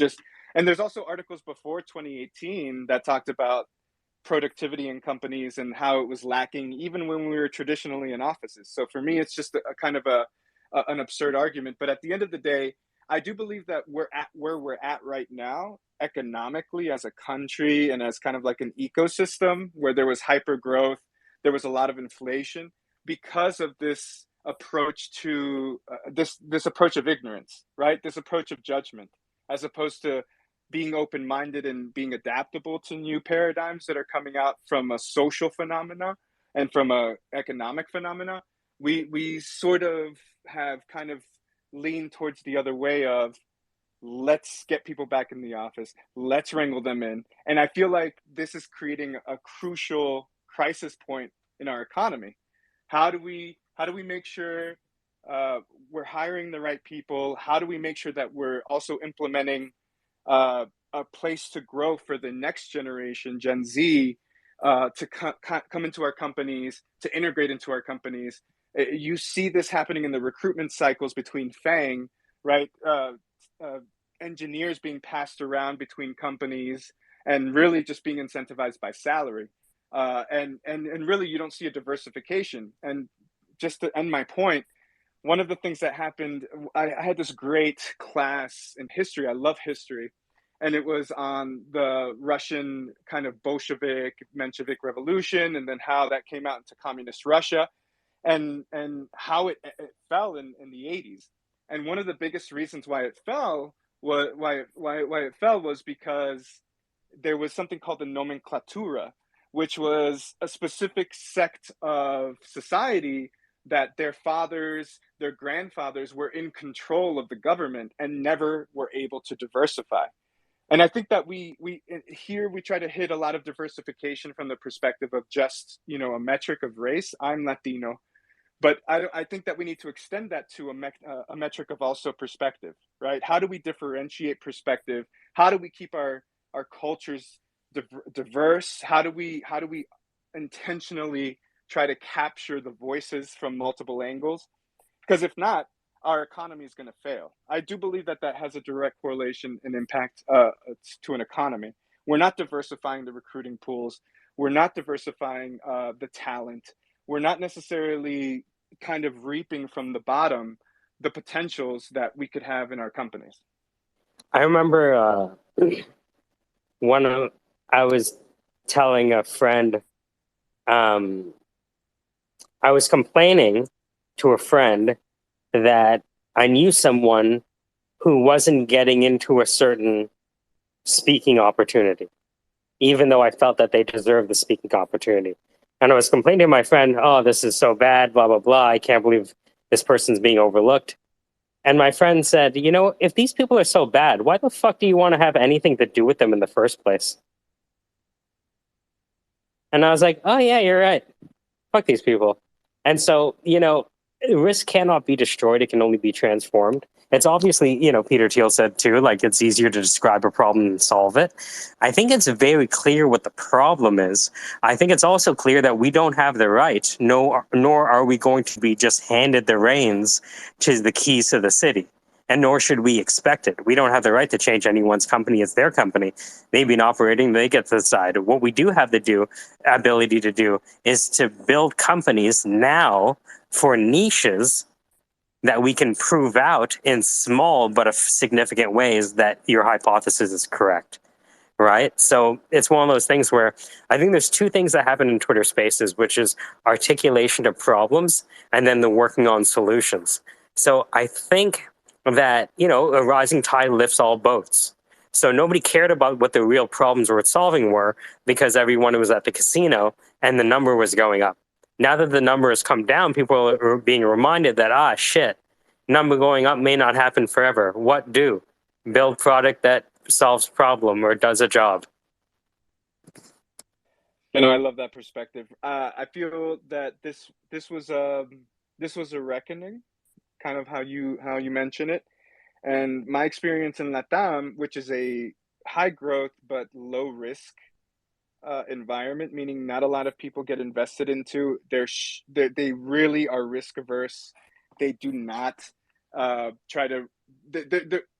and there's also articles before 2018 that talked about productivity in companies and how it was lacking even when we were traditionally in offices. So for me, it's just a kind of an absurd argument. But at the end of the day, I do believe that we're at where we're at right now, economically as a country and as kind of like an ecosystem where there was hyper growth. there was a lot of inflation because of this approach to this approach of ignorance, right? This approach of judgment, as opposed to being open-minded and being adaptable to new paradigms that are coming out from a social phenomena and from a economic phenomena. We sort of have kind of leaned towards the other way of, let's get people back in the office, let's wrangle them in. And I feel like this is creating a crucial crisis point in our economy. How do we make sure we're hiring the right people? How do we make sure that we're also implementing a place to grow for the next generation, Gen Z, to come into our companies, to integrate into our companies? You see this happening in the recruitment cycles between FANG, right? Engineers being passed around between companies and really just being incentivized by salary. And really you don't see a diversification. And just to end my point, one of the things that happened, I had this great class in history. I love history. And it was on the Russian kind of Bolshevik, Menshevik revolution, and then how that came out into communist Russia, and how it fell in the 80s. And one of the biggest reasons why it fell was because there was something called the nomenclatura, which was a specific sect of society that their fathers, their grandfathers were in control of the government and never were able to diversify. And I think that we here we try to hit a lot of diversification from the perspective of just, a metric of race. I'm Latino, but I think that we need to extend that to a metric of also perspective, right? How do we differentiate perspective? How do we keep our cultures diverse? How do we intentionally try to capture the voices from multiple angles? Because if not, our economy is going to fail. I do believe that has a direct correlation and impact to an economy. We're not diversifying the recruiting pools. We're not diversifying the talent. We're not necessarily kind of reaping from the bottom the potentials that we could have in our companies. I remember I was telling a friend, I was complaining to a friend that I knew someone who wasn't getting into a certain speaking opportunity, even though I felt that they deserved the speaking opportunity. And I was complaining to my friend, oh, this is so bad, blah, blah, blah. I can't believe this person's being overlooked. And my friend said, if these people are so bad, why the fuck do you want to have anything to do with them in the first place? And I was like, oh, yeah, you're right. Fuck these people. And so, risk cannot be destroyed. It can only be transformed. It's obviously, Peter Thiel said too, like it's easier to describe a problem than solve it. I think it's very clear what the problem is. I think it's also clear that we don't have the right, nor are we going to be just handed the reins to the keys to the city. And nor should we expect it. We don't have the right to change anyone's company. It's their company. They've been operating. They get to decide. What we do have the ability to do is to build companies now for niches that we can prove out in small but significant ways that your hypothesis is correct, right? So it's one of those things where I think there's two things that happen in Twitter Spaces, which is articulation of problems and then the working on solutions. So I think that, a rising tide lifts all boats. So nobody cared about what the real problems worth solving were because everyone was at the casino and the number was going up. Now that the number has come down, people are being reminded that, shit, number going up may not happen forever. What do? Build product that solves problem or does a job. I love that perspective. I feel that this was a reckoning, kind of how you mention it. And my experience in LATAM, which is a high growth but low risk environment, meaning not a lot of people get invested into. They really are risk averse. They do not try to.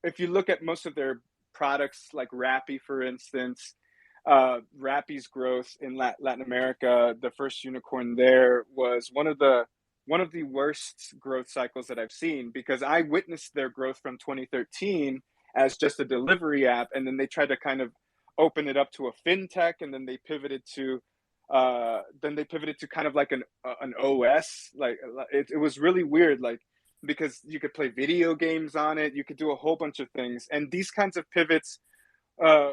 If you look at most of their products, like Rappi, for instance, Rappi's growth in Latin America, the first unicorn there was one of the worst growth cycles that I've seen, because I witnessed their growth from 2013 as just a delivery app, and then they tried to kind of open it up to a fintech, and then they pivoted to Then they pivoted to kind of like an OS. Like it was really weird, like because you could play video games on it, you could do a whole bunch of things, and these kinds of pivots uh,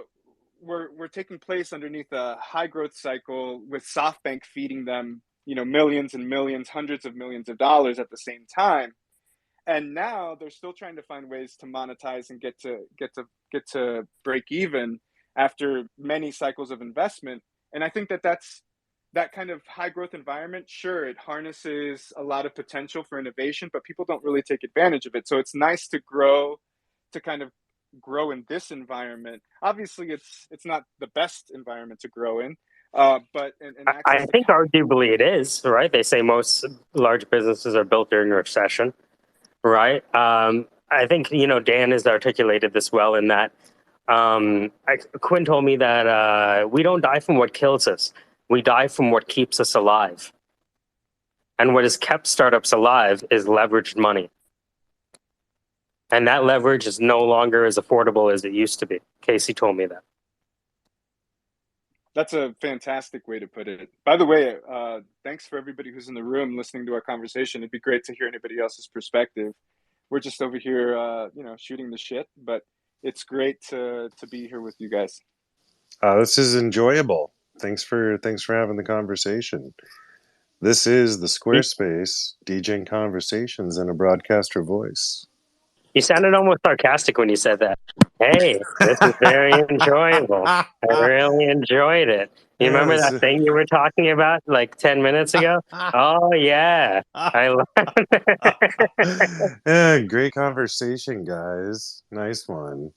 were taking place underneath a high growth cycle with SoftBank feeding them, millions and millions, hundreds of millions of dollars at the same time. And now they're still trying to find ways to monetize and get to break even after many cycles of investment. And I think that's that kind of high growth environment. Sure, it harnesses a lot of potential for innovation, but people don't really take advantage of it. So it's nice to kind of grow in this environment. Obviously, it's not the best environment to grow in, but and I access to think arguably it is, right? They say most large businesses are built during a recession, right? I think, Dan has articulated this well in that Quinn told me that we don't die from what kills us. We die from what keeps us alive. And what has kept startups alive is leveraged money. And that leverage is no longer as affordable as it used to be. Casey told me that. That's a fantastic way to put it. By the way, thanks for everybody who's in the room listening to our conversation. It'd be great to hear anybody else's perspective. We're just over here, shooting the shit, but it's great to be here with you guys. This is enjoyable. Thanks for having the conversation. This is the Squarespace DJing Conversations in a Broadcaster Voice. You sounded almost sarcastic when you said that. Hey, this is very enjoyable. I really enjoyed it. You remember that thing you were talking about like 10 minutes ago? Oh, yeah. Yeah, great conversation, guys. Nice one.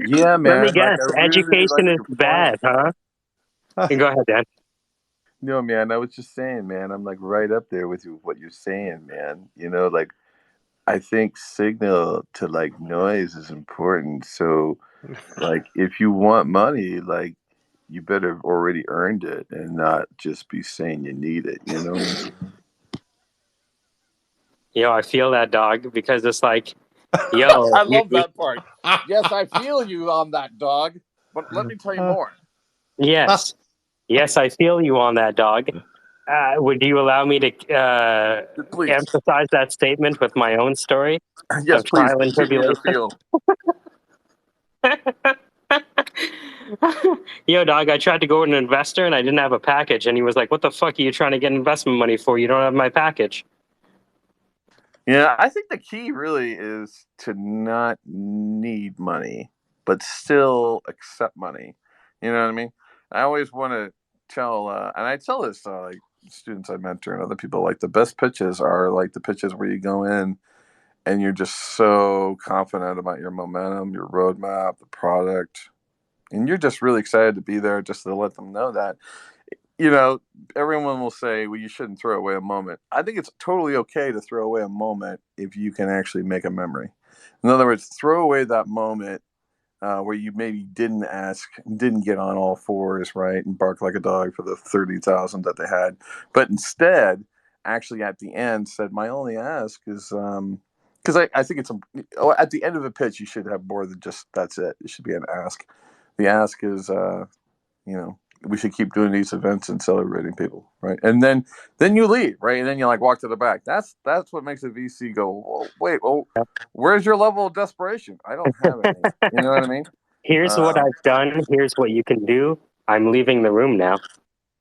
Yeah, man. Let me guess. Like, I really Education like is bad, huh? Go ahead, Dan. No, man, I was just saying, man, I'm like right up there with you, what you're saying, man. Like I think signal to like noise is important. So like if you want money, like you better have already earned it and not just be saying you need it, I feel that, dog, because it's like, yo. I love that part. Yes, I feel you on that, dog. But let me tell you more. Yes. Yes, I feel you on that, dog. Would you allow me to Please. emphasize that statement with my own story Yes, of please. trial and Continue to tribulation? feel. Yo, dog, I tried to go with an investor and I didn't have a package. And he was like, what the fuck are you trying to get investment money for? You don't have my package. Yeah, I think the key really is to not need money, but still accept money. You know what I mean? I always want to tell, and I tell this like students I mentor and other people, like the best pitches are like the pitches where you go in and you're just so confident about your momentum, your roadmap, the product, and you're just really excited to be there just to let them know that. Everyone will say, well, you shouldn't throw away a moment. I think it's totally okay to throw away a moment if you can actually make a memory. In other words, throw away that moment where you maybe didn't ask, didn't get on all fours, right, and bark like a dog for the 30,000 that they had, but instead, actually at the end said, my only ask is, because I think at the end of a pitch, you should have more than just, that's it. It should be an ask. The ask is, we should keep doing these events and celebrating people, right? And then you leave, right? And then you like walk to the back. That's what makes a VC go, well, wait, where's your level of desperation? I don't have any. You know what I mean? Here's what I've done. Here's what you can do. I'm leaving the room now.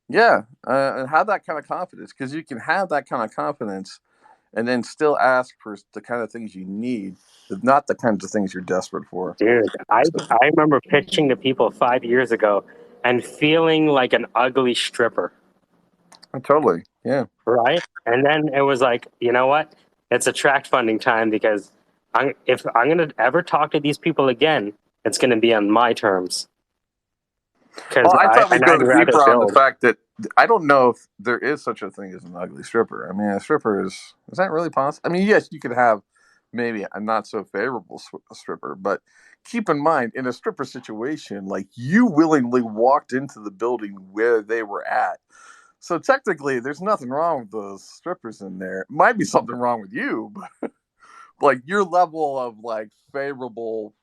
Yeah, and have that kind of confidence, because you can have that kind of confidence and then still ask for the kind of things you need, but not the kinds of things you're desperate for. Dude, I remember pitching to people 5 years ago and feeling like an ugly stripper. Totally, yeah. Right? And then it was like, you know what? It's attract funding time, because if I'm going to ever talk to these people again, it's going to be on my terms. Well, I thought we'd go deeper on the build. fact that I don't know if there is such a thing as an ugly stripper. I mean, a stripper is that really possible? I mean, yes, you could have maybe a not so favorable stripper, but keep in mind, in a stripper situation, like you willingly walked into the building where they were at. So technically, there's nothing wrong with those strippers in there. It might be something wrong with you, but like your level of like favorable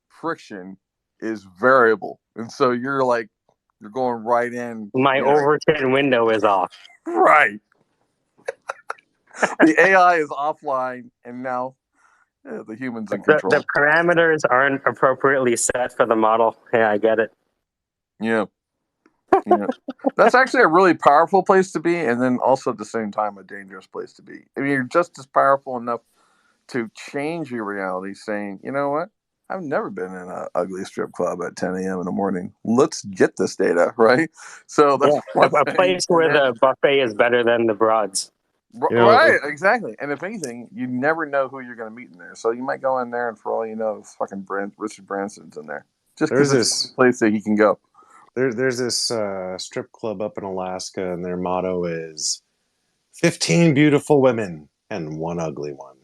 friction is variable, and so you're going right in. My Overton window is off. Right. The AI is offline, and now the human's in control. The parameters aren't appropriately set for the model. Yeah, I get it. Yeah. That's actually a really powerful place to be, and then also at the same time a dangerous place to be. I mean, you're just as powerful enough to change your reality, saying, you know what? I've never been in an ugly strip club at 10 a.m. in the morning. Let's get this data, right? So that's a place where the buffet is better than the broads. Right, exactly. And if anything, you never know who you're going to meet in there. So you might go in there, and for all you know, fucking Richard Branson's in there. Just because it's the place that he can go. There's this strip club up in Alaska, and their motto is 15 beautiful women and one ugly one.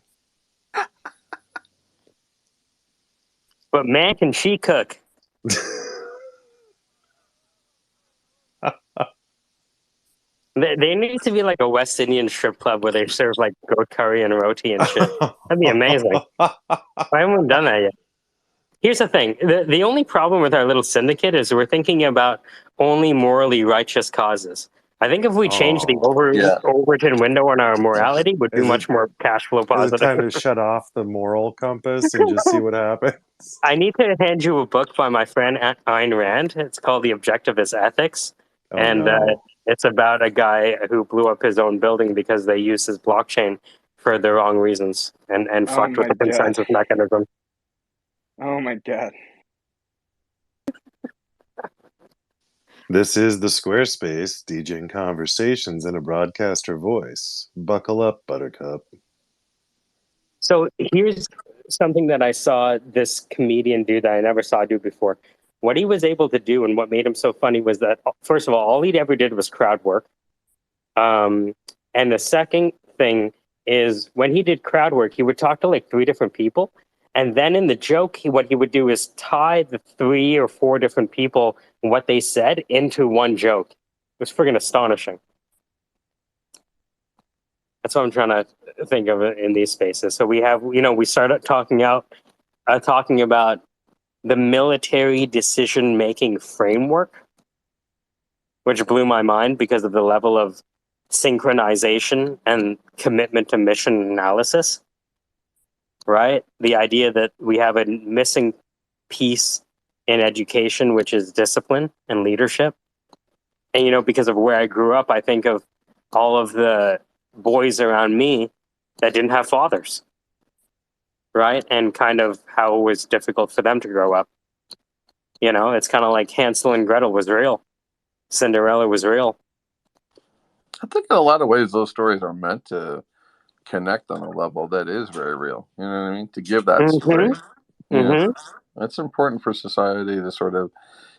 But man, can she cook? They need to be like a West Indian strip club where they serve like goat curry and roti and shit. That'd be amazing. I haven't done that yet. Here's the thing. The only problem with our little syndicate is we're thinking about only morally righteous causes. I think if we change the Overton window on our morality, would be much more cash flow positive. Is it time to shut off the moral compass and just see what happens? I need to hand you a book by my friend Ayn Rand. It's called The Objectivist Ethics. It's about a guy who blew up his own building because they used his blockchain for the wrong reasons and fucked with the consensus mechanism. Oh my God. This is the Squarespace, DJing conversations in a broadcaster voice. Buckle up, Buttercup. So here's something that I saw this comedian do that I never saw do before. What he was able to do and what made him so funny was that, first of all he ever did was crowd work. And the second thing is when he did crowd work, he would talk to like 3 different people. And then in the joke, what he would do is tie the 3 or 4 different people and what they said into one joke. It was friggin' astonishing. That's what I'm trying to think of in these spaces. So we have, we started talking about the military decision-making framework, which blew my mind because of the level of synchronization and commitment to mission analysis. Right? The idea that we have a missing piece in education, which is discipline and leadership. And, because of where I grew up, I think of all of the boys around me that didn't have fathers. Right? And kind of how it was difficult for them to grow up. It's kind of like Hansel and Gretel was real. Cinderella was real. I think in a lot of ways those stories are meant to connect on a level that is very real. You know what I mean? To give that story. It's important for society to sort of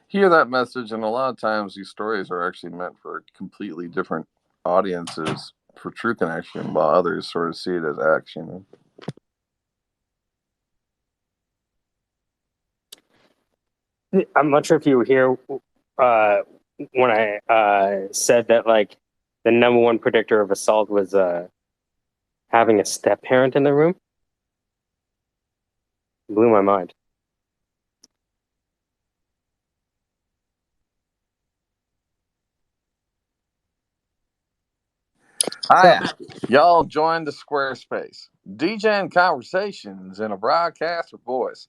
hear that message. And a lot of times these stories are actually meant for completely different audiences for true connection, while others sort of see it as action. I'm not sure if you were here when I said that like the number one predictor of assault was having a step parent in the room. Blew my mind. Hi, y'all joined the Squarespace. DJing conversations in a broadcaster voice.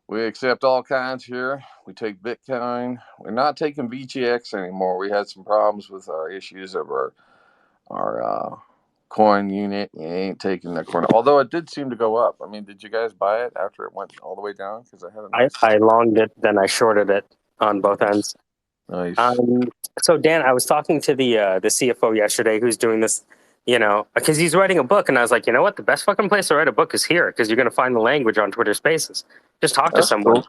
We accept all kinds here. We take Bitcoin. We're not taking VGX anymore. We had some problems with our issues of our coin unit. You ain't taking the coin. Although it did seem to go up. I mean, did you guys buy it after it went all the way down? Because I had a nice... I longed it, then I shorted it on both ends. Nice. So Dan, I was talking to the CFO yesterday, who's doing this, because he's writing a book, and I was like, you know what, the best fucking place to write a book is here, because you're going to find the language on Twitter Spaces. Just talk to someone, cool.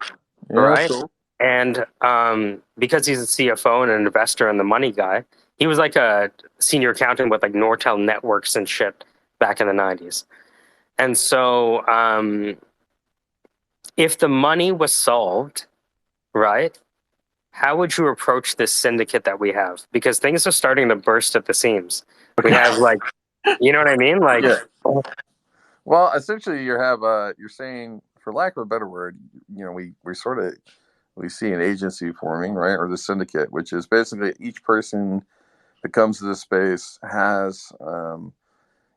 Yeah, right? cool. And because he's a CFO and an investor and the money guy, he was like a senior accountant with like Nortel Networks and shit back in the 90s. And so if the money was solved, right, how would you approach this syndicate that we have? Because things are starting to burst at the seams. We have you know what I mean? Well, essentially you're saying for lack of a better word, we see an agency forming, right, or the syndicate, which is basically each person that comes to this space has,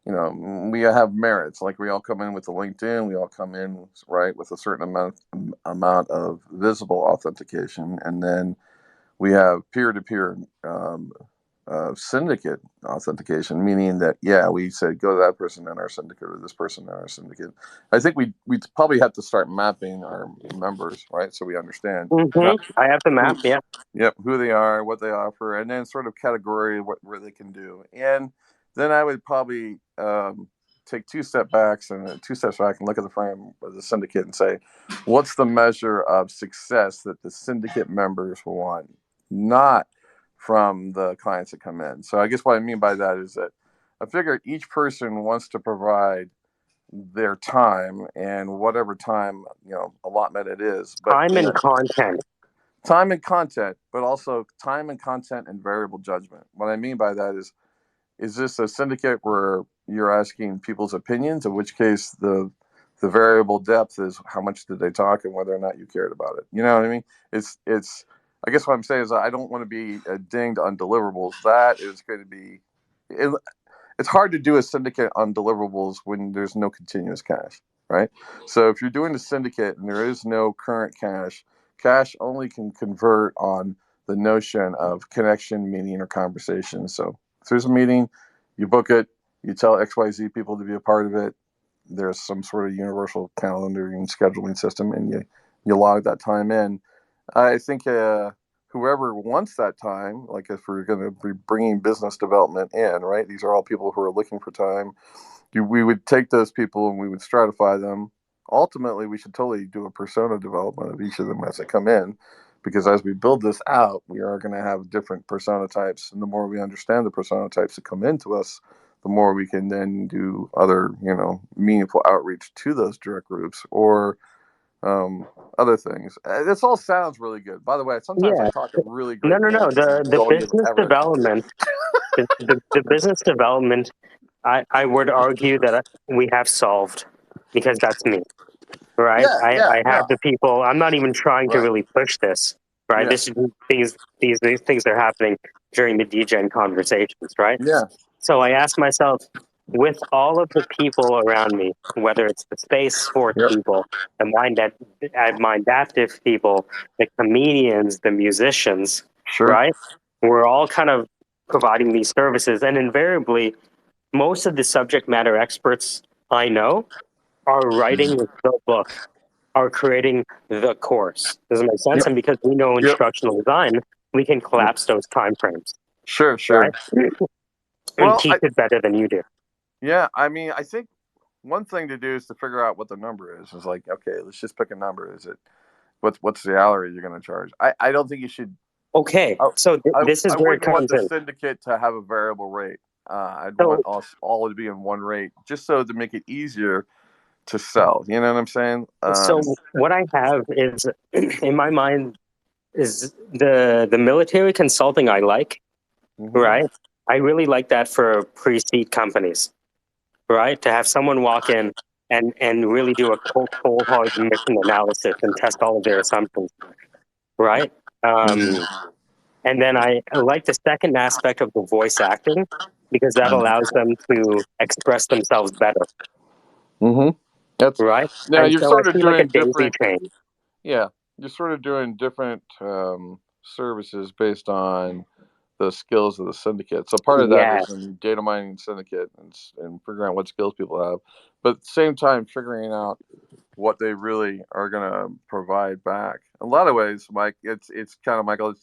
we have merits. Like we all come in with the LinkedIn, we all come in right with a certain amount of visible authentication, and then we have peer-to-peer syndicate authentication, meaning that we said go to that person in our syndicate or this person in our syndicate. I think we probably have to start mapping our members, right, so we understand. I have the map. Yeah. Yep, who they are, what they offer, and then sort of category where they can do. And then I would probably take two steps back and look at the frame of the syndicate and say, what's the measure of success that the syndicate members want, not from the clients that come in. So I guess what I mean by that is that I figure each person wants to provide their time and whatever time allotment it is. But time and content, but also time and content and variable judgment. What I mean by that is this a syndicate where you're asking people's opinions, in which case the variable depth is how much did they talk and whether or not you cared about it. You know what I mean? It's I guess what I'm saying is I don't want to be dinged on deliverables. That is going to be it's hard to do a syndicate on deliverables when there's no continuous cash, right? So if you're doing a syndicate and there is no current cash only can convert on the notion of connection, meeting, or conversation. So if there's a meeting, you book it, you tell XYZ people to be a part of it, there's some sort of universal calendaring scheduling system, and you log that time in. I think whoever wants that time, like if we're going to be bringing business development in, right? These are all people who are looking for time. We would take those people and we would stratify them. Ultimately, we should totally do a persona development of each of them as they come in, because as we build this out, we are going to have different persona types. And the more we understand the persona types that come into us, the more we can then do other, meaningful outreach to those direct groups or other things. This all sounds really good. By the way, sometimes I talk a really great No. The business development, the business development, I would argue that we have solved, because that's me, right? I have the people. I'm not even trying to really push this, right? Yeah. This these things are happening during the DGen conversations, right? Yeah. So I ask myself, with all of the people around me, whether it's the space sports people, the mind adaptive people, the comedians, the musicians, right? We're all kind of providing these services, and invariably, most of the subject matter experts I know are writing the book, are creating the course. Does it make sense? And because we know instructional design, we can collapse those time frames. Sure. Right? And teach it better than you do. Yeah, I mean, I think one thing to do is to figure out what the number is. It's like, okay, let's just pick a number. Is it what's the salary you're going to charge? I don't think you should. Okay, so this is where it comes in. I wouldn't want the syndicate to have a variable rate. I'd want us all to be in one rate, just so to make it easier to sell. You know what I'm saying? So what I have is, in my mind, is the military consulting I like, right? I really like that for pre-seed companies, right? To have someone walk in and really do a cold hard mission analysis and test all of their assumptions, right? And then I like the second aspect of the voice acting, because that allows them to express themselves better. That's right. Now and you're so sort of doing like a daisy different. chain. Yeah, you're sort of doing different services based on the skills of the syndicate. So part of that is in data mining syndicate and figuring out what skills people have, but at the same time figuring out what they really are going to provide back. In a lot of ways, Mike, it's kind of, Michael,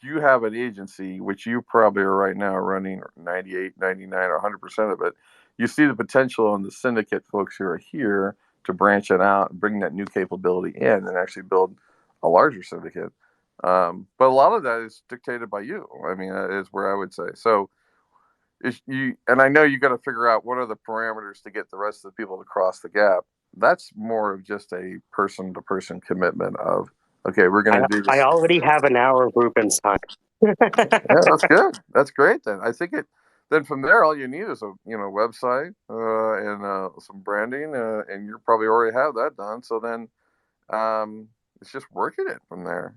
you have an agency, which you probably are right now running 98, 99, or 100% of it. You see the potential in the syndicate folks who are here to branch it out and bring that new capability in and actually build a larger syndicate. But a lot of that is dictated by you. I mean, that is where I would say. So and I know you got to figure out what are the parameters to get the rest of the people to cross the gap. That's more of just a person-to-person commitment of, okay, we're going to do this. I already have an hour of Ruben's time. Yeah, that's good. That's great then. I think then from there, all you need is a website and some branding, and you probably already have that done. So then it's just working it from there.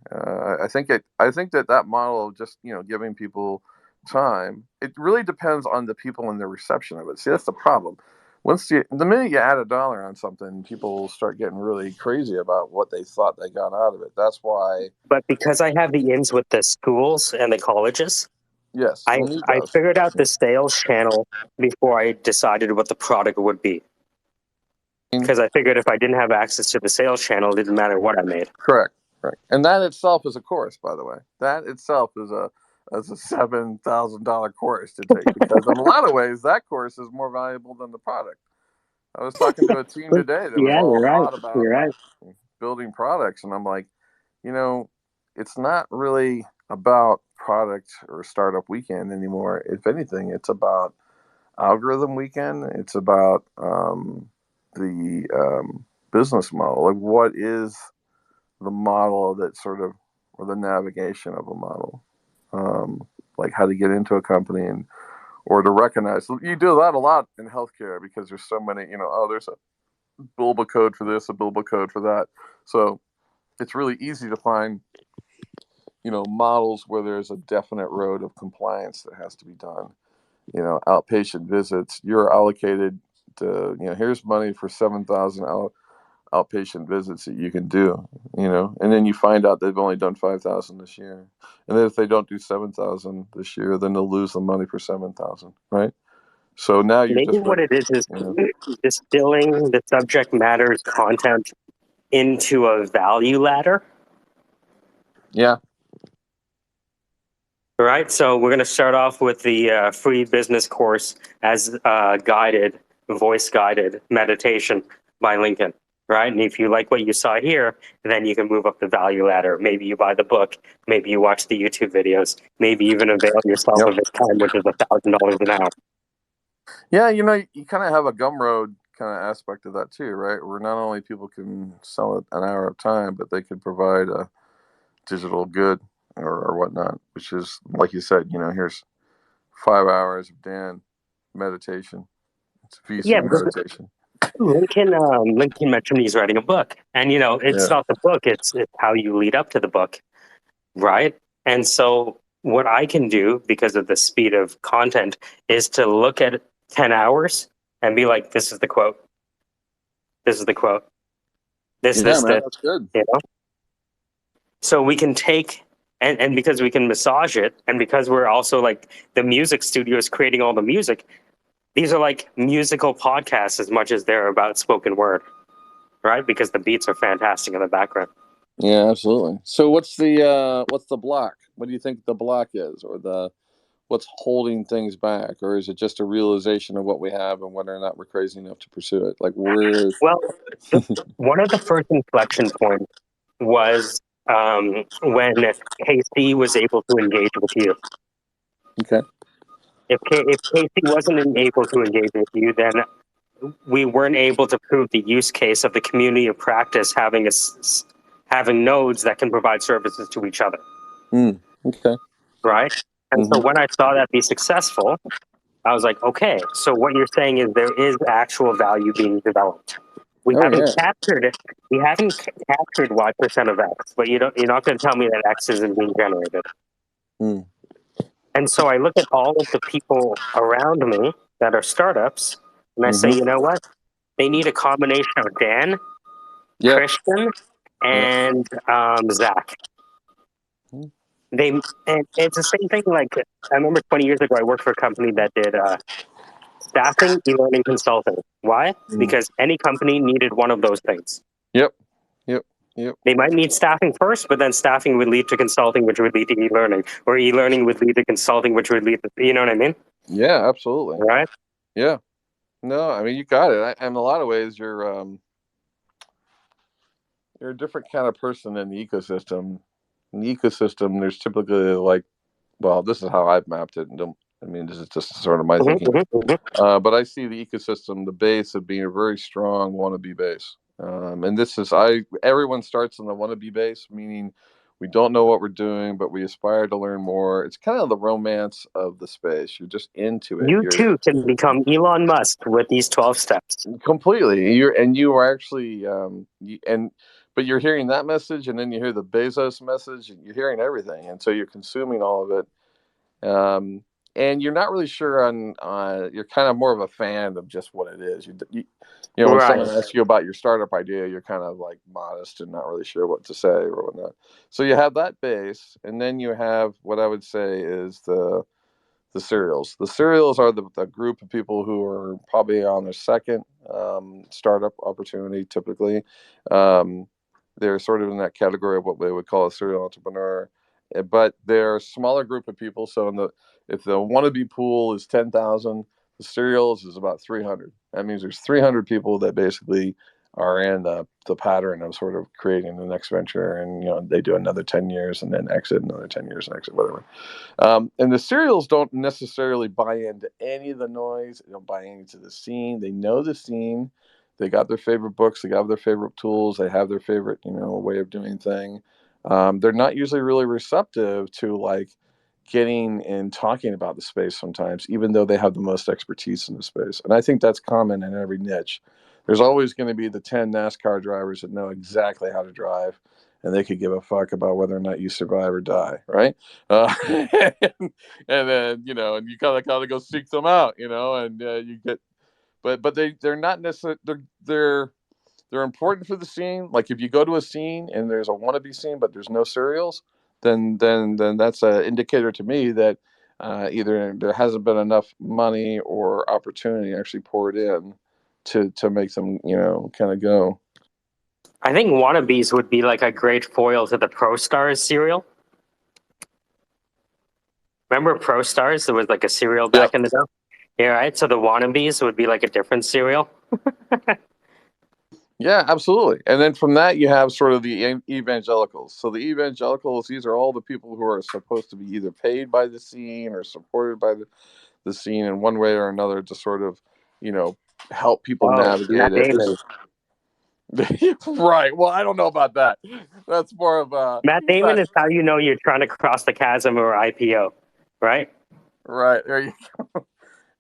I think that model of just giving people time. It really depends on the people and the reception of it. See, that's the problem. The minute you add $1 on something, people start getting really crazy about what they thought they got out of it. That's why. But because I have the ins with the schools and the colleges, Yes, I figured out the sales channel before I decided what the product would be. Because I figured if I didn't have access to the sales channel, it didn't matter what I made. Correct. And that itself is a course, by the way. That itself is a $7,000 course to take, because in a lot of ways that course is more valuable than the product. I was talking to a team today that was all hot about building products, and I'm like, it's not really about product or startup weekend anymore. If anything, it's about algorithm weekend. It's about the business model. Like, what is the model that sort of, or the navigation of a model, like how to get into a company or to recognize. You do that a lot in healthcare because there's so many, there's a billable code for this, a billable code for that. So it's really easy to find, models where there's a definite road of compliance that has to be done. Outpatient visits, you're allocated to, here's money for 7,000 outpatient visits that you can do, and then you find out they've only done 5,000 this year. And then if they don't do 7,000 this year, then they'll lose the money for 7,000, right? So now you maybe what it is distilling the subject matter's content into a value ladder. Yeah. All right. So we're going to start off with the free business course as voice guided meditation by Lincoln. Right. And if you like what you saw here, then you can move up the value ladder. Maybe you buy the book. Maybe you watch the YouTube videos. Maybe even avail yourself of his time, which is $1,000 an hour. Yeah. You kind of have a Gumroad kind of aspect of that too, right? Where not only people can sell it an hour of time, but they can provide a digital good or whatnot, which is, like you said, here's 5 hours of Dan meditation. It's VC meditation. Lincoln mentioned he's writing a book, and it's not the book; it's how you lead up to the book, right? And so, what I can do because of the speed of content is to look at 10 hours and be like, "This is the quote. This is the quote. This. That's good." So we can take and because we can massage it, and because we're also like the music studio is creating all the music. These are like musical podcasts as much as they're about spoken word, right? Because the beats are fantastic in the background. Yeah, absolutely. So what's the block? What do you think the block is, or what's holding things back, or is it just a realization of what we have and whether or not we're crazy enough to pursue it? Like, where? Well, one of the first inflection points was when Casey was able to engage with you. Okay. If Casey wasn't able to engage with you, then we weren't able to prove the use case of the community of practice having nodes that can provide services to each other. Okay. Right? And so when I saw that be successful, I was like, okay, so what you're saying is there is actual value being developed. We haven't captured it. We haven't captured Y% of X, but you're not going to tell me that X isn't being generated. And so I look at all of the people around me that are startups, and I say, you know what? They need a combination of Dan, Christian, and Zach. And it's the same thing. Like, I remember 20 years ago, I worked for a company that did staffing, e-learning, consulting. Why? Because any company needed one of those things. Yep. They might need staffing first, but then staffing would lead to consulting, which would lead to e-learning, or e-learning would lead to consulting, which would lead to, you know what I mean? Yeah, absolutely. Right? Yeah. No, I mean, you got it. In a lot of ways, you're a different kind of person in the ecosystem. In the ecosystem, there's typically this is how I've mapped it. This is just sort of my thinking. But I see the ecosystem, the base of being a very strong wannabe base. And this is everyone starts on the wannabe base, meaning We don't know what we're doing, but we aspire to learn more. It's kind of the romance of the space. You're just into it. You You're too can become Elon Musk with these 12 steps. completely. You are actually but you're hearing that message, and then you hear the Bezos message, and you're hearing everything, and so you're consuming all of it. And you're not really sure on. You're kind of more of a fan of just what it is. When Right. someone asks you about your startup idea, you're kind of like modest and not really sure what to say or whatnot. So you have that base, and then you have what I would say is the serials. The serials are the group of people who are probably on their second startup opportunity. Typically, they're sort of in that category of what they would call a serial entrepreneur. But they're a smaller group of people. So if the wannabe pool is 10,000, the serials is about 300. That means there's 300 people that basically are in the pattern of sort of creating the next venture, and they do another 10 years and then exit, another 10 years and exit, whatever. And the serials don't necessarily buy into any of the noise. They don't buy into the scene. They know the scene. They got their favorite books. They got their favorite tools. They have their favorite, way of doing thing. They're not usually really receptive to like getting and talking about the space sometimes, even though they have the most expertise in the space. And I think that's common in every niche. There's always going to be the 10 NASCAR drivers that know exactly how to drive, and they could give a fuck about whether or not you survive or die, right? And then and you gotta go seek them out, and you get, but they're not necessarily they're important for the scene. Like if you go to a scene and there's a wannabe scene, but there's no serials, then that's an indicator to me that either there hasn't been enough money or opportunity actually poured in to make them kind of go. I think wannabes would be like a great foil to the Pro Stars cereal. Remember Pro Stars? There was like a cereal back in the day. Yeah, right. So the wannabes would be like a different cereal. Yeah, absolutely. And then from that, you have sort of the evangelicals. So the evangelicals, these are all the people who are supposed to be either paid by the scene or supported by the scene in one way or another to sort of, help people navigate Matt it. Damon. Right. Well, I don't know about that. That's more of Matt Damon is how you know you're trying to cross the chasm or IPO, right? Right. There you go.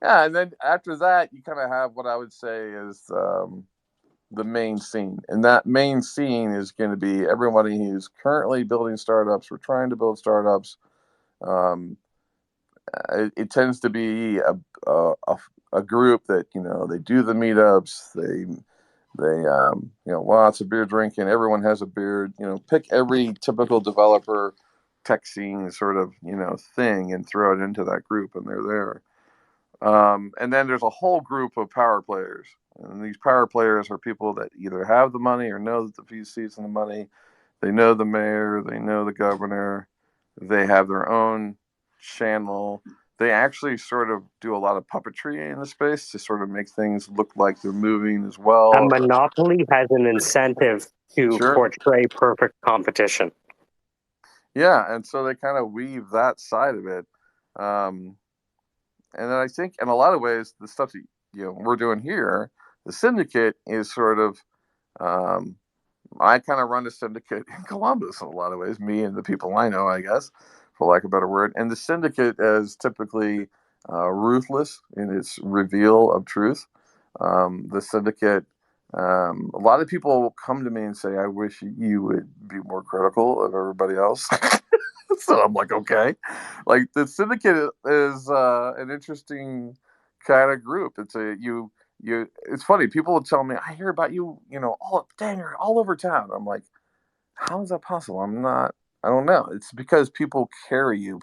Yeah, and then after that, you kind of have what I would say is the main scene. And that main scene is going to be everybody who's currently building startups or trying to build startups. It tends to be a group that, they do the meetups. They lots of beer drinking. Everyone has a beard. Pick every typical developer tech scene sort of, thing and throw it into that group, and they're there. And then there's a whole group of power players. And these power players are people that either have the money or know that the VC's in the money. They know the mayor. They know the governor. They have their own channel. They actually sort of do a lot of puppetry in the space to sort of make things look like they're moving as well. A monopoly has an incentive to portray perfect competition. Yeah, and so they kind of weave that side of it. And then I think in a lot of ways, the stuff that we're doing here, the Syndicate is sort of, I kind of run the Syndicate in Columbus in a lot of ways, me and the people I know, I guess, for lack of a better word. And the Syndicate is typically ruthless in its reveal of truth. The Syndicate, a lot of people will come to me and say, I wish you would be more critical of everybody else. So I'm like, okay. Like the Syndicate is an interesting kind of group. It's it's funny. People will tell me, I hear about you, you're all over town. I'm like, how is that possible? I don't know. It's because people carry you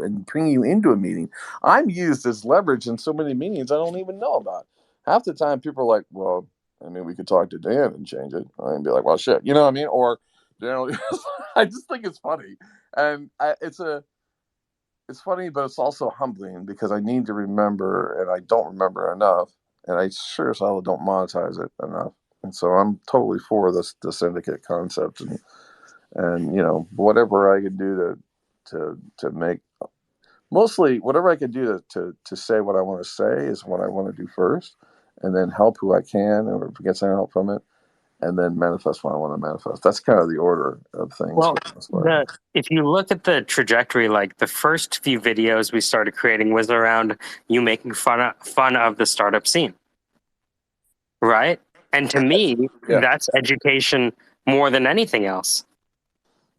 and bring you into a meeting. I'm used as leverage in so many meetings I don't even know about. Half the time people are like, well, I mean, we could talk to Dan and change it. I'd be like, well, shit, you know what I mean? Or, I just think it's funny. And it's funny, but it's also humbling because I need to remember, and I don't remember enough, and I sure as hell don't monetize it enough. And so I'm totally for the Syndicate concept, and whatever I can do to make, mostly whatever I can do to say what I want to say is what I want to do first, and then help who I can, or if I get some help from it. and then manifest what I want to manifest. That's kind of the order of things. Well, for the most part. if you look at the trajectory, like the first few videos we started creating was around you making fun of the startup scene, right? And to me, Yeah. that's education more than anything else.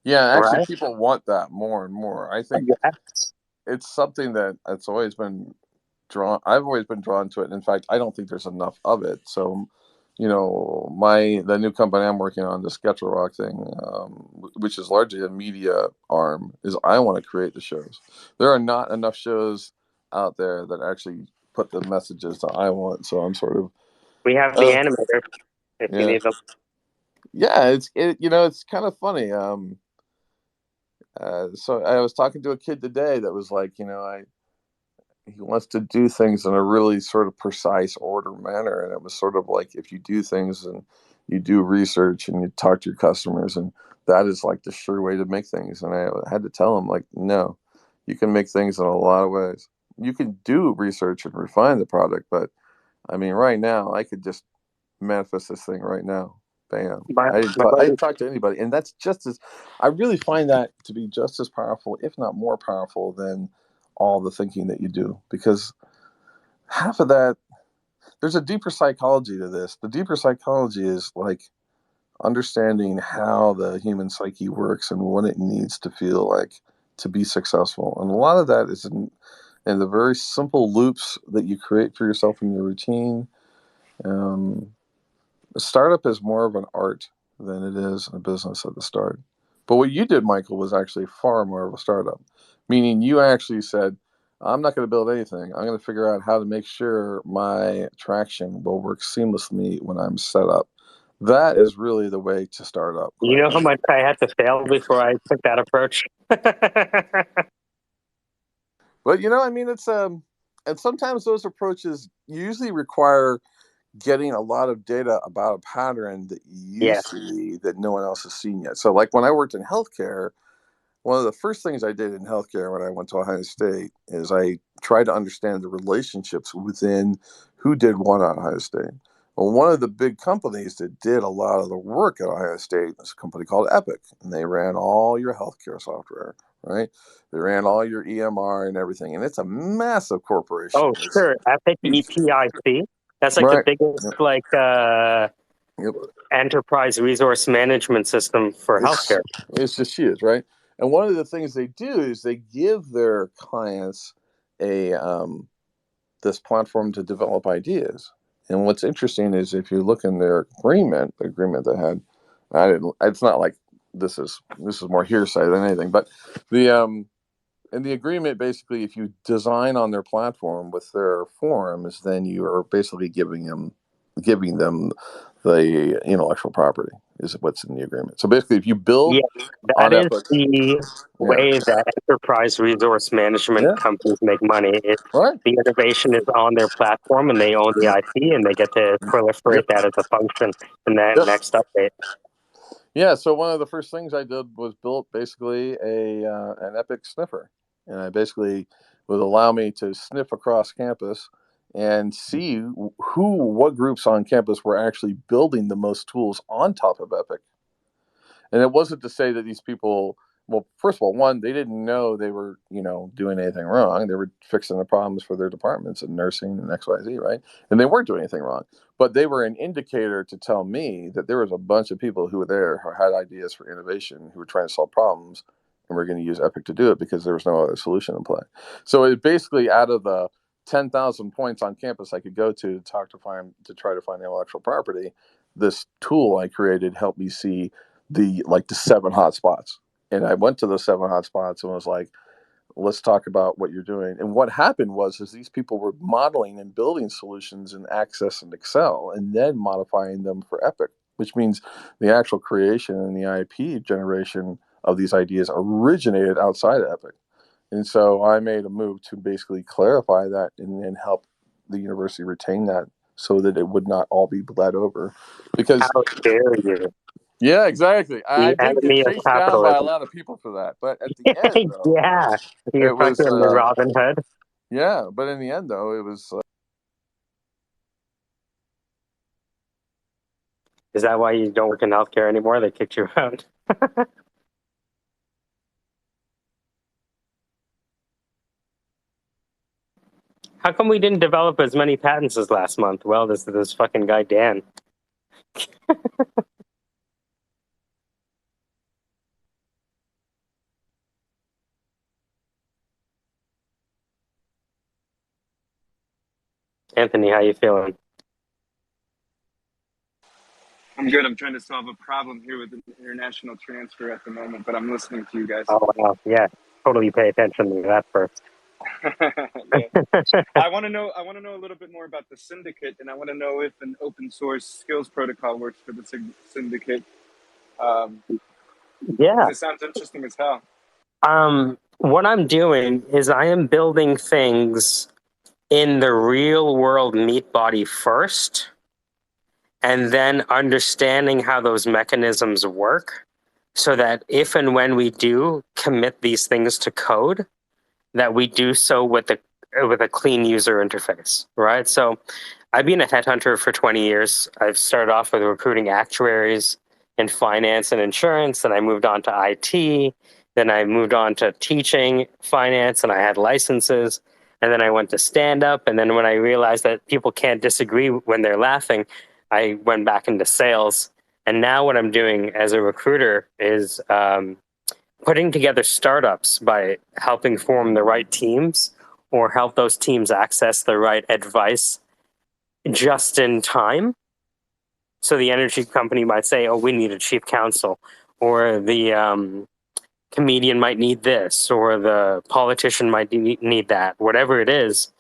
Yeah, actually, Right? people want that more and more. I think Yes. it's something that it's always been drawn. I've always been drawn to it. In fact, I don't think there's enough of it. So, you know, the new company I'm working on, the Sketch Rock thing, which is largely a media arm, is I want to create the shows. There are not enough shows out there that actually put the messages that I want. So I'm sort of We have the animator if you yeah. need them. Yeah, it's kind of funny. So I was talking to a kid today that was like, he wants to do things in a really sort of precise order manner, and it was sort of like if you do things and you do research and you talk to your customers, and that is like the sure way to make things. And I had to tell him, like, no, you can make things in a lot of ways. You can do research and refine the product, but I mean, right now I could just manifest this thing right now. Bam. I didn't talk to anybody. And that's I really find that to be just as powerful, if not more powerful, than all the thinking that you do. Because half of that, there's a deeper psychology to this. The deeper psychology is like understanding how the human psyche works and what it needs to feel like to be successful. And a lot of that is in the very simple loops that you create for yourself in your routine. A startup is more of an art than it is a business at the start. But what you did, Michael, was actually far more of a startup, meaning you actually said, I'm not going to build anything. I'm going to figure out how to make sure my traction will work seamlessly when I'm set up. That is really the way to start up. You know how much I had to fail before I took that approach? But, I mean, it's and sometimes those approaches usually require getting a lot of data about a pattern that you see that no one else has seen yet. So like when I worked in healthcare, one of the first things I did in healthcare when I went to Ohio State is I tried to understand the relationships within who did what at Ohio State. Well, one of the big companies that did a lot of the work at Ohio State was a company called Epic, and they ran all your healthcare software, right? They ran all your EMR and everything, and it's a massive corporation. Oh, sure. Epic EPIC. That's like the biggest enterprise resource management system for healthcare. It's just huge, right? And one of the things they do is they give their clients this platform to develop ideas. And what's interesting is if you look in their agreement, the agreement they had, it's not like this is more hearsay than anything, but in the agreement, basically, if you design on their platform with their forms, then you are basically giving them the intellectual property is what's in the agreement. So basically, if you build that is Epic, the way that enterprise resource management companies make money. The innovation is on their platform, and they own the IP, and they get to proliferate that as a function in that next update. Yeah, so one of the first things I did was built basically an Epic sniffer, and I basically would allow me to sniff across campus and see what groups on campus were actually building the most tools on top of Epic. And it wasn't to say that these people, well, first of all, one, they didn't know they were, doing anything wrong. They were fixing the problems for their departments in nursing and XYZ, right? And they weren't doing anything wrong. But they were an indicator to tell me that there was a bunch of people who were there who had ideas for innovation, who were trying to solve problems, and we're going to use Epic to do it because there was no other solution in play. So it basically, out of the 10,000 points on campus I could go to try to find intellectual property, this tool I created helped me see the 7 hot spots. And I went to those 7 hot spots and was like, let's talk about what you're doing. And what happened was these people were modeling and building solutions in Access and Excel and then modifying them for Epic, which means the actual creation and the IP generation of these ideas originated outside of Epic. And so I made a move to basically clarify that and help the university retain that so that it would not all be bled over. Because how dare you? Yeah, exactly. I did get chased down by a lot of people for that, but at the end, though, you're fucking the Robin Hood. Yeah, but in the end, though, it was. Is that why you don't work in healthcare anymore? They kicked you out. How come we didn't develop as many patents as last month? Well, this fucking guy Dan. Anthony, how you feeling? I'm good. I'm trying to solve a problem here with an international transfer at the moment, but I'm listening to you guys. Oh wow, yeah, totally pay attention to that first. Yeah. I want to know a little bit more about the syndicate, and I want to know if an open source skills protocol works for the syndicate. Yeah. It sounds interesting as hell. What I'm doing is I am building things in the real world meat body first, and then understanding how those mechanisms work, so that if and when we do commit these things to code, that we do so with a clean user interface, right? So I've been a headhunter for 20 years. I've started off with recruiting actuaries in finance and insurance, and I moved on to IT. Then I moved on to teaching finance, and I had licenses. And then I went to stand up. And then when I realized that people can't disagree when they're laughing, I went back into sales. And now what I'm doing as a recruiter is putting together startups by helping form the right teams or help those teams access the right advice just in time. So the energy company might say, oh, we need a chief counsel, or the comedian might need this, or the politician might need that. Whatever it is,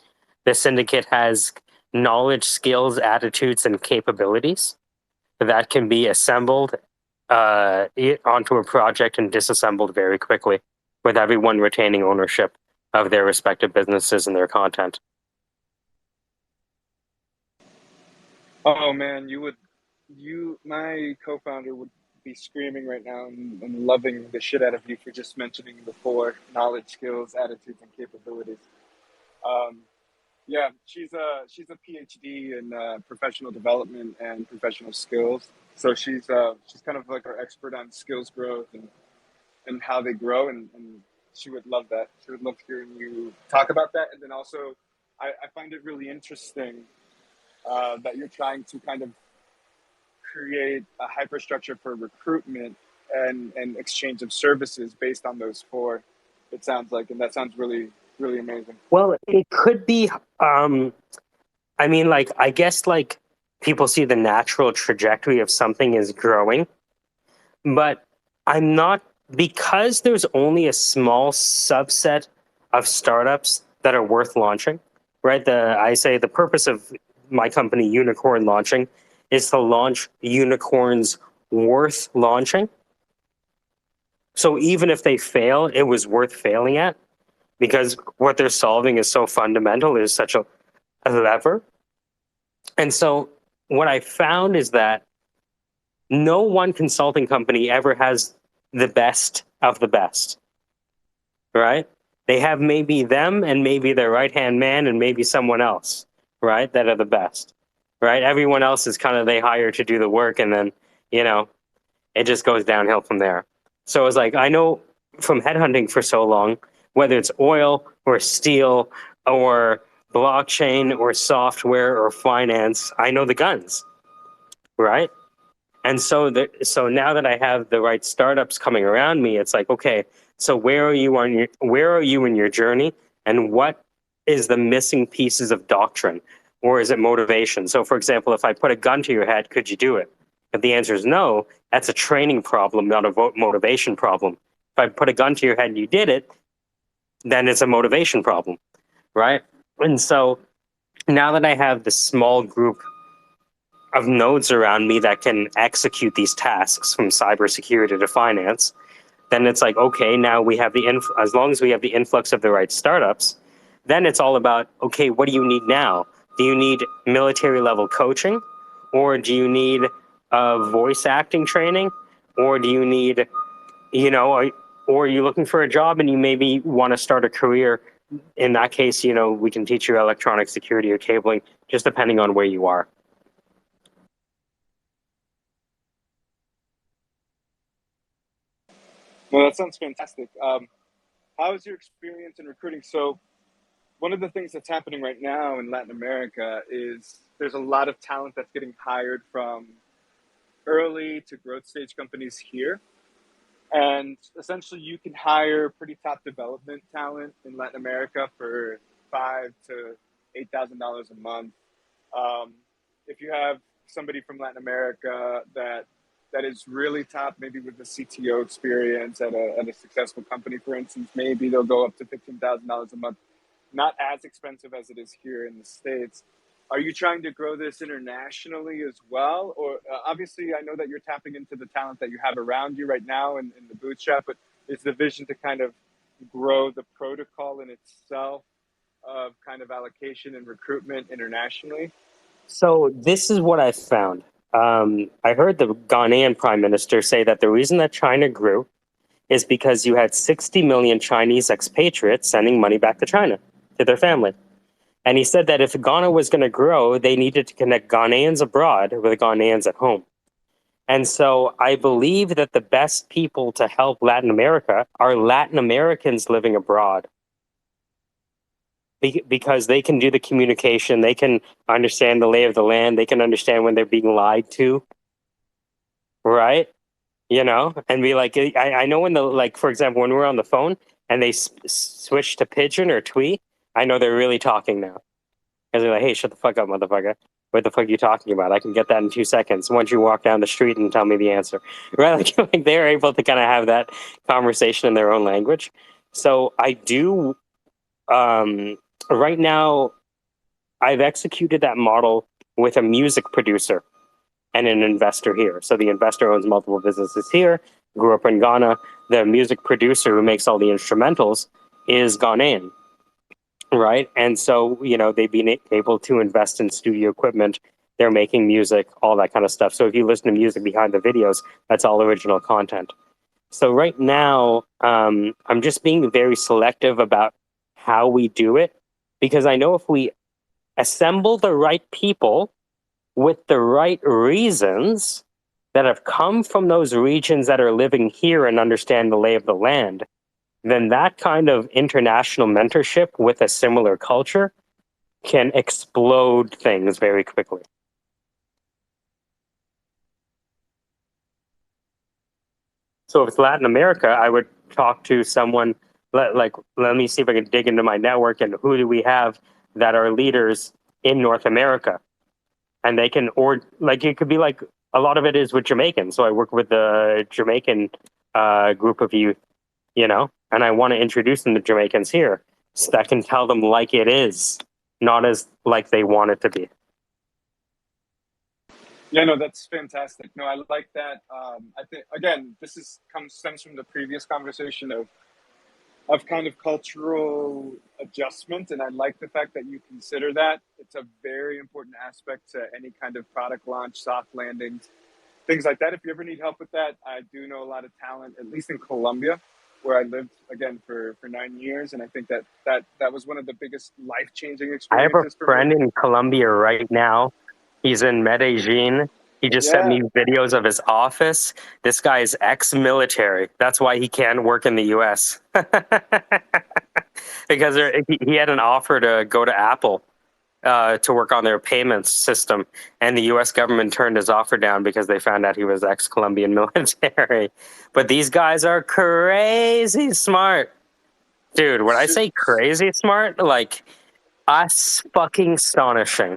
the syndicate has knowledge, skills, attitudes, and capabilities that can be assembled onto a project and disassembled very quickly, with everyone retaining ownership of their respective businesses and their content. Oh man, my co-founder would be screaming right now and loving the shit out of you for just mentioning the four: knowledge, skills, attitudes, and capabilities. Yeah, she's a PhD in professional development and professional skills. So she's kind of like our expert on skills growth and how they grow, and she would love that. She would love hearing you talk about that. And then also, I find it really interesting that you're trying to kind of create a hyperstructure for recruitment and exchange of services based on those four. It sounds like, and that sounds really, really amazing. Well, it could be. I mean, like, I guess, like, people see the natural trajectory of something is growing, but I'm not, because there's only a small subset of startups that are worth launching, right? I say the purpose of my company, Unicorn Launching, is to launch unicorns worth launching. So even if they fail, it was worth failing at, because what they're solving is so fundamental, is such a lever. And so what I found is that no one consulting company ever has the best of the best, right? They have maybe them and maybe their right-hand man and maybe someone else, right, that are the best, right? Everyone else is kind of, they hire to do the work, and then, it just goes downhill from there. So it's like, I know from headhunting for so long, whether it's oil or steel or blockchain or software or finance, I know the guns, right? And so now that I have the right startups coming around me, it's like, okay, so where are you in your journey, and what is the missing pieces of doctrine, or is it motivation? So for example, if I put a gun to your head, could you do it? If the answer is no, that's a training problem, not a motivation problem. If I put a gun to your head and you did it, then it's a motivation problem, right? And so now that I have this small group of nodes around me that can execute these tasks, from cybersecurity to finance, then it's like, okay, now we have as long as we have the influx of the right startups, then it's all about, okay, what do you need now? Do you need military level coaching, or do you need voice acting training, or do you need, or are you looking for a job and you maybe want to start a career? In that case, we can teach you electronic security or cabling, just depending on where you are. No, that sounds fantastic. How is your experience in recruiting? So, one of the things that's happening right now in Latin America is there's a lot of talent that's getting hired from early to growth stage companies here. And essentially, you can hire pretty top development talent in Latin America for $5,000 to $8,000 a month. Um, if you have somebody from Latin America that is really top, maybe with the CTO experience at a successful company, for instance, maybe they'll go up to $15,000 a month. Not as expensive as it is here in the States. Are you trying to grow this internationally as well? Or obviously, I know that you're tapping into the talent that you have around you right now in the bootstrap, but is the vision to kind of grow the protocol in itself of kind of allocation and recruitment internationally? So this is what I found. I heard the Ghanaian prime minister say that the reason that China grew is because you had 60 million Chinese expatriates sending money back to China, to their family. And he said that if Ghana was going to grow, they needed to connect Ghanaians abroad with Ghanaians at home. And so I believe that the best people to help Latin America are Latin Americans living abroad. Because they can do the communication, they can understand the lay of the land, they can understand when they're being lied to, right? You know, and be like, I know when like, for example, when we're on the phone and they switch to pigeon or tweet, I know they're really talking now. Because they're like, hey, shut the fuck up, motherfucker. What the fuck are you talking about? I can get that in 2 seconds once you walk down the street and tell me the answer. Right? Like they're able to kind of have that conversation in their own language. So I do, right now, I've executed that model with a music producer and an investor here. So the investor owns multiple businesses here, grew up in Ghana. The music producer who makes all the instrumentals is Ghanaian. Right. And so, you know, they've been able to invest in studio equipment. They're making music, all that kind of stuff. So if you listen to music behind the videos, that's all original content. So right now, I'm just being very selective about how we do it, because I know if we assemble the right people with the right reasons that have come from those regions that are living here and understand the lay of the land, then that kind of international mentorship with a similar culture can explode things very quickly. So if it's Latin America, I would talk to someone let me see if I can dig into my network and who do we have that are leaders in North America. And they can, or like it could be like a lot of it is with Jamaicans. So I work with the Jamaican group of youth, you know, and I want to introduce them to Jamaicans here so that I can tell them like it is, not as like they want it to be. Yeah, no, that's fantastic. No, I like that. I think again, stems from the previous conversation of kind of cultural adjustment, and I like the fact that you consider that. It's a very important aspect to any kind of product launch, soft landings, things like that. If you ever need help with that, I do know a lot of talent, at least in Colombia, where I lived again for 9 years, and I think that was one of the biggest life-changing I have a experiences for friend me. in Colombia right now. He's in Medellin. He just sent Yeah. me videos of his office. This guy is ex-military. That's why he can't work in the U.S. Because he had an offer to go to Apple to work on their payments system, and the U.S. government turned his offer down because they found out he was ex-Colombian military. But these guys are crazy smart. Dude, when I Su- say crazy smart, like us fucking astonishing.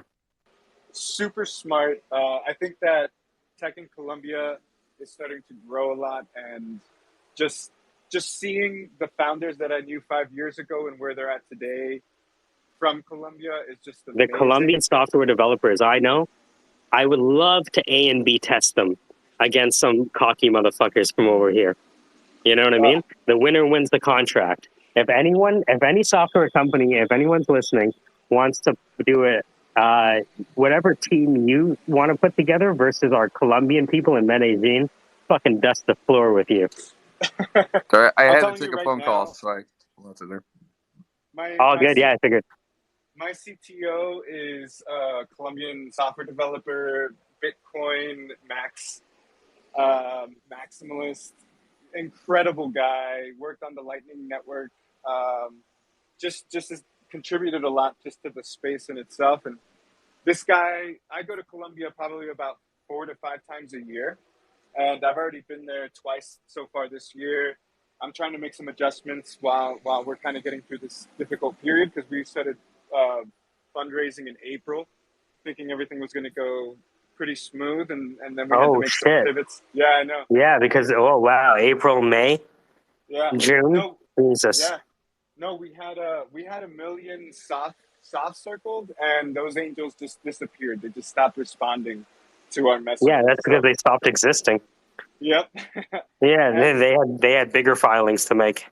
Super smart. I think that tech in Colombia is starting to grow a lot, and just seeing the founders that I knew 5 years ago and where they're at today from Colombia is just The amazing. Colombian software developers I know, I would love to A and B test them against some cocky motherfuckers from over here. You know what I Uh, mean? The winner wins the contract. If any software company, if anyone's listening, wants to do it, whatever team you want to put together versus our Colombian people in Medellin, fucking dust the floor with you. Sorry, I I'm had to telling you take a right phone call, now, so I went to there. All good, yeah, I figured. My CTO is a Colombian software developer, Bitcoin maximalist. incredible guy. Worked on the Lightning Network. Just has contributed a lot just to the space in itself. And this guy, I go to Colombia probably about 4 to 5 times a year, and I've already been there twice so far this year. I'm trying to make some adjustments while we're kind of getting through this difficult period, because we started fundraising in April, thinking everything was going to go pretty smooth, and then we had to make some pivots. Yeah, I know. Yeah, because April, May, June. No, Jesus. yeah, no, we had a million soft circled, and those angels just disappeared. They just stopped responding to our message. Yeah, that's because they stopped existing. Yep. Yeah, they had bigger filings to make.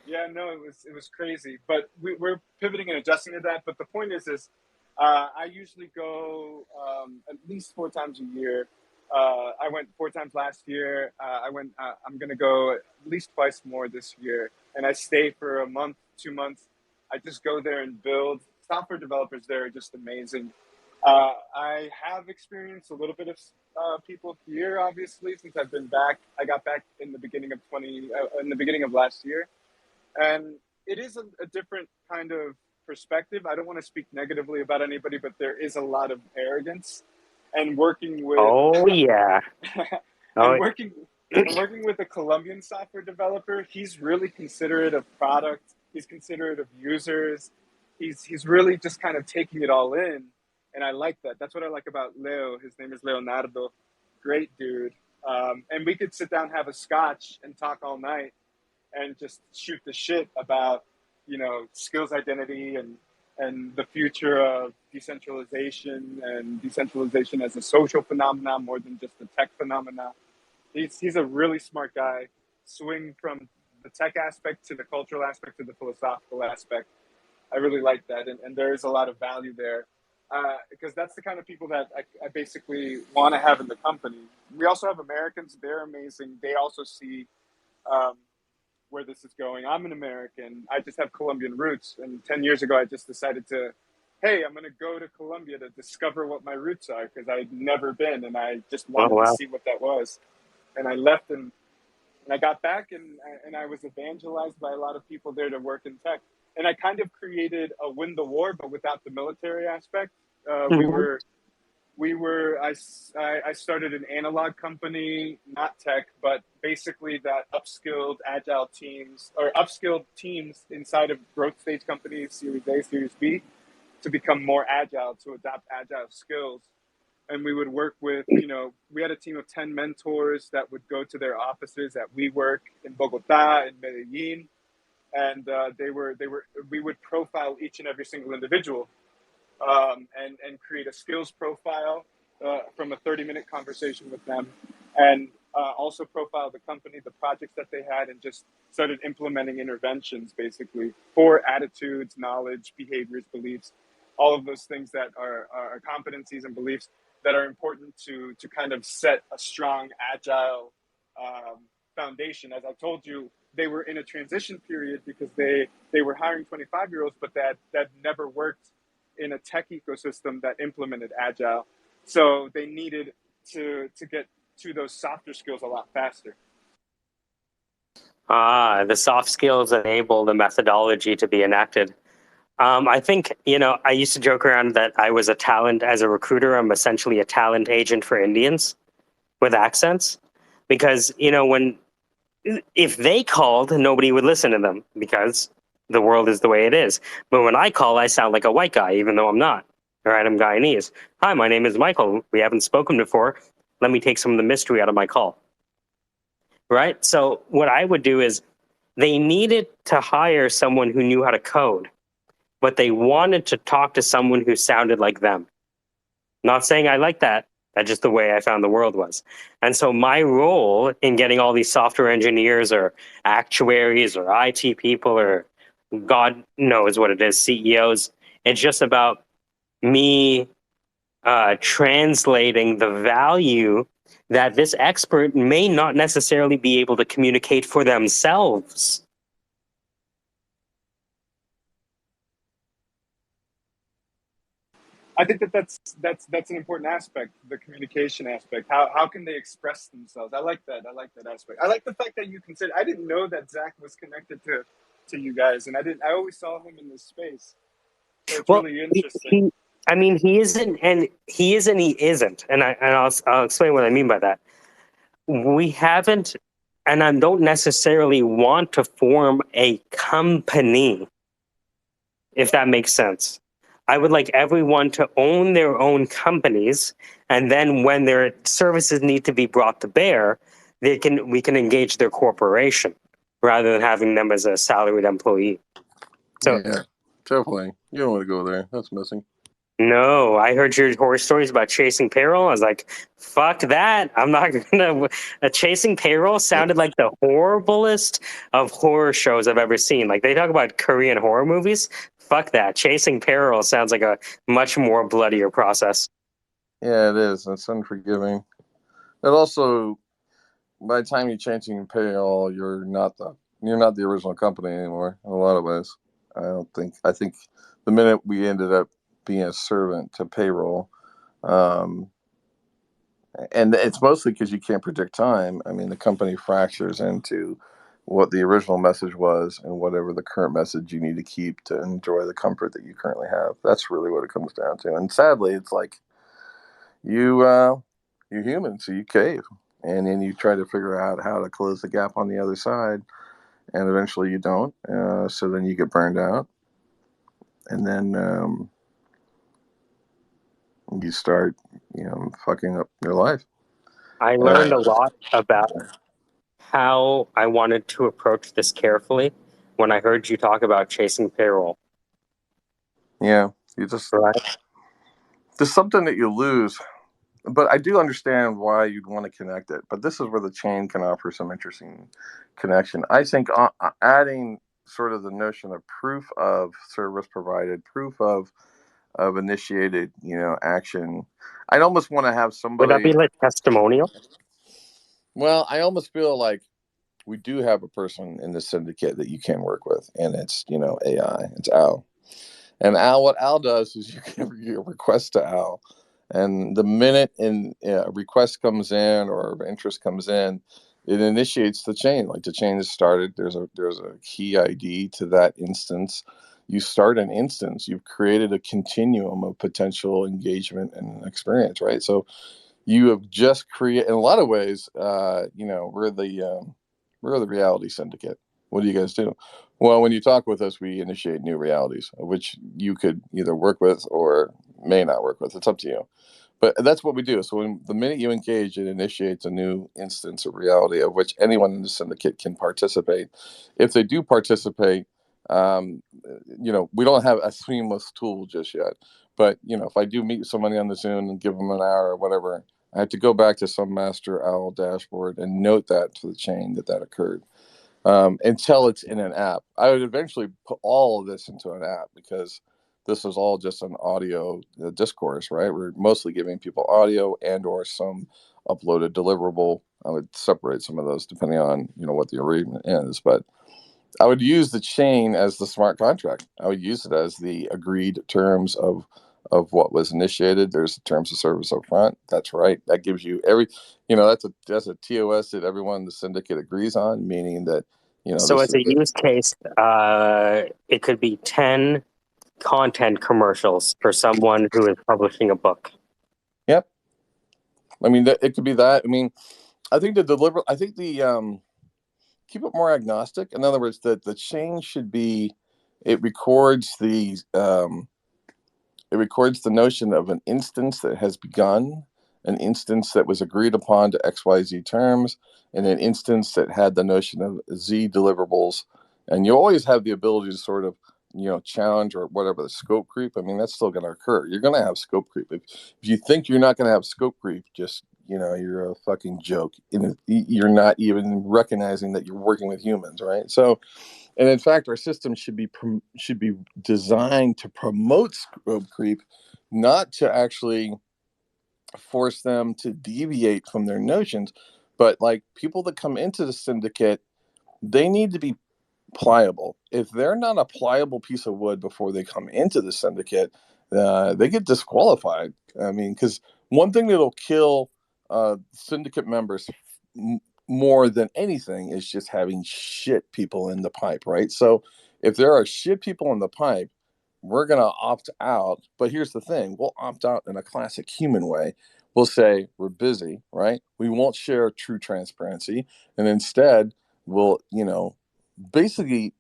Yeah, no, it was crazy, but we're pivoting and adjusting to that. But the point is I usually go at least 4 times a year. I went 4 times last year. I'm going to go at least twice more this year. And I stay for a month, 2 months. I just go there and build. Software developers there are just amazing. I have experienced a little bit of people here, obviously, since I've been back. I got back in the beginning of last year. And it is a different kind of perspective. I don't want to speak negatively about anybody, but there is a lot of arrogance. And working with working with a Colombian software developer, he's really considerate of product. He's considerate of users. He's really just kind of taking it all in, and I like that. That's what I like about Leo. His name is Leonardo. Great dude. And we could sit down, have a scotch, and talk all night, and just shoot the shit about, skills identity and the future of decentralization, and decentralization as a social phenomenon more than just a tech phenomenon. He's a really smart guy. Swing from the tech aspect to the cultural aspect to the philosophical aspect. I really like that, and there is a lot of value there, because that's the kind of people that I basically want to have in the company. We also have Americans. They're amazing. They also see where this is going. I'm an American. I just have Colombian roots. And 10 years ago, I just decided hey, I'm going to go to Colombia to discover what my roots are, because I'd never been, and I just wanted to see what that was. And I left, and I got back, and I was evangelized by a lot of people there to work in tech. And I kind of created a win the war, but without the military aspect. I started an analog company, not tech, but basically that upskilled teams inside of growth stage companies, Series A, Series B, to become more agile, to adopt agile skills. And we would work with, we had a team of 10 mentors that would go to their offices at WeWork in Bogota, in Medellin, and we would profile each and every single individual, and create a skills profile from a 30-minute conversation with them, and also profile the company, the projects that they had, and just started implementing interventions basically for attitudes, knowledge, behaviors, beliefs, all of those things that are competencies and beliefs that are important to kind of set a strong, agile foundation. As I told you, they were in a transition period because they were hiring 25-year-olds, but that never worked in a tech ecosystem that implemented agile. So they needed to get to those softer skills a lot faster. The soft skills enable the methodology to be enacted. I think, I used to joke around that I was a talent as a recruiter. I'm essentially a talent agent for Indians with accents, because, if they called, nobody would listen to them because the world is the way it is. But when I call, I sound like a white guy, even though I'm not. All right, I'm Guyanese. Hi, my name is Michael. We haven't spoken before. Let me take some of the mystery out of my call. Right? So what I would do is they needed to hire someone who knew how to code, but they wanted to talk to someone who sounded like them. Not saying I like that. That's just the way I found the world was. And so my role in getting all these software engineers or actuaries or IT people or God knows what it is, CEOs, it's just about me translating the value that this expert may not necessarily be able to communicate for themselves. I think that's an important aspect, the communication aspect. How can they express themselves? I like that. I like that aspect. I like the fact that you consider. I didn't know that Zach was connected to you guys, and I always saw him in this space. So it's Well, really interesting. I mean, he isn't, and he is, and he isn't, and I'll explain what I mean by that. We haven't, and I don't necessarily want to form a company, if that makes sense. I would like everyone to own their own companies, and then when their services need to be brought to bear, we can engage their corporation rather than having them as a salaried employee. So Yeah, definitely. You don't want to go there. That's missing. no, I heard your horror stories about chasing payroll. I was like, fuck that. I'm not gonna. Chasing payroll sounded like the horriblest of horror shows I've ever seen. Like they talk about Korean horror movies. Fuck that. Chasing payroll sounds like a much more bloodier process. Yeah, it is. It's unforgiving. It also, by the time you're changing payroll, you're not the original company anymore in a lot of ways. I think the minute we ended up being a servant to payroll, and it's mostly because you can't predict time. I mean, the company fractures into what the original message was and whatever the current message you need to keep to enjoy the comfort that you currently have. That's really what it comes down to. And sadly, it's like you're human, so you cave, and then you try to figure out how to close the gap on the other side, and eventually you don't. So then you get burned out, and then you start, fucking up your life. I learned a lot about how I wanted to approach this carefully when I heard you talk about chasing payroll. Yeah, you just Right? there's something that you lose. But I do understand why you'd want to connect it. But this is where the chain can offer some interesting connection. I think adding sort of the notion of proof of service provided, proof of initiated, action. I'd almost want to have Would that somebody. be like testimonial? Well, I almost feel like we do have a person in the syndicate that you can work with, and it's AI. It's Al. And Al, what Al does is you give a request to Al, and the minute a request comes in or interest comes in, it initiates the chain. Like the chain is started. There's a key ID to that instance. You start an instance. You've created a continuum of potential engagement and experience, right? So you have just created. In a lot of ways, we're the reality syndicate. What do you guys do? Well, when you talk with us, we initiate new realities, which you could either work with or may not work with. It's up to you. But that's what we do. So the minute you engage, it initiates a new instance of reality of which anyone in the syndicate can participate. If they do participate, we don't have a seamless tool just yet. But, if I do meet somebody on the Zoom and give them an hour or whatever, I have to go back to some master owl dashboard and note that to the chain that occurred. Until it's in an app. I would eventually put all of this into an app because this is all just an audio discourse, right? We're mostly giving people audio and or some uploaded deliverable. I would separate some of those depending on, what the arrangement is. But I would use the chain as the smart contract. I would use it as the agreed terms of what was initiated. There's the terms of service up front. That's right. That gives you that's a TOS that everyone in the syndicate agrees on, meaning that, So this as is a use case, it could be 10 content commercials for someone who is publishing a book. Yep. I mean, it could be that. I mean, I think the keep it more agnostic. In other words, the chain should be, it records the notion of an instance that has begun, an instance that was agreed upon to XYZ terms, and an instance that had the notion of Z deliverables. And you always have the ability to sort of, challenge or whatever the scope creep. I mean, that's still going to occur. You're going to have scope creep. If you think you're not going to have scope creep, just, you're a fucking joke. You're not even recognizing that you're working with humans, right? So, and in fact, our system should be designed to promote scope creep, not to actually force them to deviate from their notions. But like people that come into the syndicate, they need to be pliable. If they're not a pliable piece of wood before they come into the syndicate, they get disqualified. I mean, because one thing that'll kill syndicate members more than anything is just having shit people in the pipe, right? So if there are shit people in the pipe, we're going to opt out. But here's the thing, we'll opt out in a classic human way. We'll say we're busy, right? We won't share true transparency. And instead, we'll, basically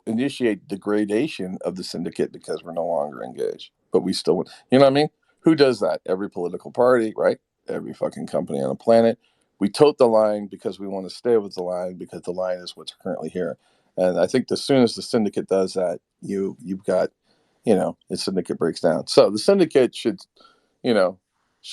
initiate degradation of the syndicate because we're no longer engaged. But we still, you know what I mean? Who does that? Every political party, right? Every fucking company on the planet. We tote the line because we want to stay with the line because the line is what's currently here. And I think as soon as the syndicate does that, you've got, the syndicate breaks down. So the syndicate should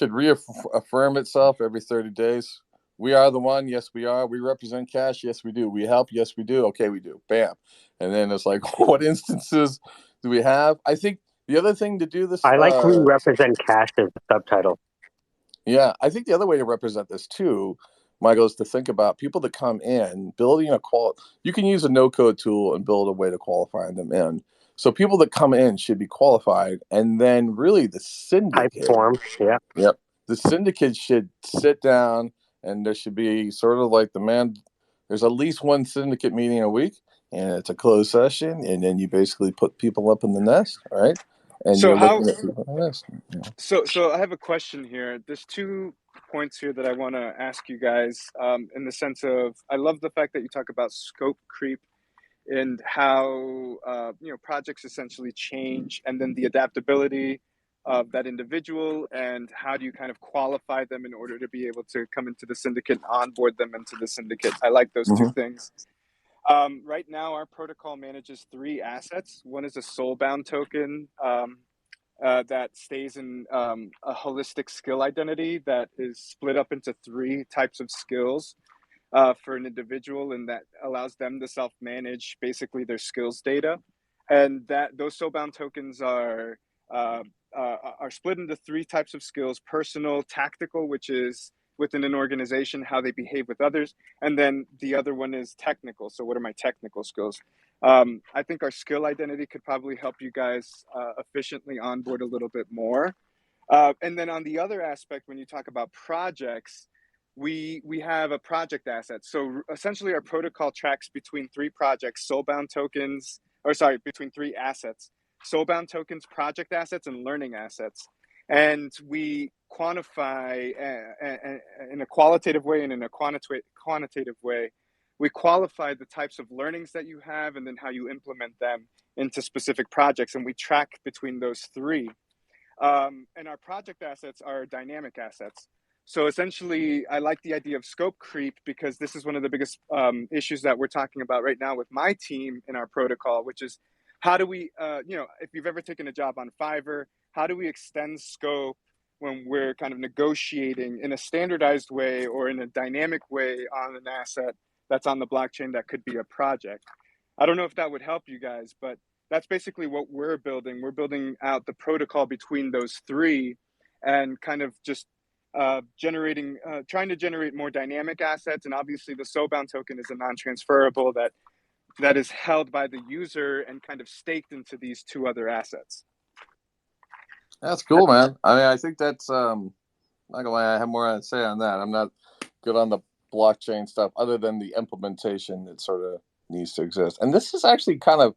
reaffirm itself every 30 days. We are the one. Yes, we are. We represent cash. Yes, we do. We help. Yes, we do. Okay, we do. Bam. And then it's like, what instances do we have? I think the other thing to do this. I like we represent cash as the subtitle. Yeah, I think the other way to represent this too, Michael, is to think about people that come in, building a you can use a no-code tool and build a way to qualify them in. So people that come in should be qualified, and then really the syndicate. Type form, yeah. Yep. The syndicate should sit down, and there should be sort of like there's at least one syndicate meeting a week, and it's a closed session, and then you basically put people up in the nest, right? And So you're how? looking at people in the nest. So I have a question here. There's 2 points here that I want to ask you guys. In the sense of, I love the fact that you talk about scope creep and how projects essentially change, and then the adaptability of that individual, and how do you kind of qualify them in order to be able to come into the syndicate, onboard them into the syndicate. I like those 2 things. Right now, our protocol manages 3 assets. One is a soulbound token that stays in a holistic skill identity that is split up into 3 types of skills for an individual, and that allows them to self-manage basically their skills data. And that those soulbound tokens are split into 3 types of skills: personal, tactical, which is within an organization how they behave with others, and then the other one is technical. So what are my technical skills? I think our skill identity could probably help you guys efficiently onboard a little bit more. And then on the other aspect, when you talk about projects, we have a project asset. So essentially our protocol tracks between 3 projects, between 3 assets: soulbound tokens, project assets, and learning assets. And we quantify in a qualitative way and in a quantitative way. We qualify the types of learnings that you have and then how you implement them into specific projects. And we track between those 3. And our project assets are dynamic assets. So essentially, I like the idea of scope creep because this is one of the biggest issues that we're talking about right now with my team in our protocol, which is how do we, if you've ever taken a job on Fiverr, how do we extend scope when we're kind of negotiating in a standardized way or in a dynamic way on an asset that's on the blockchain that could be a project? I don't know if that would help you guys, but that's basically what we're building. We're building out the protocol between those 3 and kind of just trying to generate more dynamic assets. And obviously the soulbound token is a non-transferable that is held by the user and kind of staked into these 2 other assets. That's cool, man. I mean, I think that's not gonna lie, I have more to say on that. I'm not good on the blockchain stuff other than the implementation that sort of needs to exist. And this is actually kind of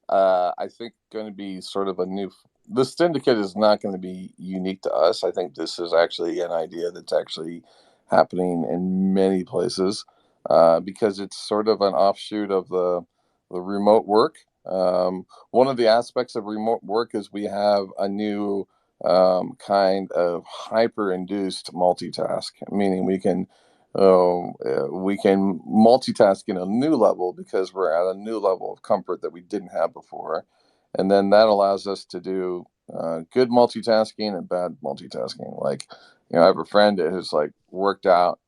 I think going to be sort of the syndicate is not going to be unique to us. I think this is actually an idea that's actually happening in many places because it's sort of an offshoot of the remote work. One of the aspects of remote work is we have a new kind of hyper-induced multitask, meaning we can multitask in a new level because we're at a new level of comfort that we didn't have before. And then that allows us to do good multitasking and bad multitasking. Like, I have a friend who's like worked out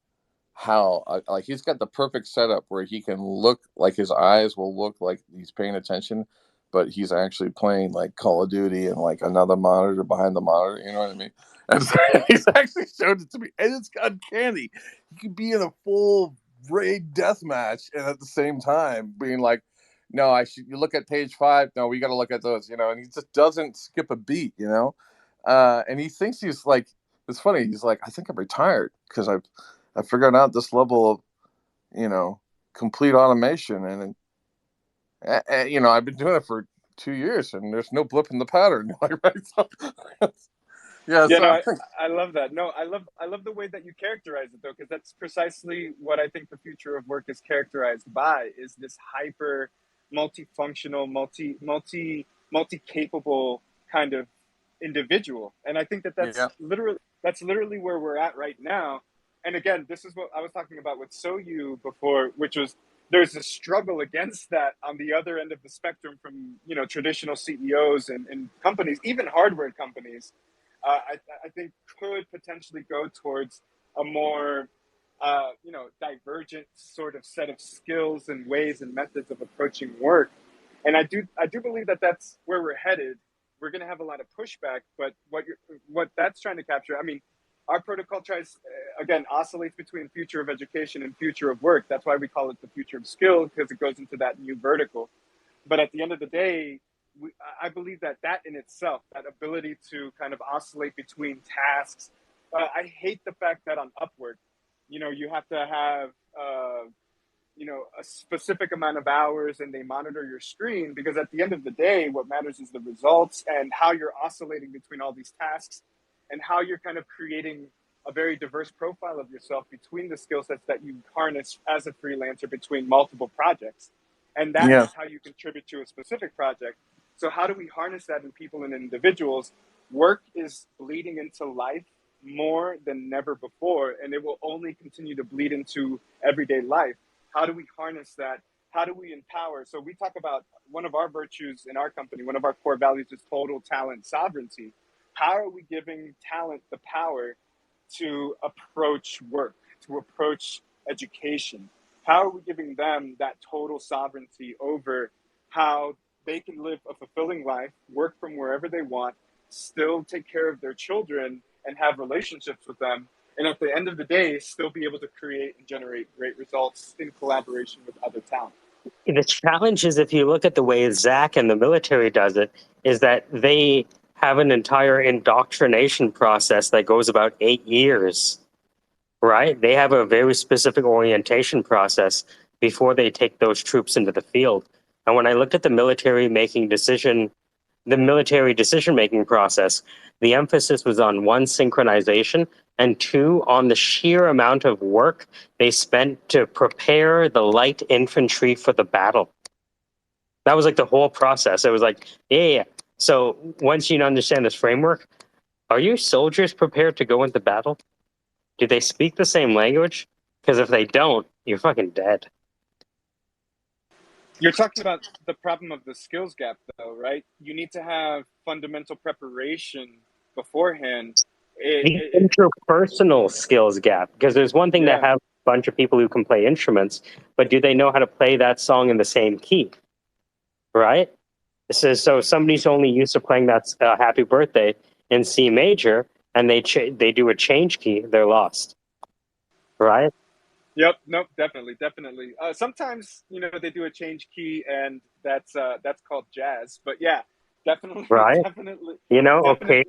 how like he's got the perfect setup where he can look like his eyes will look like he's paying attention, but he's actually playing like Call of Duty and like another monitor behind the monitor. You know what I mean? And so he's actually showed it to me, and it's uncanny. You could be in a full raid death match and at the same time being like, no, you look at page 5. No, we got to look at those, and he just doesn't skip a beat, and he thinks he's like, it's funny. He's like, I think I'm retired because I've figured out this level of, complete automation. And I've been doing it for 2 years and there's no blip in the pattern. Yeah, so no, I love that. No, I love the way that you characterize it, though, because that's precisely what I think the future of work is characterized by, is this hyper multifunctional, multi-capable kind of individual. And I think that that's literally where we're at right now. And again, this is what I was talking about with SoU before, which was there's a struggle against that on the other end of the spectrum from, traditional CEOs and companies, even hardware companies. I think could potentially go towards a more, divergent sort of set of skills and ways and methods of approaching work. And I do believe that that's where we're headed. We're going to have a lot of pushback, but what that's trying to capture, I mean, our protocol tries, again, oscillates between future of education and future of work. That's why we call it the future of skill, because it goes into that new vertical. But at the end of the day, I believe that in itself, that ability to kind of oscillate between tasks, I hate the fact that on Upwork, you have to have, a specific amount of hours and they monitor your screen, because at the end of the day, what matters is the results and how you're oscillating between all these tasks and how you're kind of creating a very diverse profile of yourself between the skill sets that you harness as a freelancer between multiple projects. And that is how you contribute to a specific project. So how do we harness that in people and individuals? Work is bleeding into life more than never before, and it will only continue to bleed into everyday life. How do we harness that? How do we empower? So we talk about one of our virtues in our company, one of our core values is total talent sovereignty. How are we giving talent the power to approach work, to approach education? How are we giving them that total sovereignty over how they can live a fulfilling life, work from wherever they want, still take care of their children and have relationships with them, and at the end of the day, still be able to create and generate great results in collaboration with other talent? The challenge is, if you look at the way Zach and the military does it, is that they have an entire indoctrination process that goes about 8 years, right? They have a very specific orientation process before they take those troops into the field. And when I looked at the military decision-making process, the emphasis was on 1, synchronization, and 2, on the sheer amount of work they spent to prepare the light infantry for the battle. That was like the whole process. It was like, yeah. So once you understand this framework, are your soldiers prepared to go into battle? Do they speak the same language? Because if they don't, you're fucking dead. You're talking about the problem of the skills gap, though, right? You need to have fundamental preparation beforehand. The interpersonal skills gap, because there's one thing to have a bunch of people who can play instruments, but do they know how to play that song in the same key, right? So somebody's only used to playing that Happy Birthday in C major, and they do a change key, they're lost, right? Yep. Nope. Definitely. Sometimes they do a change key, and that's called jazz. But yeah, definitely. Right. Definitely. Okay.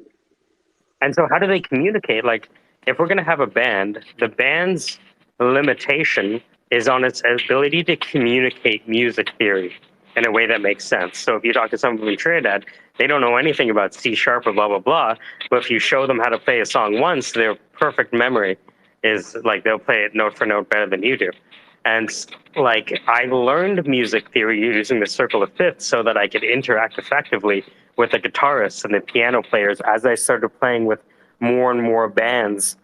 And so, how do they communicate? Like, if we're gonna have a band, the band's limitation is on its ability to communicate music theory in a way that makes sense. So, if you talk to someone from Trinidad, they don't know anything about C# or blah blah blah. But if you show them how to play a song once, their perfect memory is like they'll play it note for note better than you do. And like, I learned music theory using the circle of fifths so that I could interact effectively with the guitarists and the piano players as I started playing with more and more bands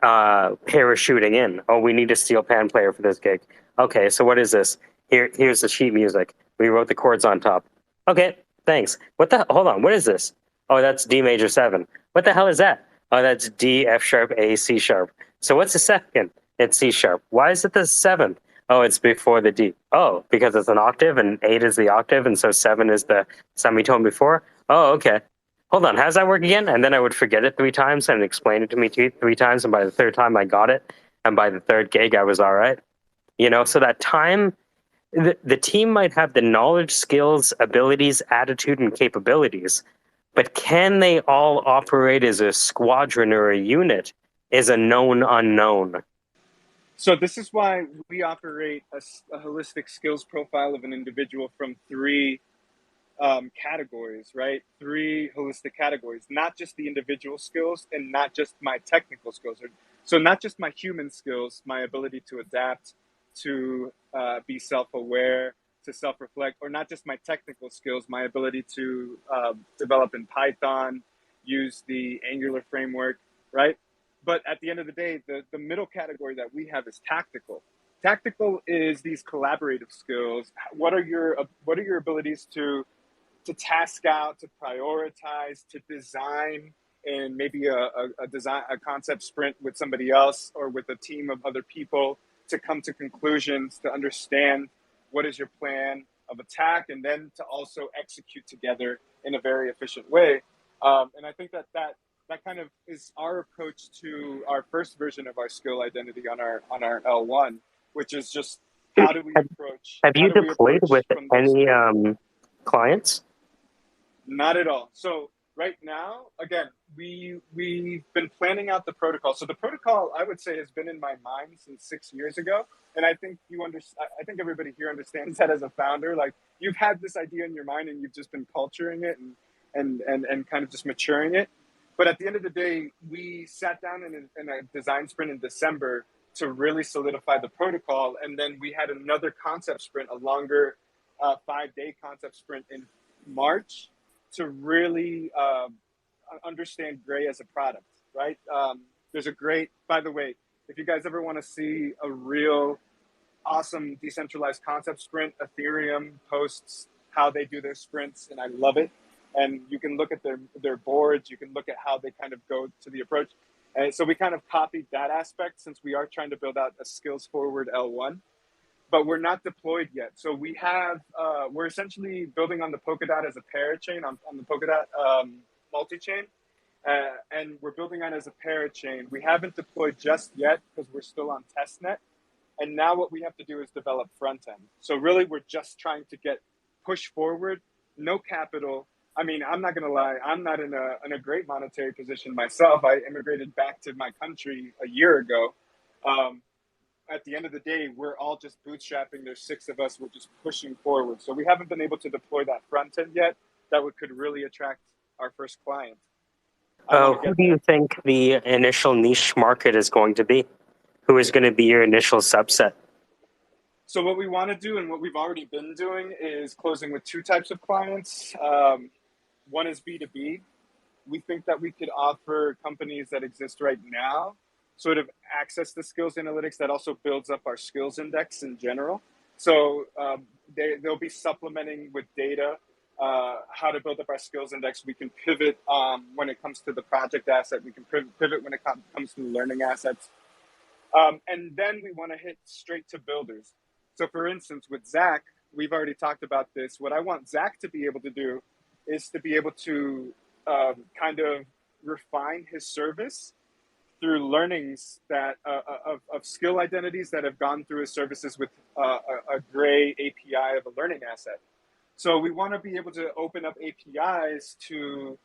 parachuting in. Oh, we need a steel pan player for this gig. Okay, so what is this? Here's the sheet music. We wrote the chords on top. Okay, thanks. Hold on, what is this? Oh, that's D major 7. What the hell is that? Oh, that's D, F sharp, A, C sharp. So what's the second? It's C sharp. Why is it the 7th? Oh, it's before the D. Oh, because it's an octave and 8 is the octave, and so 7 is the semitone before? Oh, okay. Hold on, how does that work again? And then I would forget it 3 times and explain it to me 3 times, and by the 3rd time I got it, and by the 3rd gig I was all right. So that time the team might have the knowledge, skills, abilities, attitude, and capabilities, but can they all operate as a squadron or a unit is a known unknown. So this is why we operate a holistic skills profile of an individual from three categories, right? Three holistic categories, not just the individual skills and not just my technical skills. So not just my human skills, my ability to adapt, to be self-aware, to self-reflect, or not just my technical skills, my ability to develop in Python, use the Angular framework, right? But at the end of the day, the middle category that we have is tactical. Tactical is these collaborative skills. What are your abilities to task out, to prioritize, to design, and maybe a concept sprint with somebody else or with a team of other people to come to conclusions, to understand what is your plan of attack, and then to also execute together in a very efficient way. And I think that kind of is our approach to our first version of our skill identity on our L1, which is just how do we approach? Have you deployed with any clients? Not at all. So right now, again, we've been planning out the protocol. So the protocol, I would say, has been in my mind since 6 years ago. And I think I think everybody here understands that as a founder. Like, you've had this idea in your mind and you've just been culturing it and kind of just maturing it. But at the end of the day, we sat down in a design sprint in December to really solidify the protocol. And then we had another concept sprint, a longer 5-day concept sprint in March, to really understand Gray as a product, right? There's a great, by the way, if you guys ever want to see a real awesome decentralized concept sprint, Ethereum posts how they do their sprints, and I love it. And you can look at their boards, you can look at how they kind of go to the approach. And so we kind of copied that aspect, since we are trying to build out a skills forward L1. But we're not deployed yet. So we have, we're essentially building on the Polkadot as a parachain, on the Polkadot multi-chain. And we're building on as a parachain. We haven't deployed just yet because we're still on testnet. And now what we have to do is develop front end. So really, we're just trying to push forward, no capital. I mean, I'm not going to lie, I'm not in a great monetary position myself. I immigrated back to my country a year ago. At the end of the day, we're all just bootstrapping. There's 6 of us. We're just pushing forward. So we haven't been able to deploy that front end yet that could really attract our first client. Who do you think the initial niche market is going to be? Who is going to be your initial subset? So what we want to do, and what we've already been doing, is closing with 2 types of clients. One is B2B. We think that we could offer companies that exist right now sort of access the skills analytics that also builds up our skills index in general. So they'll be supplementing with data, how to build up our skills index. We can pivot when it comes to the project asset. We can pivot when it comes to the learning assets. And then we want to hit straight to builders. So for instance, with Zach, we've already talked about this. What I want Zach to be able to do is to be able to kind of refine his service through learnings that of skill identities that have gone through his services with a Gray API of a learning asset. So we want to be able to open up APIs to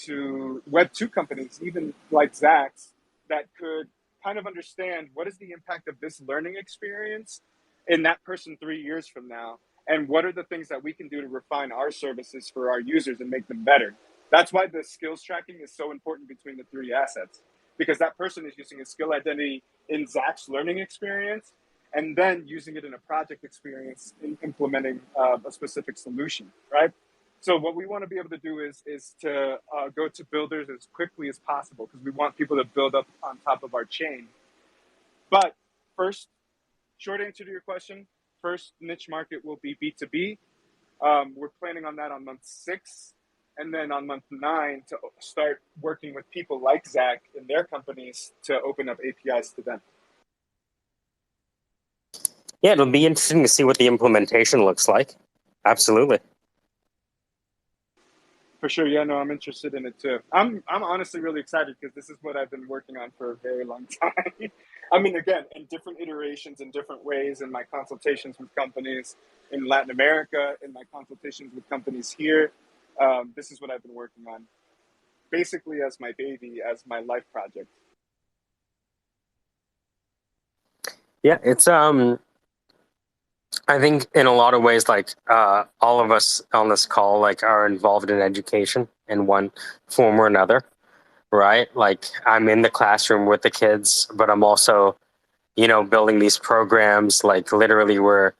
Web2 companies, even like Zach's, that could kind of understand what is the impact of this learning experience in that person 3 years from now, and what are the things that we can do to refine our services for our users and make them better. That's why the skills tracking is so important between the 3 assets, because that person is using a skill identity in Zach's learning experience and then using it in a project experience in implementing a specific solution, right? So what we want to be able to do is to go to builders as quickly as possible, because we want people to build up on top of our chain. But first, short answer to your question, first niche market will be B2B. We're planning on that on month 6. And then on month 9 to start working with people like Zach and their companies to open up APIs to them. Yeah, it'll be interesting to see what the implementation looks like. Absolutely. For sure. Yeah, no, I'm interested in it too. I'm honestly really excited because this is what I've been working on for a very long time. I mean, again, in different iterations, in different ways, in my consultations with companies in Latin America, in my consultations with companies here. This is what I've been working on, basically as my baby, as my life project. Yeah, it's I think in a lot of ways, like all of us on this call, like are involved in education in one form or another, right? Like I'm in the classroom with the kids, but I'm also, building these programs. Like literally, we're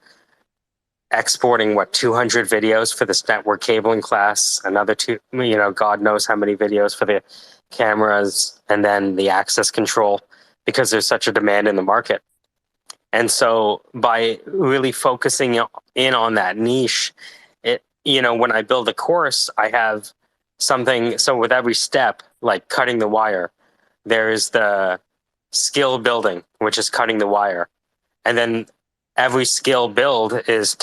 exporting 200 videos for this network cabling class, another two, God knows how many videos for the cameras, and then the access control because there's such a demand in the market. And so by really focusing in on that niche, when I build a course, I have something. So with every step, like cutting the wire, there is the skill building, which is cutting the wire. And then every skill build is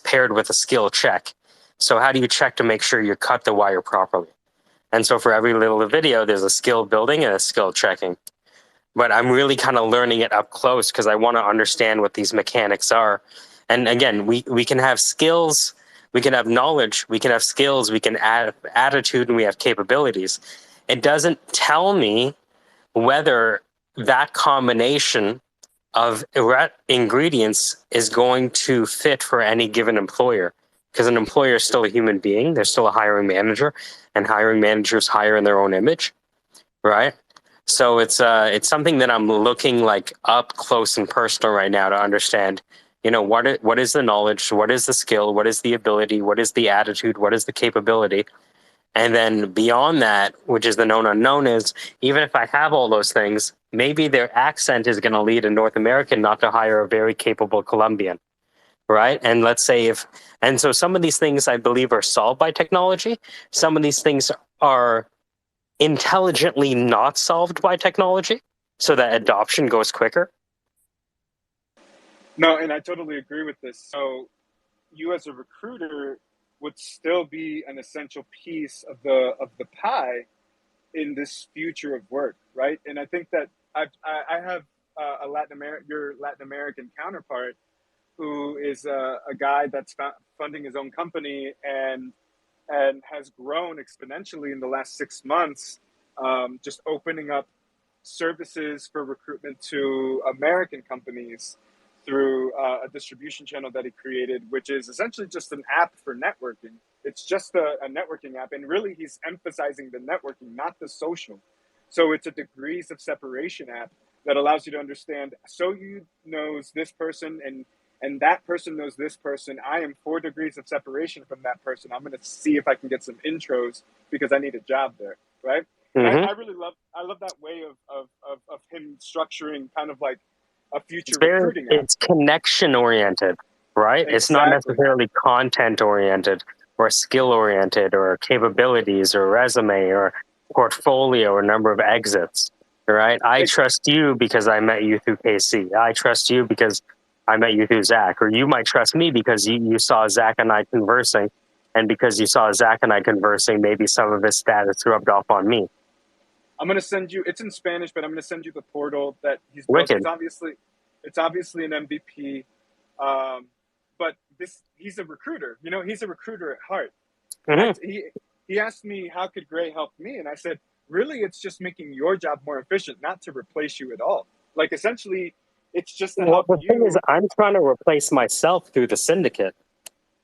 paired with a skill check. So how do you check to make sure you cut the wire properly? And so for every little video, there's a skill building and a skill checking. But I'm really kind of learning it up close because I want to understand what these mechanics are. And again, we can have skills, we can have knowledge, we can have skills, we can add attitude, and we have capabilities. It doesn't tell me whether that combination of ingredients is going to fit for any given employer, because an employer is still a human being. They're still a hiring manager, and hiring managers hire in their own image, right? So it's something that I'm looking like up close and personal right now to understand, what is the knowledge, what is the skill, what is the ability, what is the attitude, what is the capability. And then beyond that, which is the known unknown, is even if I have all those things, maybe their accent is going to lead a North American not to hire a very capable Colombian, right? And let's say and so some of these things I believe are solved by technology. Some of these things are intelligently not solved by technology so that adoption goes quicker. No, and I totally agree with this. So you as a recruiter would still be an essential piece of the pie in this future of work, right? And I think that I have your Latin American counterpart who is a guy that's funding his own company and has grown exponentially in the last 6 months, just opening up services for recruitment to American companies through a distribution channel that he created, which is essentially just an app for networking. It's just a networking app. And really, he's emphasizing the networking, not the social. So it's a degrees of separation app that allows you to understand, so you knows this person and that person knows this person. I am 4 degrees of separation from that person. I'm going to see if I can get some intros because I need a job there, right? Mm-hmm. I love that way of him structuring kind of like a future recruiting app. It's connection oriented, right? Exactly. It's not necessarily content oriented or skill oriented or capabilities or resume or portfolio or number of exits, right? I trust you because I met you through KC. I trust you because I met you through Zach. Or you might trust me because you saw Zach and I conversing. And because you saw Zach and I conversing, maybe some of his status rubbed off on me. I'm going to send you, it's in Spanish, but I'm going to send you the portal that he's built. Wicked. It's obviously an MVP, but he's a recruiter. He's a recruiter at heart. Mm-hmm. He asked me, how could Gray help me? And I said, really, it's just making your job more efficient, not to replace you at all. Like, essentially, it's just to help you. The thing is, I'm trying to replace myself through the Syndicate.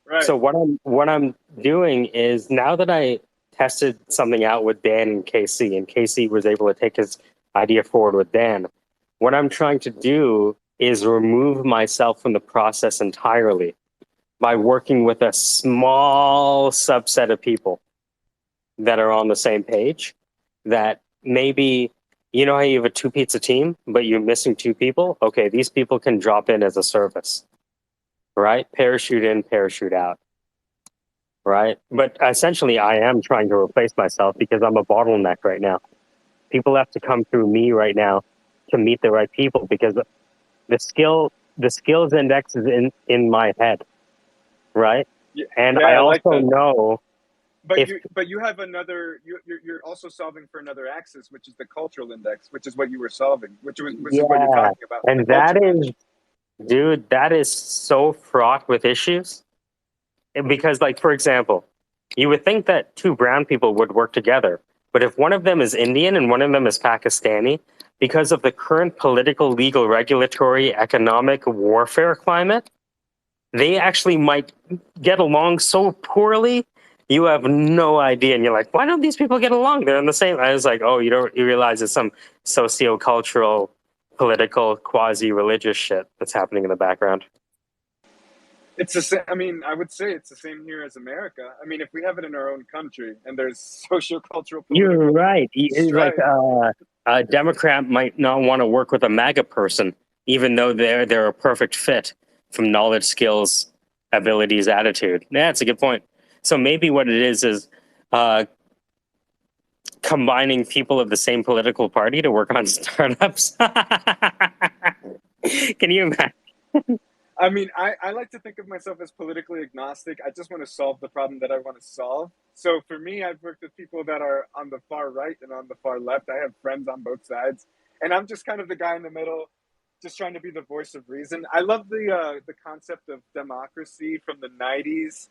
Right. So what I'm doing is, now that I tested something out with Dan and KC was able to take his idea forward with Dan, what I'm trying to do is remove myself from the process entirely by working with a small subset of people that are on the same page, that maybe, how you have a 2-pizza team, but you're missing 2 people? Okay, these people can drop in as a service, right? Parachute in, parachute out, right? But essentially, I am trying to replace myself because I'm a bottleneck right now. People have to come through me right now to meet the right people because the skills index is in my head, right? Yeah, and yeah, I like also that. know But if you have another. You're also solving for another axis, which is the cultural index, which is what you were solving, which is what you're yeah, talking about, the and culture that match. is, dude, that is so fraught with issues. Because, like, for example, you would think that two brown people would work together, but if one of them is Indian and one of them is Pakistani, because of the current political, legal, regulatory, economic warfare climate, they actually might get along so poorly. You have no idea, and you're like, why don't these people get along? They're in the same. I was like, oh, you realize it's some socio-cultural, political, quasi-religious shit that's happening in the background. It's the same. I mean, I would say it's the same here as America. I mean, if we have it in our own country and there's socio-cultural, You're political right. It's like strife, a Democrat might not want to work with a MAGA person, even though they're a perfect fit from knowledge, skills, abilities, attitude. Yeah, that's a good point. So maybe what it is uh, combining people of the same political party to work on startups. Can you imagine? I mean, I like to think of myself as politically agnostic. I just want to solve the problem that I want to solve. So for me, I've worked with people that are on the far right and on the far left. I have friends on both sides, and I'm just kind of the guy in the middle, just trying to be the voice of reason. I love the concept of democracy from the '90s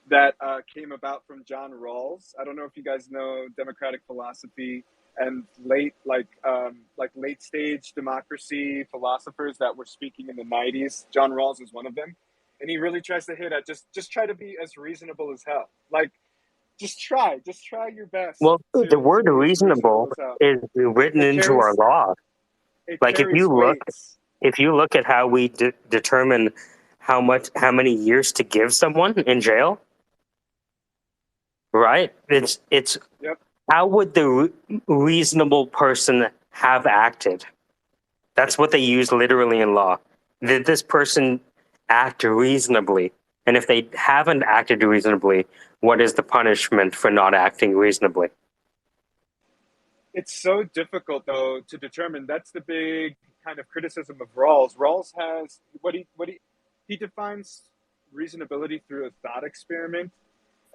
that came about from John Rawls. I don't know if you guys know democratic philosophy and late stage democracy philosophers that were speaking in the '90s. John Rawls is one of them, and he really tries to hit at just try to be as reasonable as hell. Like just try your best Well, the to word be as reasonable reasonable as hell. is written It into our carries law. it Like carries weights. if you look at how we determine how many years to give someone in jail, right? It's Yep. how would the reasonable person have acted? That's what they use literally in law. Did this person act reasonably? And if they haven't acted reasonably, what is the punishment for not acting reasonably? It's so difficult though to determine. That's the big kind of criticism of Rawls. Rawls has he defines reasonability through a thought experiment.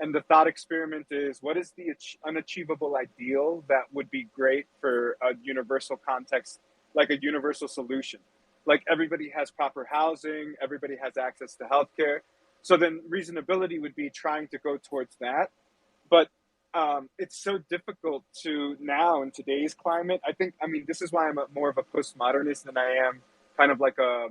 And the thought experiment is, what is the unachievable ideal that would be great for a universal context, like a universal solution? Like everybody has proper housing, everybody has access to healthcare. So then reasonability would be trying to go towards that. But it's so difficult to now in today's climate. I mean, this is why I'm more of a postmodernist than I am kind of like a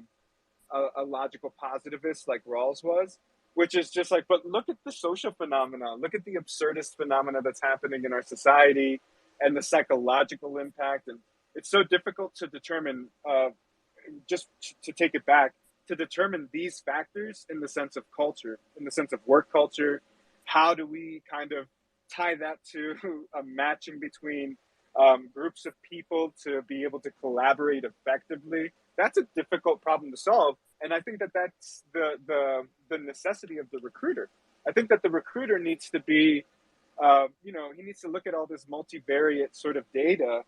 logical positivist like Rawls was, which is just like, but look at the social phenomena, look at the absurdist phenomena that's happening in our society and the psychological impact. And it's so difficult to determine, just to take it back, to determine these factors in the sense of culture, in the sense of work culture. How do we kind of tie that to a matching between groups of people to be able to collaborate effectively? That's a difficult problem to solve, and I think that that's the necessity of the recruiter. I think that the recruiter needs to be, he needs to look at all this multivariate sort of data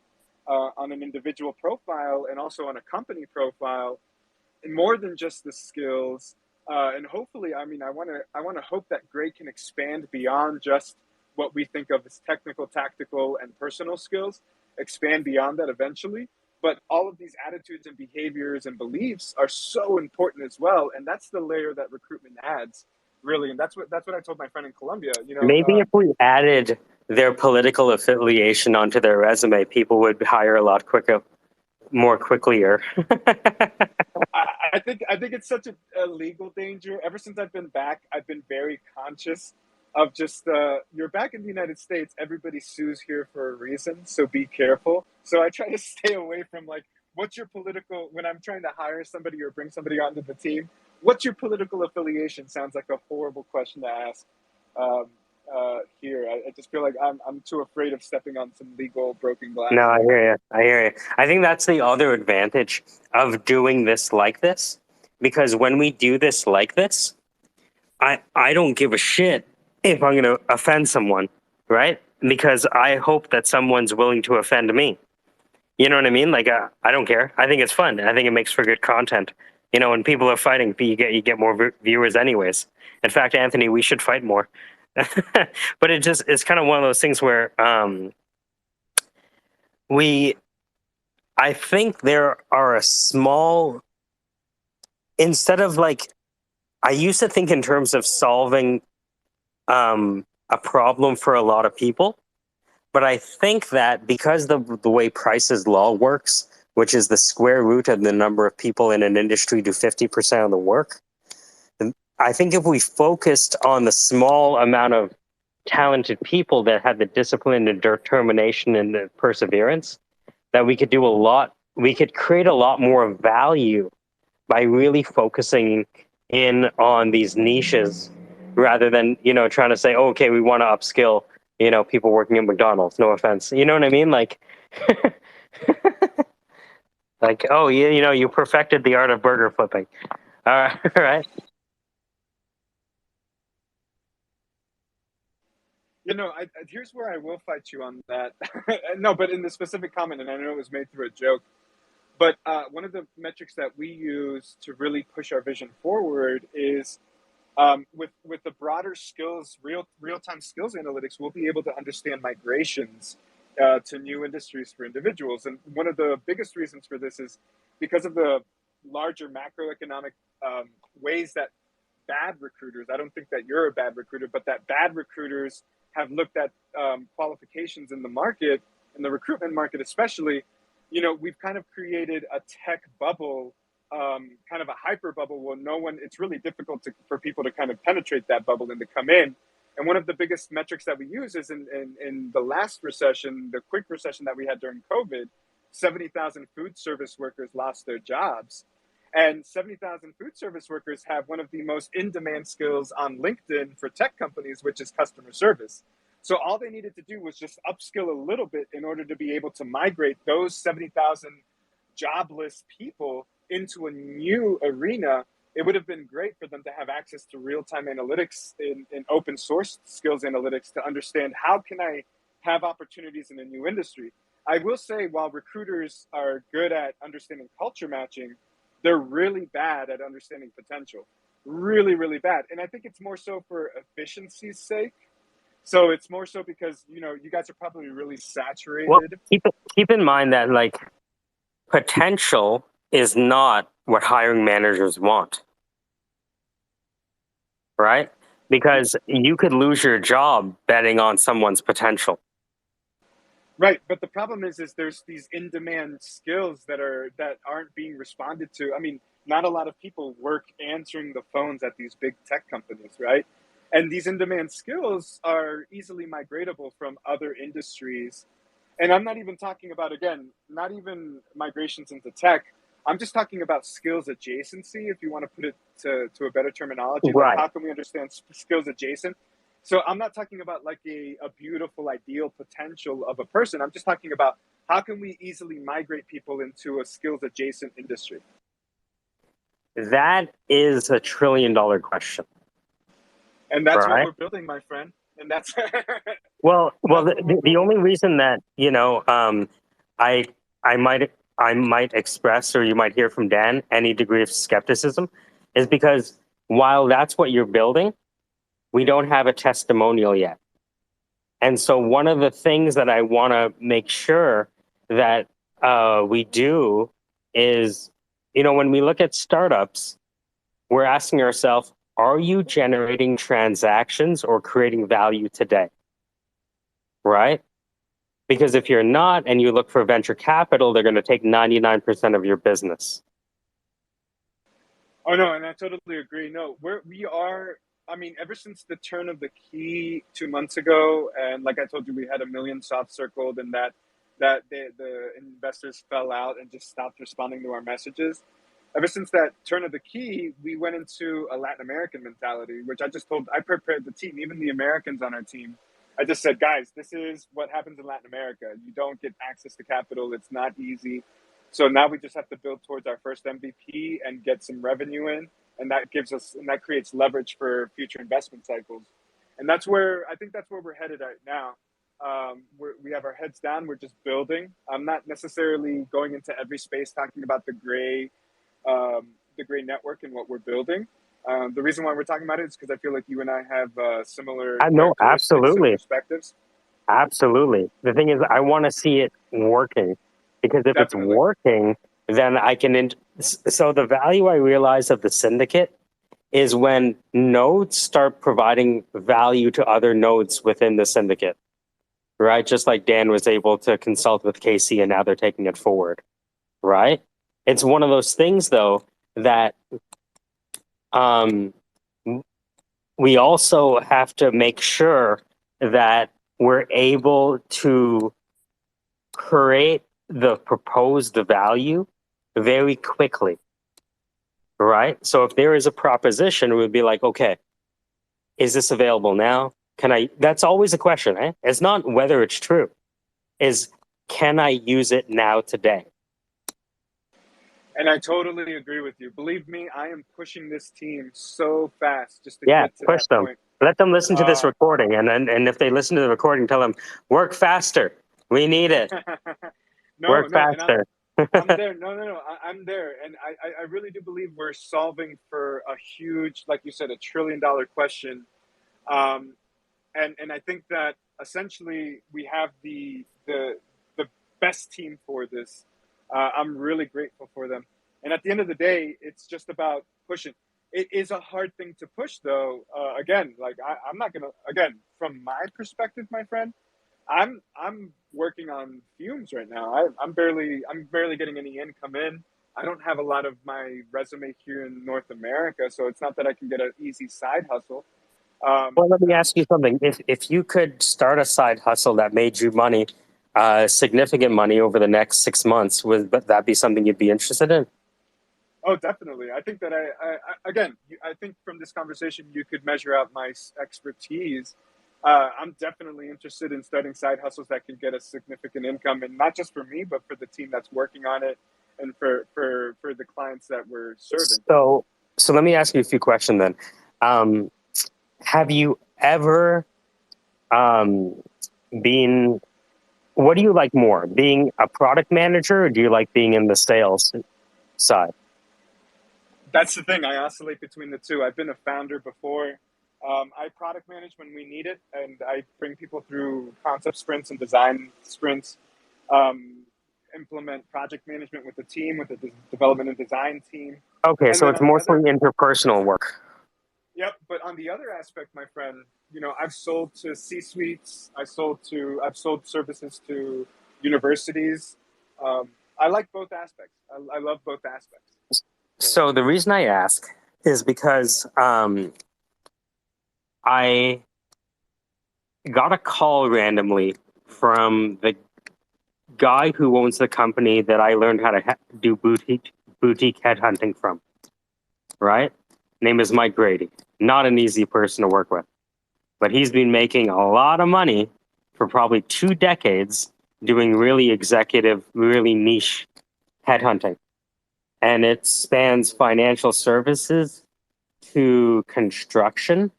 on an individual profile and also on a company profile, and more than just the skills. And hopefully, I mean, I want to hope that Gray can expand beyond just what we think of as technical, tactical, and personal skills. Expand beyond that eventually. But all of these attitudes and behaviors and beliefs are so important as well, and that's the layer that recruitment adds, really. And that's what I told my friend in Colombia. Maybe if we added their political affiliation onto their resume, people would hire a lot quicker, more quicklier. I think it's such a legal danger. Ever since I've been back, I've been very conscious of just you're back in the United States. Everybody sues here for a reason, so be careful. So I try to stay away from like, what's your political, when I'm trying to hire somebody or bring somebody onto the team, what's your political affiliation? Sounds like a horrible question to ask here. I just feel like I'm too afraid of stepping on some legal broken glass. No, I hear you. I hear you. I think that's the other advantage of doing this like this, because when we do this like this, I don't give a shit if I'm going to offend someone, right? Because I hope that someone's willing to offend me. You know what I mean? Like, I don't care. I think it's fun. I think it makes for good content. You know, when people are fighting, you get more viewers anyways. In fact, Anthony, we should fight more. But it's kind of one of those things where I think there are a small, instead of like, I used to think in terms of solving a problem for a lot of people, but I think that because the way Price's law works, which is the square root of the number of people in an industry do 50% of the work, I think if we focused on the small amount of talented people that had the discipline and determination and the perseverance, that we could do a lot. We could create a lot more value by really focusing in on these niches rather than, trying to say, oh, okay, we want to upskill, people working at McDonald's. No offense. You know what I mean? Like, like, oh, you perfected the art of burger flipping. All right. All right. Here's where I will fight you on that. No, but in the specific comment, and I know it was made through a joke, but one of the metrics that we use to really push our vision forward is with the broader skills, real time skills analytics, we'll be able to understand migrations to new industries for individuals. And one of the biggest reasons for this is because of the larger macroeconomic ways that bad recruiters, I don't think that you're a bad recruiter, but that bad recruiters have looked at qualifications in the market, in the recruitment market especially. We've kind of created a tech bubble, kind of a hyper bubble where it's really difficult for people to kind of penetrate that bubble and to come in. And one of the biggest metrics that we use is in the last recession, the quick recession that we had during COVID, 70,000 food service workers lost their jobs. And 70,000 food service workers have one of the most in-demand skills on LinkedIn for tech companies, which is customer service. So all they needed to do was just upskill a little bit in order to be able to migrate those 70,000 jobless people into a new arena. It would have been great for them to have access to real-time analytics in open source skills analytics to understand how can I have opportunities in a new industry. I will say, while recruiters are good at understanding culture matching, they're really bad at understanding potential. Really, really bad. And I think it's more so for efficiency's sake. So it's more so because, you guys are probably really saturated. Well, keep in mind that, like, potential is not what hiring managers want, right? Because you could lose your job betting on someone's potential. Right, but the problem is there's these in-demand skills that aren't being responded to. I mean, not a lot of people work answering the phones at these big tech companies, right? And these in-demand skills are easily migratable from other industries. And I'm not even talking about, again, not even migrations into tech. I'm just talking about skills adjacency, if you want to put it to a better terminology. Right. Like, how can we understand skills adjacent? So I'm not talking about like a beautiful, ideal potential of a person. I'm just talking about how can we easily migrate people into a skills adjacent industry? That is $1 trillion question. And that's right? what we're building, my friend. And that's well, the only reason that I might express, or you might hear from Dan, any degree of skepticism, is because while that's what you're building, we don't have a testimonial yet. And so one of the things that I want to make sure that we do is, when we look at startups, we're asking ourselves, are you generating transactions or creating value today? Right? Because if you're not and you look for venture capital, they're going to take 99% of your business. Oh, no, and I totally agree. No, we are, I mean, ever since the turn of the key 2 months ago, and like I told you, we had 1 million soft circled, and that the investors fell out and just stopped responding to our messages. Ever since that turn of the key, we went into a Latin American mentality, which I prepared the team, even the Americans on our team. I just said, guys, this is what happens in Latin America. You don't get access to capital. It's not easy. So now we just have to build towards our first MVP and get some revenue in. And that creates leverage for future investment cycles. And I think that's where we're headed right now. We have our heads down. We're just building. I'm not necessarily going into every space talking about the gray network and what we're building. The reason why we're talking about it is because I feel like you and I have similar I know, characteristics and absolutely. perspectives. Absolutely. The thing is, I want to see it working, because if it's Definitely. working, then I can. So the value I realize of the syndicate is when nodes start providing value to other nodes within the syndicate, right? Just like Dan was able to consult with Casey, and now they're taking it forward, right? It's one of those things, though, that um, we also have to make sure that we're able to create the proposed value very quickly, right? So if there is a proposition, we'd be like, okay, is this available now? Can I? That's always a question, eh? It's not whether it's true, is can I use it now today? And I totally agree with you. Believe me, I am pushing this team so fast just to Yeah, get to push that them. point. Let them listen to this Uh, recording, and if they listen to the recording, tell them, work faster. We need it. no, Work no, and faster. I'm there. No. I'm there, and I really do believe we're solving for a huge, like you said, $1 trillion question. Um, and I think that essentially we have the best team for this. I'm really grateful for them. And at the end of the day, it's just about pushing. It is a hard thing to push, though. Again, like I'm not gonna. Again, from my perspective, my friend, I'm working on fumes right now. I'm barely getting any income in. I don't have a lot of my resume here in North America, so it's not that I can get an easy side hustle. Well, let me And ask you something. If you could start a side hustle that made you money, significant money over the next 6 months, would that be something you'd be interested in? oh, definitely. I think that again, I think from this conversation, you could measure out my expertise. I'm definitely interested in starting side hustles that can get a significant income, and not just for me, but for the team that's working on it, and for the clients that we're serving. So let me ask you a few questions then. Um, have you ever um, been? What do you like more, being a product manager, or do you like being in the sales side? That's the thing. I oscillate between the two. I've been a founder before. I product manage when we need it, and I bring people through concept sprints and design sprints. Um, Implement project management with the team, with the development and design team, Okay, and so then it's on the mostly other, interpersonal work. yep. But on the other aspect, my friend, I've sold to C-suites. I've sold services to universities. I like both aspects. I love both aspects. So the reason I ask is because I got a call randomly from the guy who owns the company that I learned how to do boutique headhunting from. Right? Name is Mike Grady. Not an easy person to work with, but he's been making a lot of money for probably 2 decades doing really executive, really niche headhunting, and it spans financial services to construction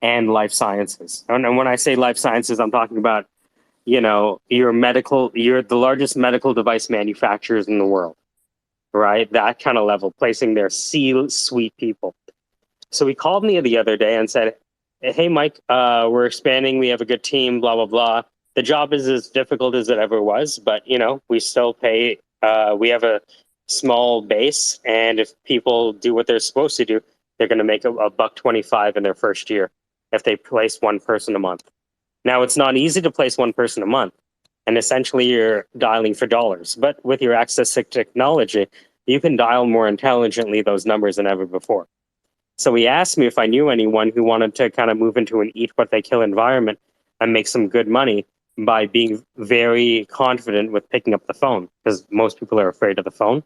and life sciences. And when I say life sciences, I'm talking about, you're the largest medical device manufacturers in the world, right? That kind of level, placing their C-suite people. So he called me the other day and said, hey, Mike, we're expanding. We have a good team, blah, blah, blah. The job is as difficult as it ever was, but, we still pay. We have a small base, and if people do what they're supposed to do, they're going to make a $1.25 in their first year if they place one person a month. Now, it's not easy to place one person a month, and essentially you're dialing for dollars. But with your access to technology, you can dial more intelligently those numbers than ever before. So he asked me if I knew anyone who wanted to kind of move into an eat what they kill environment and make some good money by being very confident with picking up the phone, because most people are afraid of the phone.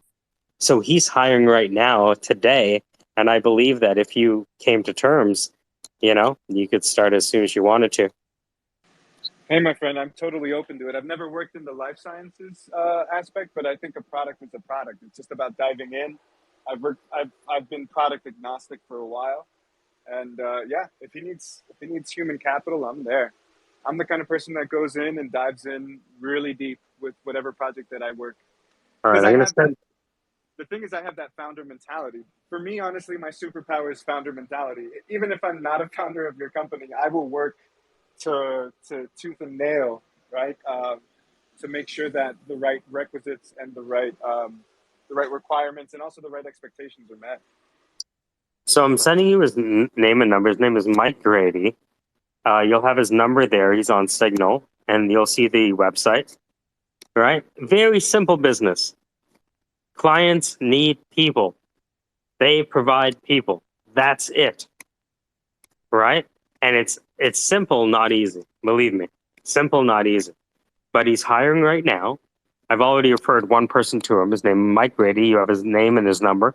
So he's hiring right now today. And I believe that if you came to terms, you could start as soon as you wanted to. Hey, my friend, I'm totally open to it. I've never worked in the life sciences aspect, but I think a product is a product. It's just about diving in. I've been product agnostic for a while, and yeah, if he needs human capital, I'm there. I'm the kind of person that goes in and dives in really deep with whatever project that I work, All right, because I'm I going to have that. send the thing is, I have that founder mentality. For me, honestly, my superpower is founder mentality. Even if I'm not a founder of your company, I will work to tooth and nail, right? To make sure that the right requisites and the right requirements and also the right expectations are met. So I'm sending you his name and number. His name is Mike Grady. You'll have his number there. He's on Signal, and you'll see the website. Right? Very simple business. Clients need people. They provide people. That's it. Right? And it's simple, not easy. Believe me. Simple, not easy. But he's hiring right now. I've already referred one person to him. His name is Mike Grady. You have his name and his number.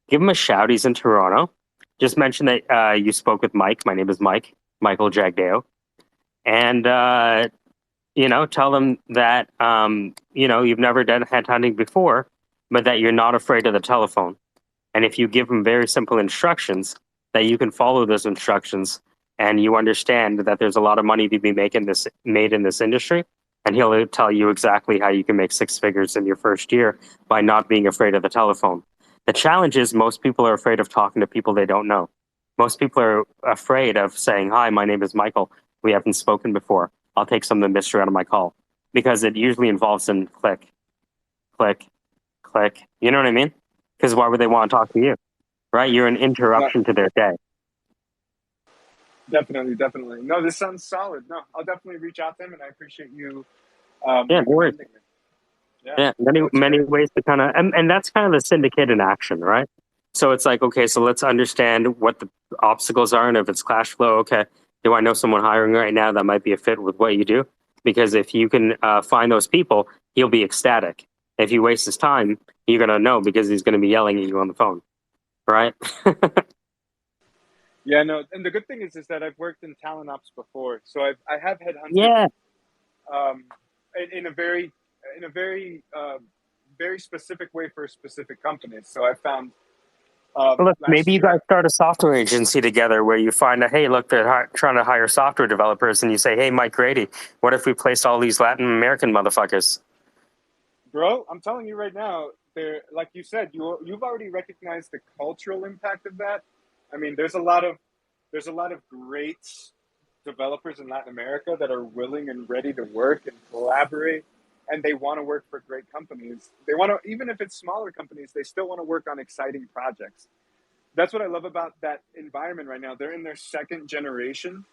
Give him a shout. He's in Toronto. Just mention that you spoke with Mike. My name is Mike, Michael Jagdeo. And, tell them that, you've never done headhunting before, but that you're not afraid of the telephone. And if you give them very simple instructions, that you can follow those instructions and you understand that there's a lot of money to be made in this industry. And he'll tell you exactly how you can make six figures in your first year by not being afraid of the telephone. The challenge is most people are afraid of talking to people they don't know. Most people are afraid of saying, "Hi, my name is Michael. We haven't spoken before. I'll take some of the mystery out of my call." Because it usually involves in click, click, click. You know what I mean? Because why would they want to talk to you? Right? You're an interruption to their day. Definitely. No, this sounds solid. No, I'll definitely reach out to them, and I appreciate you. Yeah, no worries. recommending me. Yeah, that's many great. ways to kind of, and that's kind of the syndicate in action, right? So it's like, okay, so let's understand what the obstacles are, and if it's cash flow, okay, do I know someone hiring right now that might be a fit with what you do? Because if you can find those people, he'll be ecstatic. If you waste his time, you're gonna know because he's gonna be yelling at you on the phone, right? Yeah, no, and the good thing is that I've worked in talent ops before, so I have headhunted Yeah. um, in a very very specific way for specific companies. So I found Well, look, maybe last you guys year. start a software agency together where you find out, hey, look, they're trying to hire software developers, and you say, hey, Mike Grady, what if we placed all these Latin American motherfuckers? Bro, I'm telling you right now, there, like you said, you've already recognized the cultural impact of that. I mean, there's a lot of great developers in Latin America that are willing and ready to work and collaborate, and they want to work for great companies. They want to, even if it's smaller companies, they still want to work on exciting projects. That's what I love about that environment right now. They're in their second generation.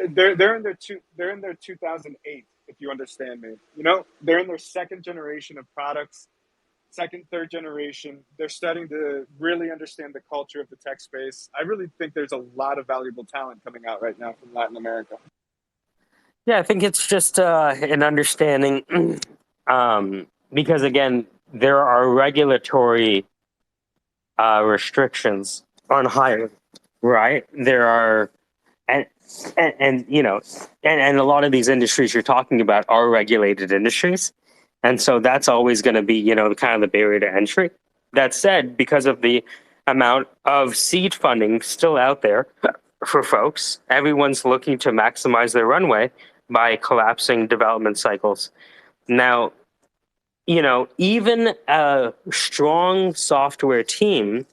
They're in their 2008, if you understand me. They're in their second generation of products, second, third generation. They're starting to really understand the culture of the tech space. I really think there's a lot of valuable talent coming out right now from Latin America. Yeah, I think it's just an understanding because, again, there are regulatory restrictions on hiring, right? There are, and and a lot of these industries you're talking about are regulated industries. And so that's always going to be, kind of the barrier to entry. That said, because of the amount of seed funding still out there for folks, everyone's looking to maximize their runway by collapsing development cycles. Now, even a strong software team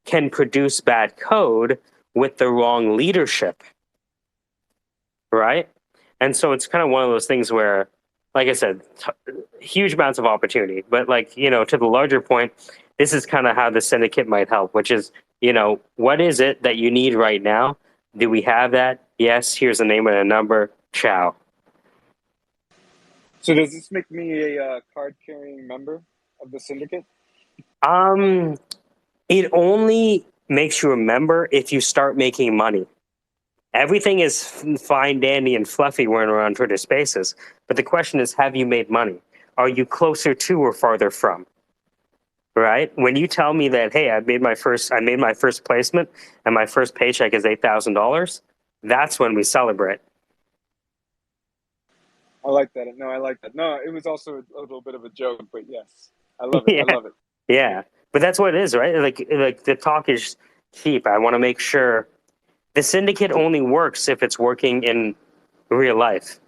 can produce bad code with the wrong leadership, right? And so it's kind of one of those things where, like I said, huge amounts of opportunity. But to the larger point, this is kind of how the syndicate might help, which is, what is it that you need right now? Do we have that? Yes, here's a name and a number. Ciao. So does this make me a card-carrying member of the syndicate? It only makes you a member if you start making money. Everything is fine, dandy, and fluffy when we're on Twitter Spaces. But the question is, have you made money? Are you closer to or farther from? Right? When you tell me that, hey, I made my first placement and my first paycheck is $8,000, that's when we celebrate. I like that. No, I like that. No, it was also a little bit of a joke, but yes, I love it. Yeah. I love it. Yeah, but that's what it is, right? Like the talk is cheap. I want to make sure the syndicate only works if it's working in real life,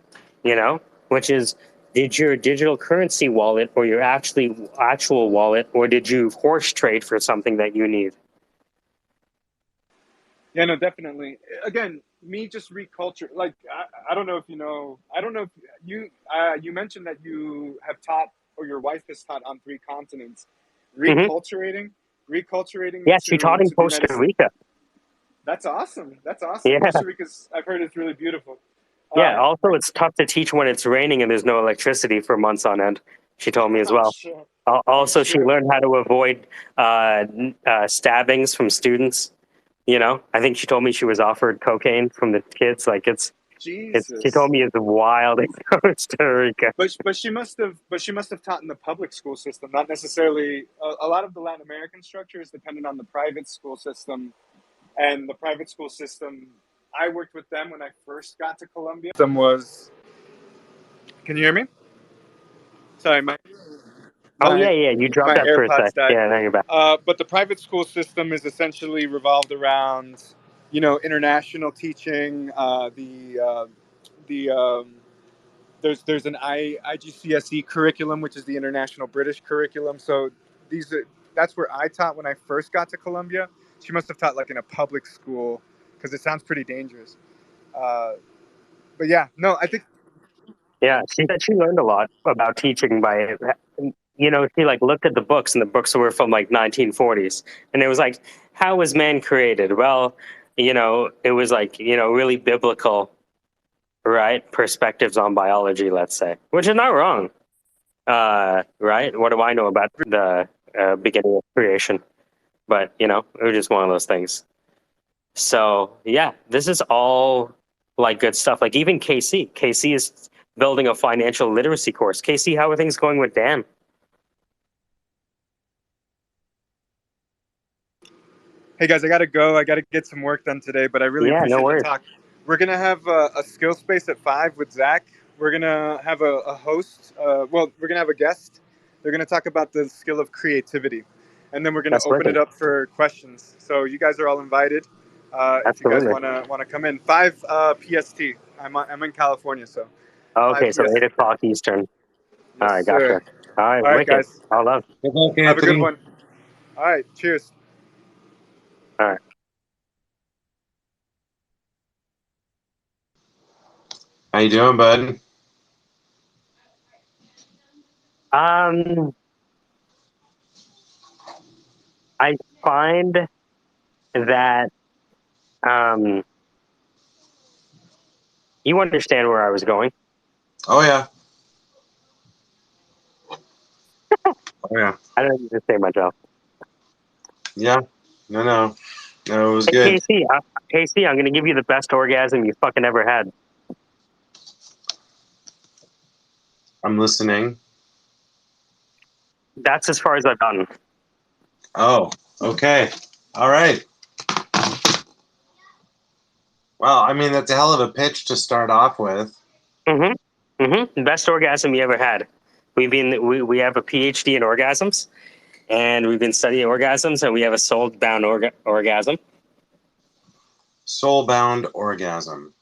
which is did your digital currency wallet or your actual wallet, or did you horse trade for something that you need? Yeah, no, definitely. Again, me just reculture. Like, I don't know if you know. I don't know if you mentioned that you have taught or your wife has taught on 3 continents. Hmm. Reculturating Yeah, she taught in to the United Costa States. Rica. That's awesome. That's awesome. Yeah, Costa Rica's, I've heard, it's really beautiful. yeah. Also, it's tough to teach when it's raining and there's no electricity for months on end. She told me as I'm well. sure. I'm Also, she sure. learned how to avoid stabbings from students. You know, I think she told me she was offered cocaine from the kids. Like it's. She Jesus. told me it's wild in Costa Rica. But she must have taught in the public school system, not necessarily. A lot of the Latin American structure is dependent on the private school system, and the private school system. I worked with them when I first got to Colombia. System was. Can you hear me? Sorry, Oh my yeah, yeah. You dropped my that for a AirPods sec. died. Yeah, now you're back. But the private school system is essentially revolved around, international teaching. The there's an IGCSE curriculum, which is the International British Curriculum. So that's where I taught when I first got to Colombia. She must have taught like in a public school because it sounds pretty dangerous. But yeah, no, I think Yeah, she said she learned a lot about teaching by, she like looked at the books and the books were from like 1940s, and it was like, how was man created? Well, it was like, really biblical, right? Perspectives on biology, let's say, which is not wrong. Right? What do I know about the beginning of creation? But, it was just one of those things. So, yeah, this is all like good stuff. Like even KC. KC is building a financial literacy course. KC, how are things going with Dan? hey guys, I gotta go. I gotta get some work done today, but I really Yeah, no appreciate the worries. talk. We're gonna have a skill space at 5 with Zach. We're gonna have a host. We're gonna have a guest. They're gonna talk about the skill of creativity, and then we're gonna That's open it wicked. up for questions. So you guys are all invited. If you guys Absolutely. wanna come in, 5 PST. I'm in California, so 5 Okay, so PST. 8 o'clock Eastern. All Yes, right, sir. gotcha. All right, All right, wicked. guys. Good luck, Have a good Anthony. one. All right. Cheers. All right. How you doing, bud? I find that you understand where I was going. Oh yeah. Oh yeah. I don't need to say much else. Yeah. No, it was Hey, good. Casey, I'm going to give you the best orgasm you fucking ever had. I'm listening. That's as far as I've gotten. Oh, okay. All right. Well, I mean, that's a hell of a pitch to start off with. Mm-hmm. Mm-hmm. Best orgasm you ever had. We have a PhD in orgasms, and we've been studying orgasms, and we have a soul-bound orgasm. Soul-bound orgasm.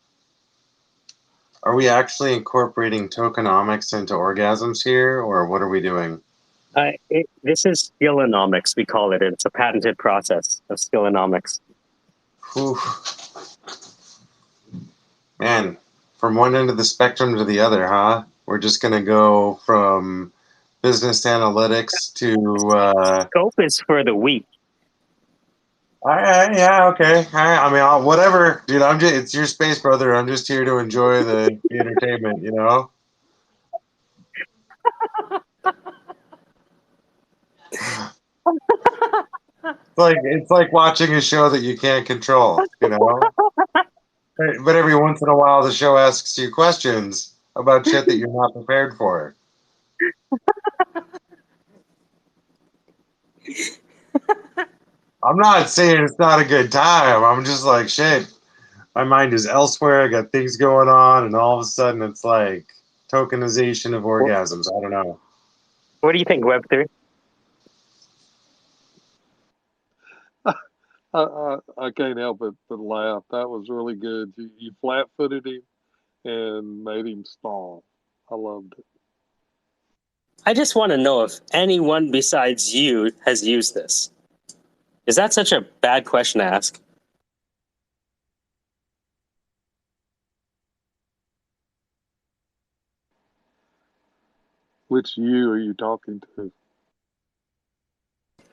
Are we actually incorporating tokenomics into orgasms here, or what are we doing? This is skillonomics, we call it. It's a patented process of skillonomics. Whew. Man, from one end of the spectrum to the other, huh? We're just going to go from business analytics to... Scope is for the weak. All right, yeah, okay. All right. I mean, whatever, dude. It's your space, brother. I'm just here to enjoy the entertainment, It's like watching a show that you can't control, But every once in a while, the show asks you questions about shit that you're not prepared for. I'm not saying it's not a good time. I'm just like, shit, my mind is elsewhere. I got things going on, and all of a sudden, it's like tokenization of orgasms. I don't know. What do you think, Web3? I can't help but laugh. That was really good. You flat-footed him and made him stall. I loved it. I just want to know if anyone besides you has used this. Is that such a bad question to ask? Which you are you talking to?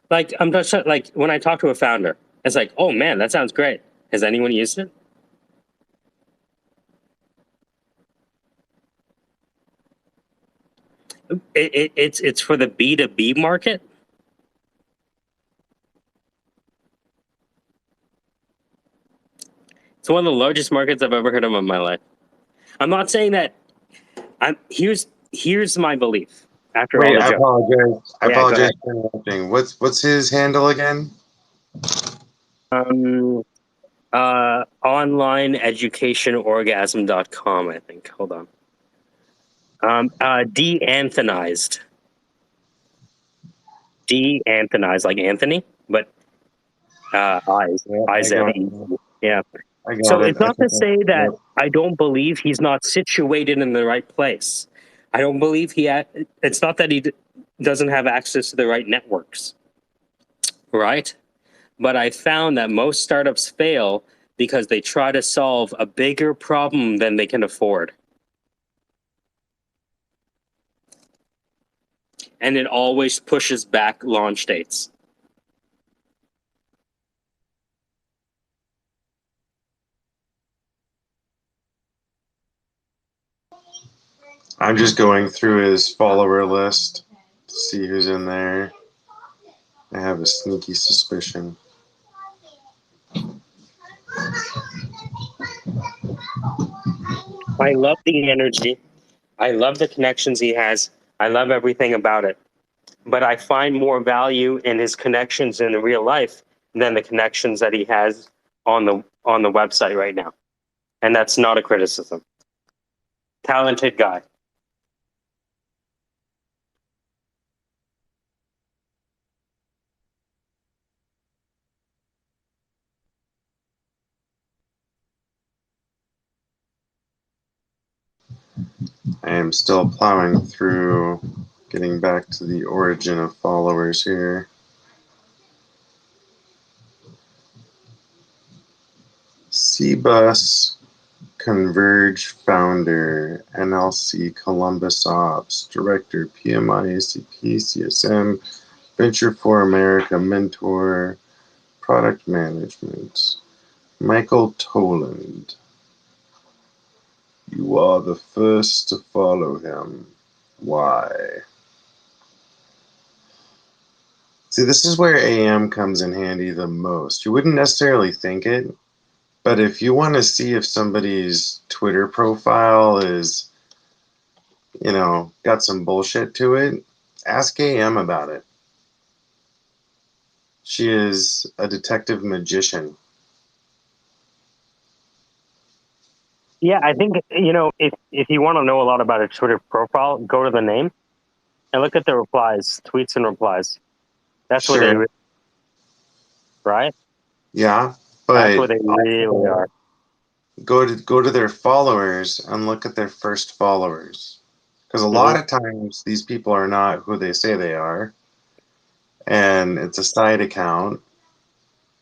Like, I'm just like when I talk to a founder, it's like, oh man, that sounds great. Has anyone used it? It's for the B2B market. It's one of the largest markets I've ever heard of in my life. I'm not saying that. Here's my belief. After all Wait, the I jokes, apologize. I yeah, go apologize ahead. for interrupting. What's his handle again? Onlineeducationorgasm.com, I think. Hold on. De-anthanized. De-anthanized, like Anthony, but eyes. Yeah, Eyes I out. got it. Yeah. I So got it. it's I not to think say that yep. I don't believe he's not situated in the right place. I don't believe it's not that he doesn't have access to the right networks, right? But I found that most startups fail because they try to solve a bigger problem than they can afford. And it always pushes back launch dates. I'm just going through his follower list to see who's in there. I have a sneaky suspicion. I love the energy. I love the connections he has. I love everything about it. But I find more value in his connections in real life than the connections that he has on the website right now. And that's not a criticism. Talented guy. I am still plowing through, getting back to the origin of followers here. CBus Converge founder, NLC Columbus Ops, Director, PMI, ACP, CSM, Venture for America, Mentor, Product Management. Michael Toland. You are the first to follow him. Why? See, this is where AM comes in handy the most. You wouldn't necessarily think it, but if you want to see if somebody's Twitter profile is, got some bullshit to it, ask AM about it. She is a detective magician. Yeah, I think, if you want to know a lot about a Twitter profile, go to the name and look at the replies, tweets and replies. That's where they, Sure. right? Yeah, That's where but they really are. go to their followers and look at their first followers, because a lot of times these people are not who they say they are, and it's a side account,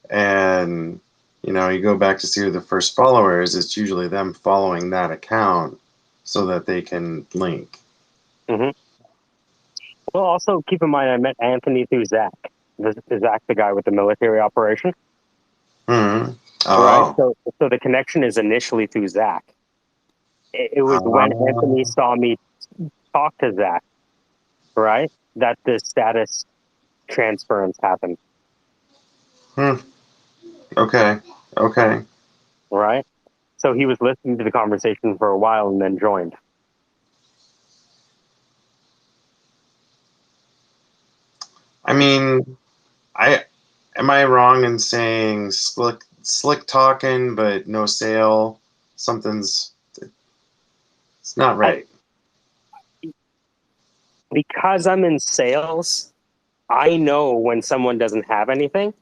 and you go back to see who the first follower is. It's usually them following that account so that they can link. Mm-hmm. Well, also keep in mind, I met Anthony through Zach. Zach, the guy with the military operation. Mm-hmm. Oh. Right. So the connection is initially through Zach. It was when Anthony saw me talk to Zach, right, that the status transference happened. Okay. Right. So he was listening to the conversation for a while and then joined. I mean, am I wrong in saying slick talking but no sale? It's not right. Because I'm in sales, I know when someone doesn't have anything,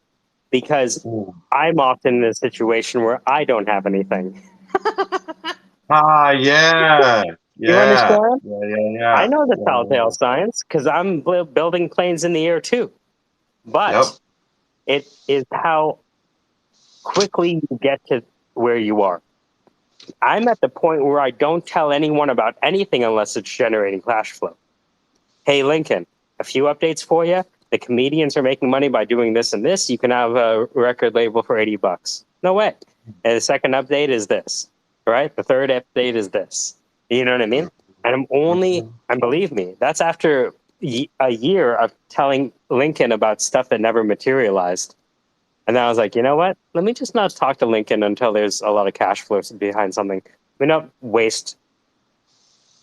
because I'm often in a situation where I don't have anything. Ah, yeah. You understand? Yeah. I know the Yeah. telltale signs because I'm building planes in the air too. But Yep. it is how quickly you get to where you are. I'm at the point where I don't tell anyone about anything unless it's generating cash flow. Hey, Lincoln, a few updates for you. The comedians are making money by doing this and this. You can have a record label for $80. No way. And the second update is this, right? The third update is this. You know what I mean? And and believe me, that's after a year of telling Lincoln about stuff that never materialized. And then I was like, you know what? Let me just not talk to Lincoln until there's a lot of cash flows behind something. Let me not waste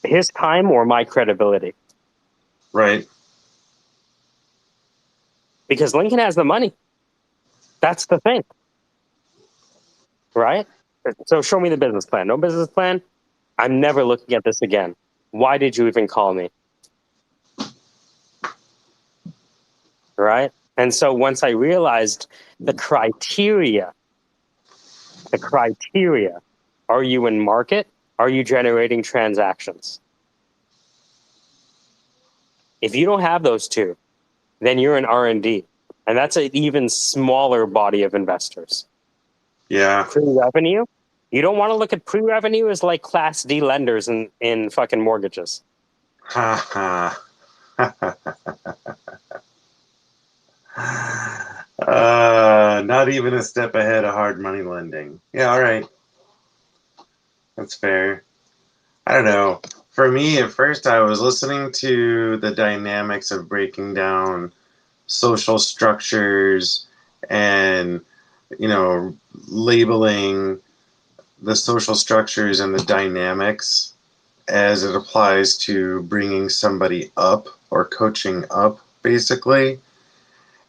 his time or my credibility. Right. Because Lincoln has the money. That's the thing. Right? So show me the business plan. No business plan? I'm never looking at this again. Why did you even call me? Right? And so once I realized the criteria, are you in market? Are you generating transactions? If you don't have those two, then you're in R&D. And that's an even smaller body of investors. Yeah. Pre-revenue? You don't want to look at pre-revenue as like Class D lenders in fucking mortgages. Ha ha. Not even a step ahead of hard money lending. Yeah, all right. That's fair. I don't know. For me, at first, I was listening to the dynamics of breaking down social structures and, labeling the social structures and the dynamics as it applies to bringing somebody up or coaching up, basically.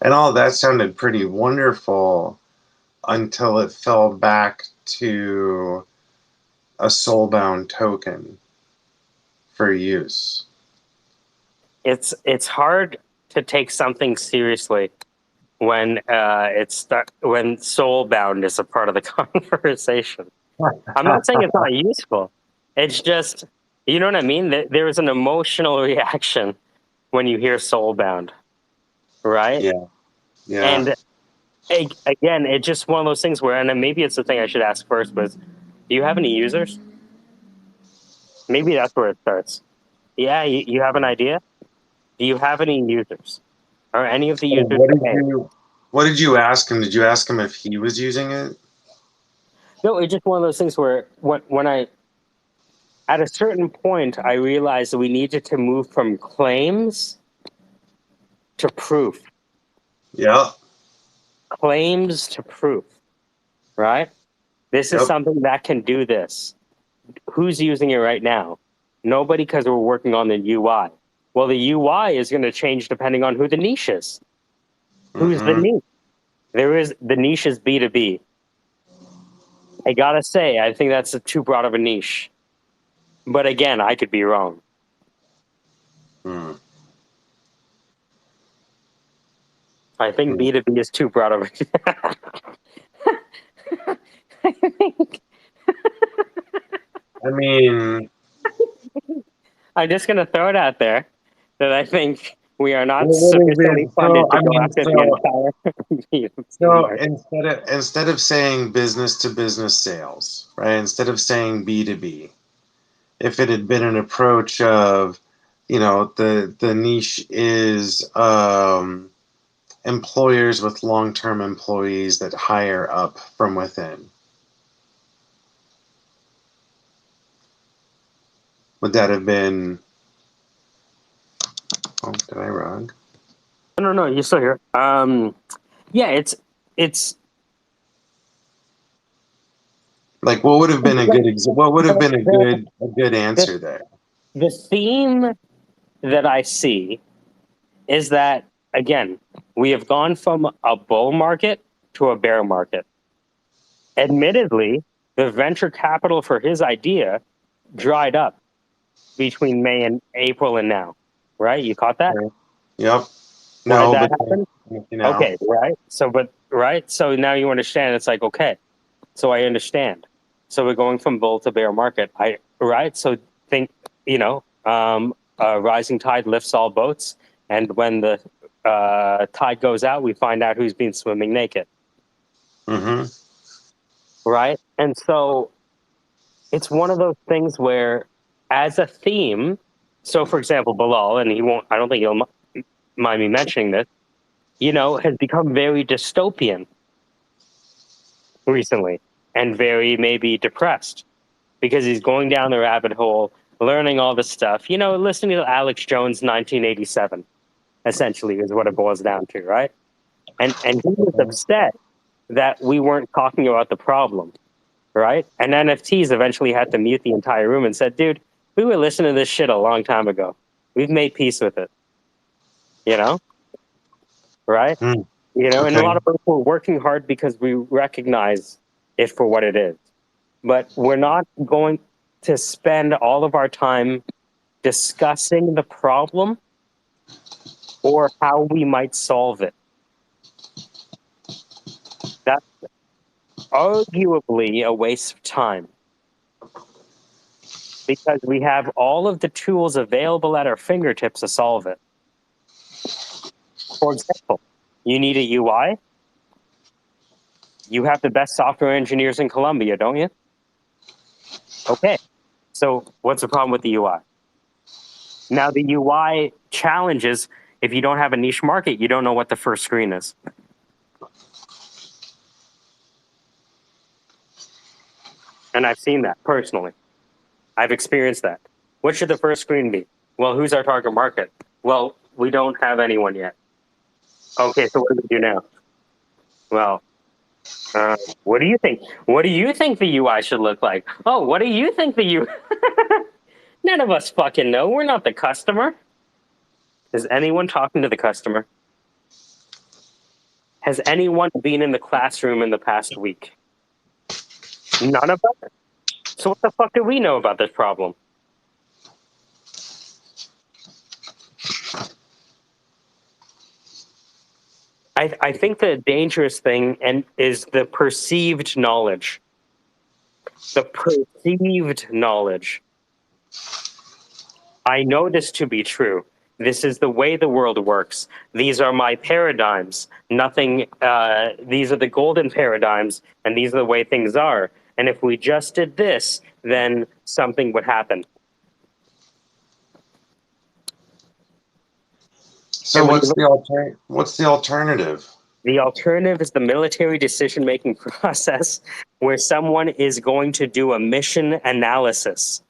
And all that sounded pretty wonderful until it fell back to a soulbound token for use. It's hard to take something seriously when when soulbound is a part of the conversation. I'm not saying it's not useful. It's just, you know what I mean? There is an emotional reaction when you hear soulbound, right? Yeah. And again, it's just one of those things where, and then maybe it's the thing I should ask first, but do you have any users? Maybe that's where it starts. Yeah, you have an idea? Do you have any users? Are any of the So users what did you ask him? Did you ask him if he was using it? No, it's just one of those things where when I, at a certain point, I realized that we needed to move from claims to proof. Yeah. Claims to proof, right? This is Yep. something that can do this. Who's using it right now? Nobody, because we're working on the UI. Well, the UI is going to change depending on who the niche is. Who's the niche? The niche is B2B. I gotta say, I think that's too broad of a niche. But again, I could be wrong. I think B2B is too broad of a I mean, I'm just gonna throw it out there that I think we are not what is sufficiently it? funded So, to go after the entire so market. instead of saying business to business sales, right? Instead of saying B2B, if it had been an approach of, the niche is employers with long-term employees that hire up from within. Would that have been? Oh, did I wrong? No, you're still here. Yeah, it's like what would have been a good answer there? The theme that I see is that, again, we have gone from a bull market to a bear market. Admittedly, the venture capital for his idea dried up between May and April and now, right? You caught that? Yep. Why No, did that but happen? Okay, right. So now you understand. It's like, okay, so I understand. So we're going from bull to bear market. So think a rising tide lifts all boats, and when the tide goes out, we find out who's been swimming naked, Mm-hmm. right? And so it's one of those things where, as a theme, so for example, Bilal, and I don't think he'll mind me mentioning this, has become very dystopian recently and very maybe depressed because he's going down the rabbit hole, learning all this stuff, listening to Alex Jones 1987, essentially, is what it boils down to, right? And he was upset that we weren't talking about the problem, right? And NFTs eventually had to mute the entire room and said, dude, we were listening to this shit a long time ago. We've made peace with it, right? Mm. And a Okay. lot of us were working hard because we recognize it for what it is. But we're not going to spend all of our time discussing the problem or how we might solve it. That's arguably a waste of time because we have all of the tools available at our fingertips to solve it. For example, you need a UI. You have the best software engineers in Colombia, don't you? Okay. So what's the problem with the UI? Now, the UI challenges, if you don't have a niche market, you don't know what the first screen is. And I've seen that personally. I've experienced that. What should the first screen be? Well, who's our target market? Well, we don't have anyone yet. Okay, so what do we do now? Well, what do you think? What do you think the UI should look like? Oh, what do you think the UI... None of us fucking know. We're not the customer. Is anyone talking to the customer? Has anyone been in the classroom in the past week? None of us? So what the fuck do we know about this problem? I think the dangerous thing is the perceived knowledge. The perceived knowledge. I know this to be true. This is the way the world works. These are my paradigms. These are the golden paradigms, and these are the way things are. And if we just did this, then something would happen. So what's the alternative? The alternative is the military decision-making process where someone is going to do a mission analysis.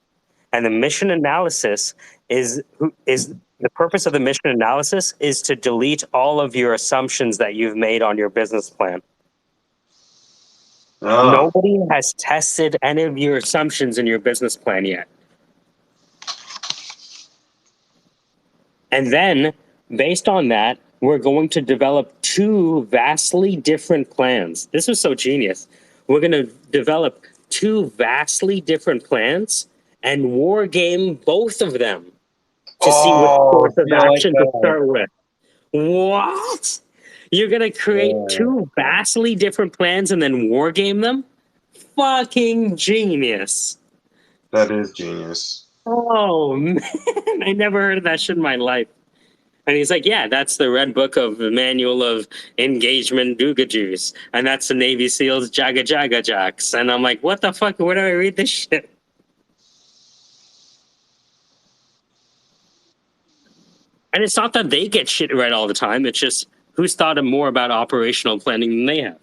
And the mission analysis is the purpose of the mission analysis is to delete all of your assumptions that you've made on your business plan. Oh. Nobody has tested any of your assumptions in your business plan yet. And then, based on that, we're going to develop two vastly different plans. This was so genius. We're going to develop two vastly different plans and war game both of them to see which course of action to start with. What? You're going to create two vastly different plans and then war game them? Fucking genius. That is genius. Oh, man. I never heard of that shit in my life. And he's like, yeah, that's the Red Book of the Manual of Engagement Doogajus. And that's the Navy SEALs Jaga Jaga Jacks. And I'm like, what the fuck? Where do I read this shit? And it's not that they get shit right all the time. It's just who's thought more about operational planning than they have.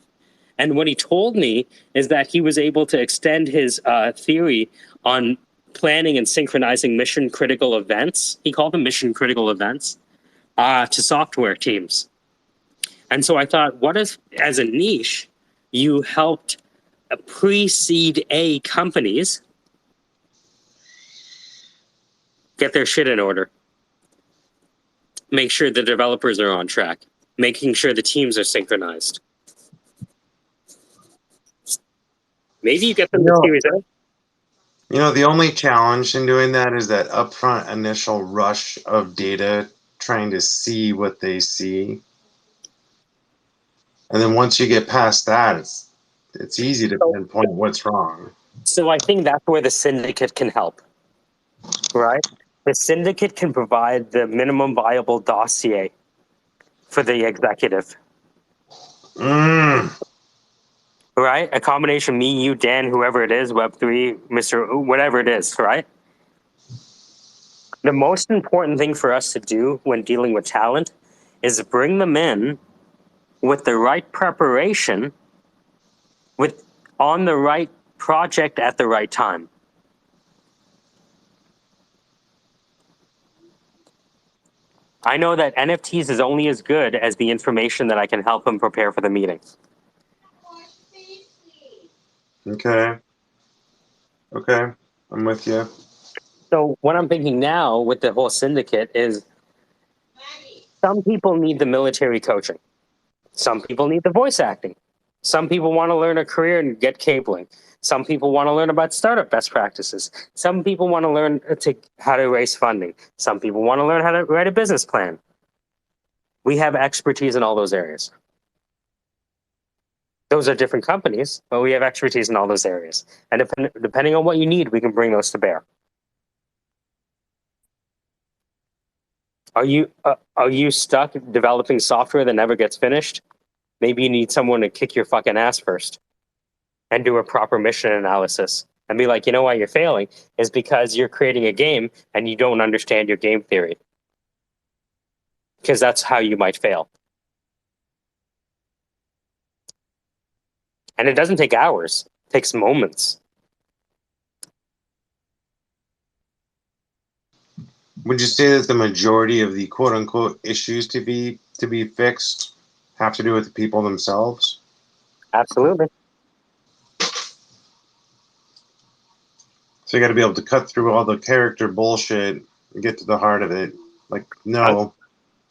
And what he told me is that he was able to extend his theory on planning and synchronizing mission-critical events. He called them mission-critical events. To software teams. And so I thought, what if, as a niche, you helped pre-seed A companies get their shit in order, make sure the developers are on track, making sure the teams are synchronized. Maybe you get them to Series A. The only challenge in doing that is that upfront initial rush of data trying to see what they see. And then once you get past that, it's easy to pinpoint what's wrong. So I think that's where the Syndicate can help. right? The syndicate can provide the minimum viable dossier for the executive, Mm. right? A combination, me, you, Dan, whoever it is, Web3, Mr. Whatever it is, right? The most important thing for us to do when dealing with talent is bring them in with the right preparation, with on the right project at the right time. I know that NFTs is only as good as the information that I can help them prepare for the meeting. Okay. Okay. I'm with you. So what I'm thinking now with the whole syndicate is some people need the military coaching. Some people need the voice acting. Some people want to learn a career and get cabling. Some people want to learn about startup best practices. Some people want to learn how to raise funding. Some people want to learn how to write a business plan. We have expertise in all those areas. Those are different companies, but we have expertise in all those areas. And depending on what you need, we can bring those to bear. Are you stuck developing software that never gets finished? Maybe you need someone to kick your fucking ass first and do a proper mission analysis and be like, you know why you're failing is because you're creating a game and you don't understand your game theory. Because that's how you might fail. And it doesn't take hours, it takes moments. Would you say that the majority of the quote unquote issues to be fixed have to do with the people themselves? Absolutely. So you got to be able to cut through all the character bullshit and get to the heart of it. Like, no.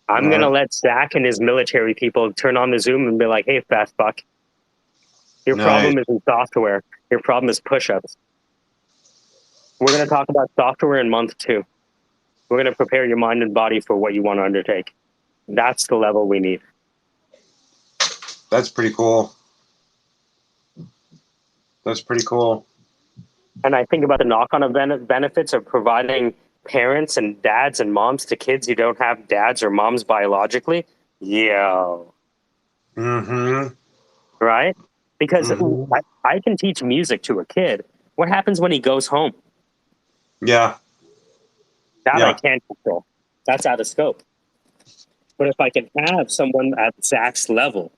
I'm going to let Zach and his military people turn on the Zoom and be like, hey, fast fuck. Your problem isn't software. Your problem is push-ups. We're going to talk about software in month 2. We're going to prepare your mind and body for what you want to undertake. That's the level we need. That's pretty cool. That's pretty cool. And I think about the knock-on benefits of providing parents and dads and moms to kids who don't have dads or moms biologically. Yo. Mm-hmm. Right? Because I can teach music to a kid. What happens when he goes home? Yeah. That I can't control. That's out of scope. But if I can have someone at Zach's level,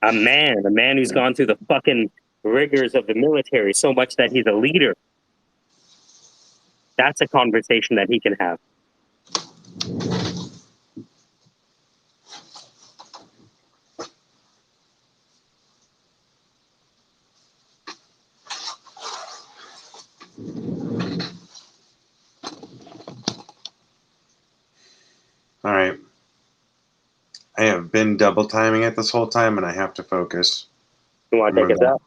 a man who's gone through the fucking rigors of the military so much that he's a leader, that's a conversation that he can have. All right. I have been double timing it this whole time, and I have to focus. You want to take us out?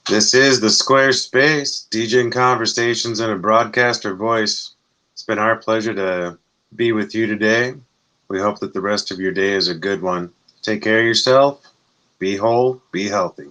This is the Squarespace, DJing conversations in a broadcaster voice. It's been our pleasure to be with you today. We hope that the rest of your day is a good one. Take care of yourself. Be whole. Be healthy.